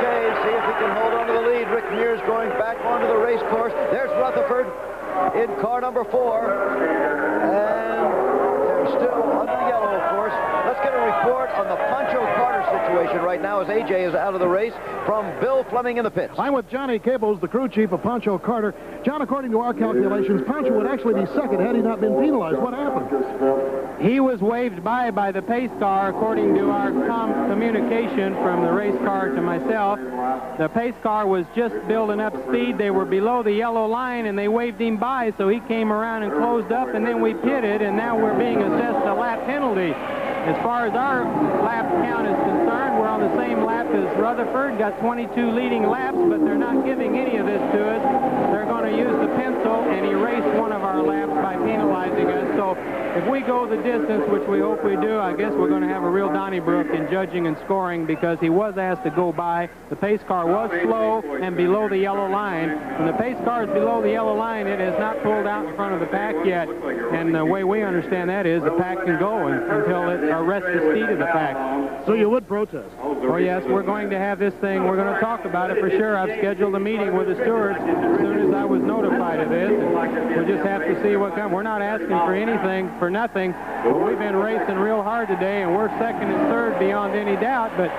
Okay, see if he can hold on to the lead. Rick Mears going back onto the race course. There's Rutherford in car number 4. And they're still under the yellow, of course. Let's get a report on the Pancho Carter situation. situation right now as A.J. is out of the race from Bill Fleming in the pits. I'm with Johnny Cables, the crew chief of Pancho Carter. John, according to our calculations, Pancho would actually be second had he not been penalized. What happened? He was waved by the pace car, according to our communication from the race car to myself. The pace car was just building up speed. They were below the yellow line, and they waved him by, so he came around and closed up, and then we pitted, and now we're being assessed a lap penalty. As far as our lap count is concerned, we're on the same lap as Rutherford, got 22 leading laps, but they're not giving any of this to us. They're going to use the pencil and erase one of our laps by penalizing us. So if we go the distance, which we hope we do, I guess we're going to have a real Donnybrook in judging and scoring, because he was asked to go by. The pace car was slow and below the yellow line. When the pace car is below the yellow line, it has not pulled out in front of the pack yet. And the way we understand that is the pack can go until it arrests the speed of the pack. So you would protest? Oh, yes, we're going to have this thing. We're going to talk about it for sure. I've scheduled a meeting with the stewards as soon as I was notified of this. And we'll just have to see what comes. We're not asking for anything for nothing. We've been racing real hard today, and we're second and third beyond any doubt, but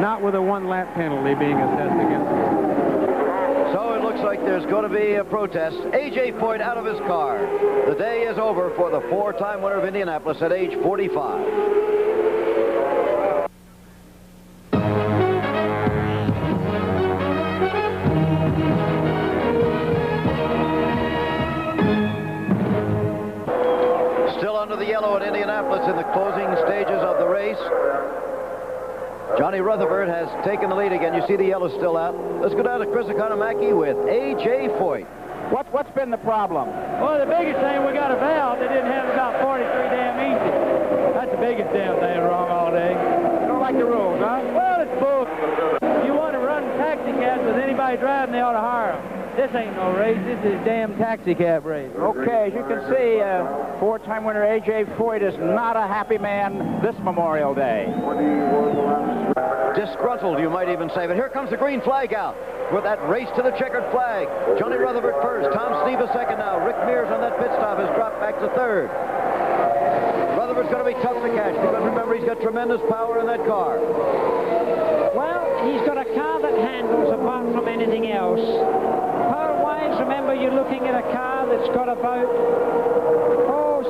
not with a one-lap penalty being assessed against us. So it looks like there's going to be a protest. A.J. Foyt out of his car. The day is over for the four-time winner of Indianapolis at age 45. Still under the yellow at Indianapolis in the closing stages of the race. Johnny Rutherford has taken the lead again. You see the yellow still out. Let's go down to Chris Economaki with A.J. Foyt. What's been the problem? Well, the biggest thing, we got a valve that didn't have about 43 damn easy. That's the biggest damn thing wrong all day. You don't like the rules, huh? Well, it's bull. If you want to run taxi cabs with anybody driving, they ought to hire them. This ain't no race. This is damn taxi cab race. Okay, as you can see, four-time winner A.J. Foyt is not a happy man this Memorial Day. Disgruntled, you might even say. But here comes the green flag out with that race to the checkered flag. Johnny Rutherford first. Tom SNEVA second now. Rick Mears on that pit stop has dropped back to third. Rutherford's going to be tough to catch because remember, he's got tremendous power in that car. Well, he's got a car that handles apart from anything else. Power-wise, remember, you're looking at a car that's got about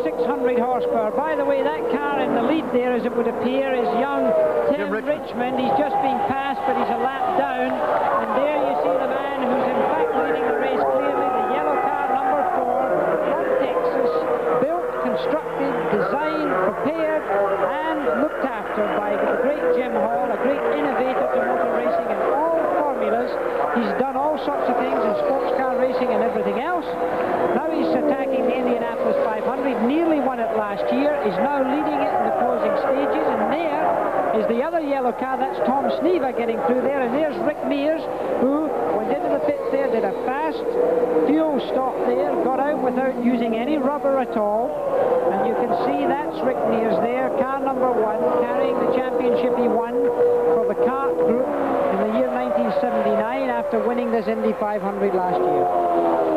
600 horsepower. By the way, that car in the lead there, as it would appear, is young Tim Richmond. He's just been passed, but he's a lap down. And there you see the man who's in fact leading the race clearly, the yellow car, number 4, from Texas, built, constructed, designed, prepared, and looked after by the great Jim Hall, a great innovator to motor racing in all formulas. He's done all sorts of things in sports car racing and everything else. Now he's attacking the Indianapolis 500, nearly won it last year, is now leading it in the closing stages, and there is the other yellow car, that's Tom SNEVA getting through there, and there's Rick Mears, who went into the pits there, did a fast fuel stop there, got out without using any rubber at all, and you can see that's Rick Mears there, car number 1, carrying the championship he won for the kart group in the year 1979 after winning this Indy 500 last year.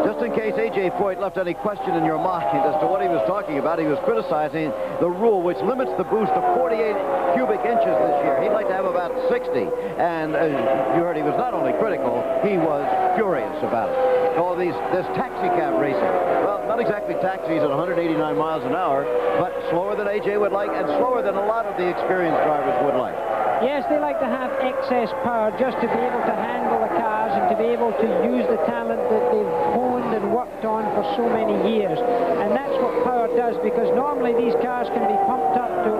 Just in case A.J. Foyt left any question in your mind as to what he was talking about, he was criticizing the rule which limits the boost to 48 cubic inches this year. He'd like to have about 60. And as you heard, he was not only critical, he was furious about it. All this taxi cab racing. Well, not exactly taxis at 189 miles an hour, but slower than A.J. would like and slower than a lot of the experienced drivers would like. Yes, they like to have excess power just to be able to handle the cars and to be able to use the talent that they've honed and worked on for so many years. And that's what power does, because normally these cars can be pumped up to,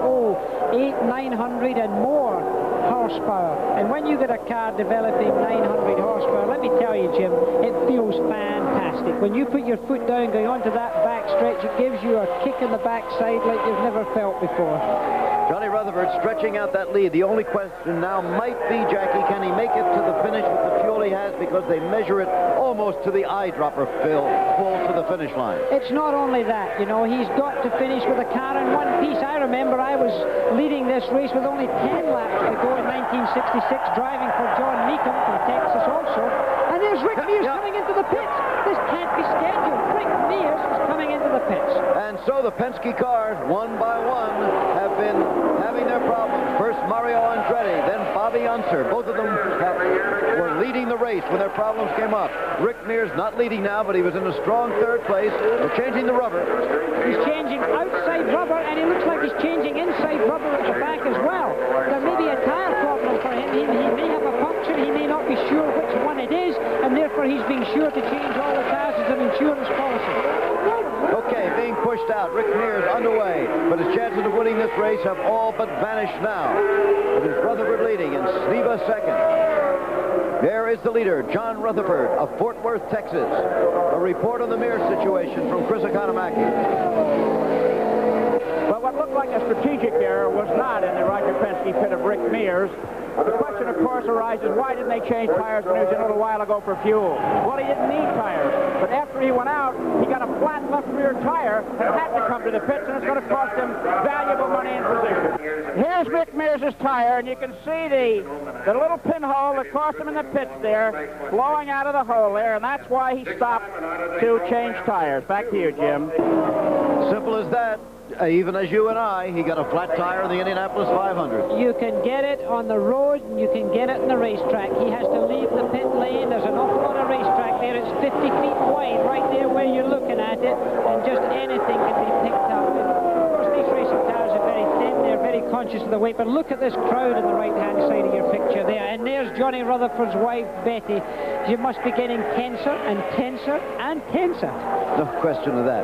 800, 900 and more horsepower. And when you get a car developing 900 horsepower, let me tell you, Jim, it feels fantastic. When you put your foot down going onto that back stretch, it gives you a kick in the backside like you've never felt before. Johnny Rutherford stretching out that lead. The only question now might be, Jackie, can he make it to the finish with the fuel he has, because they measure it almost to the eyedropper full to the finish line. It's not only that, you know, he's got to finish with a car in one piece. I remember I was leading this race with only 10 laps to go in 1966, driving for John Meekum from Texas also, and there's Rick Mears coming into the pits. This can't be scheduled. Rick Mears is coming into the pits. And so the Penske cars, one by one, have been having their problems. First Mario Andretti, then Bobby Unser. Both of them were leading the race when their problems came up. Rick Mears not leading now, but he was in a strong third place. They're changing the rubber. He's changing outside rubber, and he looks like he's changing inside rubber at the back as well. There may be a tire problem for him. He may have a puncture. He may not be sure which one it is, and therefore he's being sure to change all the tires as an insurance policy. Okay, being pushed out. Rick Mears underway, but his chances of winning this race have all but vanished now. With his Rutherford leading and SNEVA second. There is the leader, John Rutherford of Fort Worth, Texas. A report on the Mears situation from Chris Economaki. Well, what looked like a strategic error was not in the Roger Penske pit of Rick Mears. The question, of course, arises, why didn't they change tires when he was in a little while ago for fuel? Well, he didn't need tires. But after he went out, he got a flat left rear tire and had to come to the pits, and it's going to cost him valuable money and position. Here's Rick Mears' tire, and you can see the little pinhole that cost him in the pits there blowing out of the hole there, and that's why he stopped to change tires. Back to you, Jim. Simple as that. Even as you and I, he got a flat tire in the Indianapolis 500. You can get it on the road, and you can get it in the racetrack. He has to leave the pit lane. There's an awful lot of racetrack there. It's 50 feet wide right there where you're looking at it, and just anything can be picked up. And of course, these racing tires are very thin. They're very conscious of the weight. But look at this crowd on the right-hand side of your picture there. And there's Johnny Rutherford's wife, Betty. She must be getting tenser and tenser and tenser. No question of that.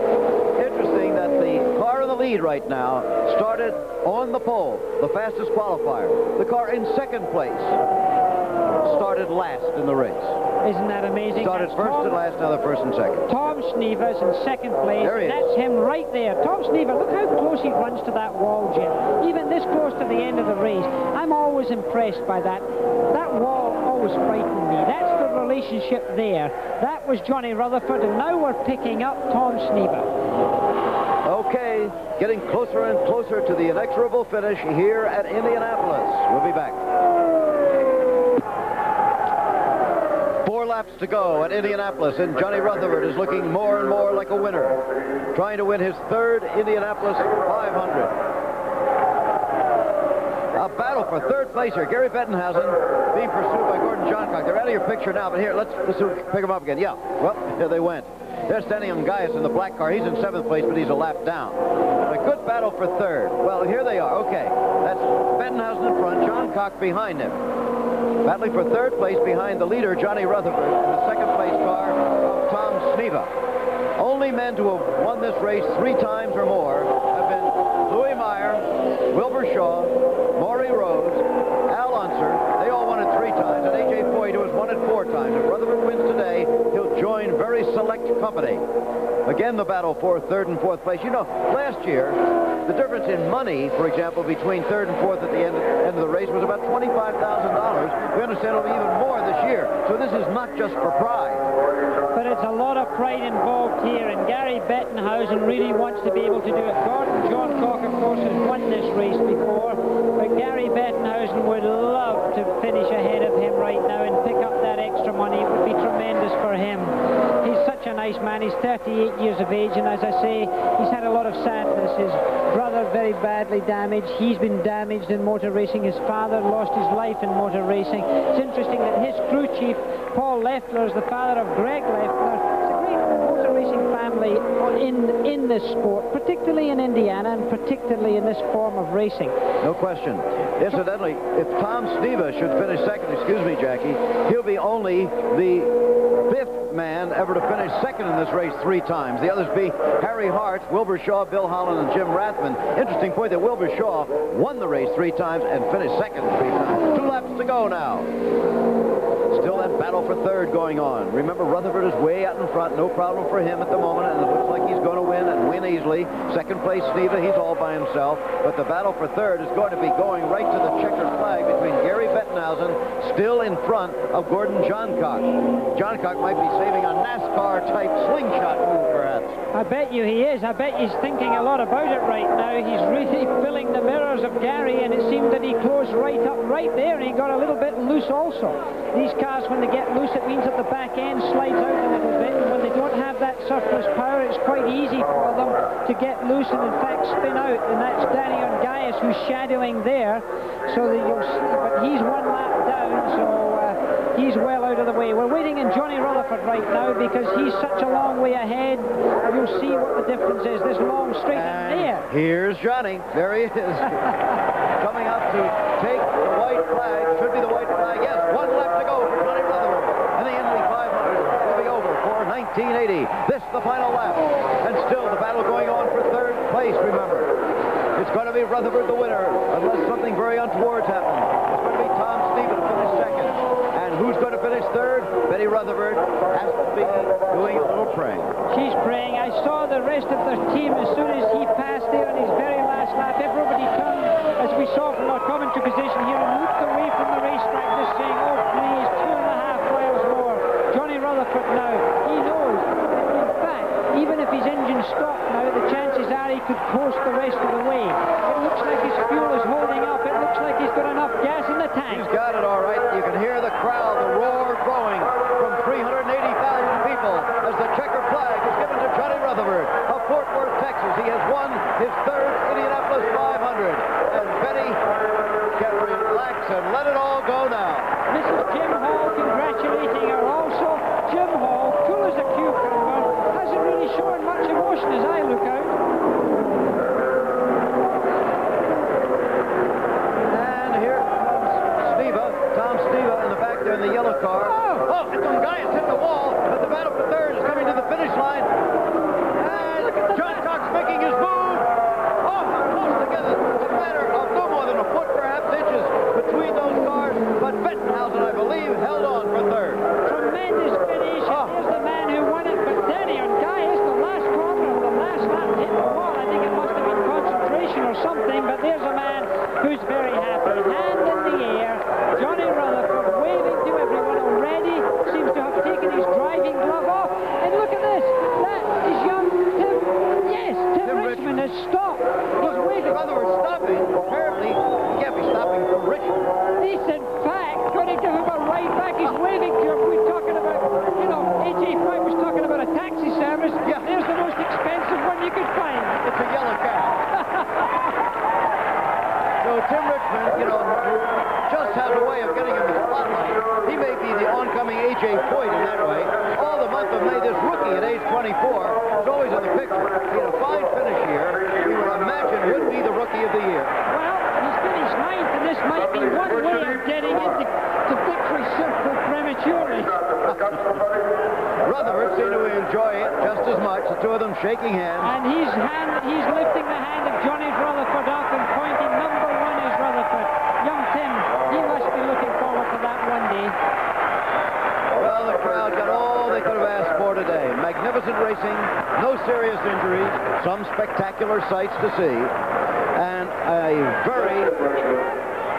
Interesting that the car in the lead right now started on the pole, the fastest qualifier. The car in second place started last in the race. Isn't that amazing? Started first and last, now they're first and second. Tom SNEVA's in second place. There he is. That's him right there. Tom SNEVA, look how close he runs to that wall, Jim. Even this close to the end of the race. I'm always impressed by that. That wall always frightened me. That's the relationship there. That was Johnny Rutherford, and now we're picking up Tom SNEVA. Okay, getting closer and closer to the inexorable finish here at Indianapolis. We'll be back. 4 laps to go at Indianapolis, and Johnny Rutherford is looking more and more like a winner, trying to win his 3rd Indianapolis 500. A battle for 3rd place here. Gary Bettenhausen being pursued by Gordon Johncock. They're out of your picture now, but here, let's pick them up again. Yeah, well, here they went. There's Stenium Gaius in the black car. He's in 7th place, but he's a lap down. A good battle for 3rd. Well, here they are. Okay, that's Bettenhausen in front, Johncock behind him. Battling for 3rd place behind the leader, Johnny Rutherford, in the 2nd place car of Tom SNEVA. Only men to have won this race 3 times or more have been Louis Meyer, Wilbur Shaw, Maury Rhodes, Al Unser. They all won it 3 times, and A.J. Foyt, who has won it 4 times. If Rutherford wins today, he'll join very select company. Again, the battle for 3rd and 4th place. You know, last year, the difference in money, for example, between 3rd and 4th at the end of the race was about $25,000. We understand it'll be even more this year. So this is not just for pride. But it's a lot of pride involved here, and Gary Bettenhausen really wants to be able to do it. Gordon Johncock, of course, has won this race before, but Gary Bettenhausen would love to finish ahead of him right now and pick up that extra money. It would be tremendous for him. He's such a nice man. He's 38 years of age, and as I say, he's had a lot of sadness. His brother very badly damaged. He's been damaged in motor racing. His father lost his life in motor racing. It's interesting that his crew chief, Paul Leffler, is the father of Greg Leffler. It's a great motor racing family in this sport, particularly in Indiana and particularly in this form of racing. No question. Incidentally, if Tom SNEVA should finish second, excuse me, Jackie, he'll be only the 5th man ever to finish second in this race 3 times. The others be Harry Hart, Wilbur Shaw, Bill Holland, and Jim Rathman. Interesting point that Wilbur Shaw won the race 3 times and finished second 3 times. 2 laps to go now. Still that battle for 3rd going on. Remember, Rutherford is way out in front. No problem for him at the moment, and it looks like he's going to win and win easily. 2nd place, SNEVA, he's all by himself. But the battle for 3rd is going to be going right to the checkered flag between Gary Bettenhausen, still in front of Gordon Johncock. Johncock might be saving a NASCAR-type slingshot move, perhaps. I bet you he is. I bet he's thinking a lot about it right now. He's really filling the mirrors of Gary, and it seemed that he closed right up right there, and he got a little bit loose also. These cars cars, when they get loose, it means that the back end slides out a little bit. And when they don't have that surplus power, it's quite easy for them to get loose and, in fact, spin out. And that's Danny Ungaius who's shadowing there. So that you'll see, but he's one lap down, so he's well out of the way. We're waiting in Johnny Rutherford right now because he's such a long way ahead. You'll see what the difference is. This long straight in there. Here's Johnny. There he is. Coming up to take the white flag. Should be the white flag. Yes, one lap to go for Johnny Rutherford. And the Indy 500 will be over for 1980. This the final lap. And still the battle going on for third place, remember. It's going to be Rutherford the winner, unless something very untoward happens. It's going to be Tom SNEVA to finish second. And who's going to finish third? Betty Rutherford has to be doing a little praying. She's praying. I saw the rest of the team as soon as he passed there on his very last lap. Everybody turned, as we saw from our commentary position here, and looked away from the racetrack, just saying, oh, please, 2.5 miles more. Johnny Rutherford now, he knows. In fact, even if his engine stopped now, the chances are he could coast the rest of the way. It looks like his fuel is holding up. It looks like he's got enough gas in the tank. He's got it all right. You can hear the crowd, the roar growing from 380,000 people as the checker flag is given to Johnny Rutherford of Fort Worth, Texas. He has won his third Indianapolis 500. And Betty can relax and let it all go now. Mrs. Jim Hall congratulating her also. Jim Hall, cool as a cucumber, hasn't really shown much emotion as I look out. And here comes SNEVA, Tom SNEVA in the back there in the yellow car. Oh, it's Ungaius hit the wall, but the battle for third is coming to the finish line. And John Cox making his move. Oh, how close together. A matter of no more than a foot, perhaps inches, between those cars. But Bettenhausen, I believe, held on for third. Tremendous finish. Here's the man who won it, but Danny Ungaius, the last corner of the last lap, hit the wall. I think it must have been concentration or something, but there's a man who's very happy. Hand in the air, Johnny Rutherford waving to everyone already, seems to have taken his driving glove off. And look at this, that is young Tim. Yes, Tim Richmond has stopped. He's waving. Rutherford stopping. Apparently, he can't be stopping for Richmond. This, in fact, going to give him a ride back. He's waving to him. We're talking about, you know, AJ White was talking about a taxi service. Yeah. There's the most expensive one you could find. It's a yellow cab. So Tim Richmond, you know, just has a way of getting in the spotlight. He may be the oncoming AJ Foyt in that way. All the month of May, this rookie at age 24 is always in the picture. He had a fine finish here. We would imagine would be the rookie of the year. Well, he's finished ninth, and this might be one way of getting into victory circle prematurely. Rutherford seemed to enjoy it just as much, the two of them shaking hands. And he's lifting the hand of Johnny Rutherford up and pointing. Number one is Rutherford. Young Tim, he must be looking forward to that one day. Well, the crowd got all they could have asked for today. Magnificent racing, no serious injuries, some spectacular sights to see, and a very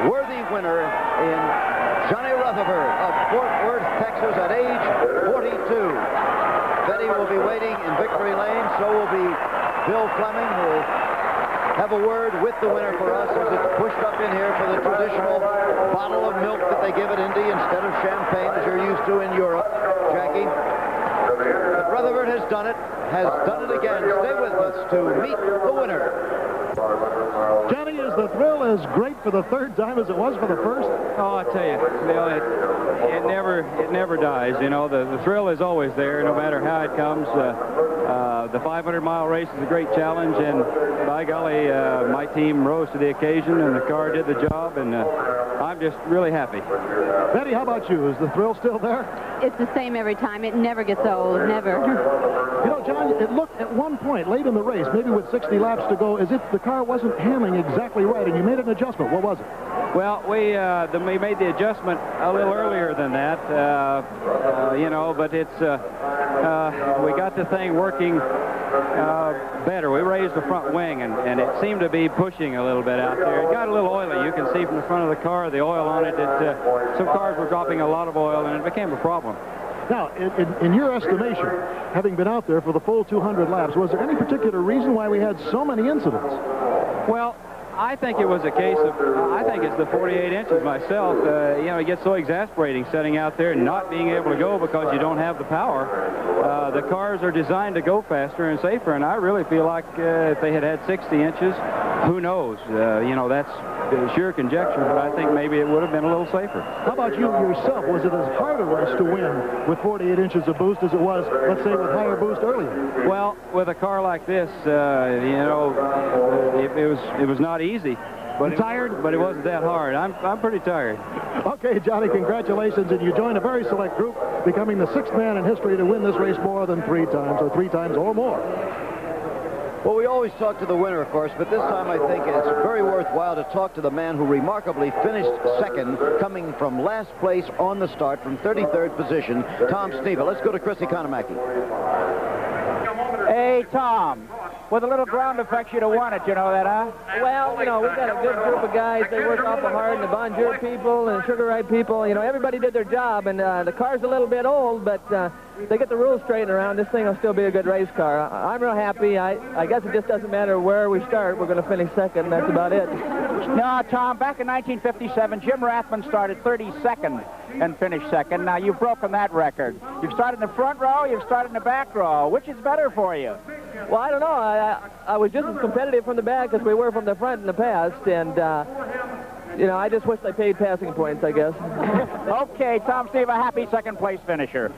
worthy winner in Johnny Rutherford of Fort Worth, Texas at age 42. Betty will be waiting in victory lane, so will be Bill Fleming, who will have a word with the winner for us as it's pushed up in here for the traditional bottle of milk that they give at Indy instead of champagne as you're used to in Europe. Jackie, but Rutherford has done it again. Stay with us to meet the winner. Johnny, is the thrill as great for the third time as it was for the first? Oh, I tell you, Bill, it never dies. You know, the thrill is always there, no matter how it comes. The 500-mile race is a great challenge, and by golly, my team rose to the occasion, and the car did the job, and I'm just really happy. Betty, how about you? Is the thrill still there? It's the same every time. It never gets old, never. You know, John, it looked at one point late in the race, maybe with 60 laps to go, as if the car wasn't handling exactly right, and you made an adjustment. What was it? Well, we made the adjustment a little earlier than that, you know, but it's we got the thing working better. We raised the front wing, and it seemed to be pushing a little bit out there. It got a little oily. You can see from the front of the car, the oil on it. Some cars were dropping a lot of oil, and it became a problem. Now, in your estimation, having been out there for the full 200 laps, was there any particular reason why we had so many incidents? Well, I think it was a case of, I think it's the 48 inches myself. You know, it gets so exasperating setting out there and not being able to go because you don't have the power. The cars are designed to go faster and safer, and I really feel like if they had had 60 inches, who knows? You know, that's sheer conjecture, but I think maybe it would have been a little safer. How about you yourself? Was it as hard a race to win with 48 inches of boost as it was, let's say, with higher boost earlier? Well, with a car like this, you know, it was not easy. But tired? But it wasn't that hard. I'm pretty tired. Okay, Johnny, congratulations, and you join a very select group, becoming the 6th man in history to win this race more than 3 times, or 3 times or more. Well, we always talk to the winner, of course, but this time I think it's very worthwhile to talk to the man who remarkably finished second, coming from last place on the start from 33rd position, Tom SNEVA. Let's go to Chris Economaki. Hey, Tom. With a little ground effect, you'd have won it, you know that, huh? Well, you know, we've got a good group of guys. They work awful hard, and the Bonjour people and the Sugar Ripe people. You know, everybody did their job, and the car's a little bit old, but they get the rules straightened around. This thing will still be a good race car. I'm real happy. I guess it just doesn't matter where we start. We're going to finish second, and that's about it. No, Tom, back in 1957, Jim Rathman started 32nd and finished second. Now, you've broken that record. You've started in the front row, you've started in the back row. Which is better for you? Well, I don't know. I was just as competitive from the back as we were from the front in the past, and, you know, I just wish I paid passing points, I guess. Okay, Tom SNEVA, a happy second-place finisher.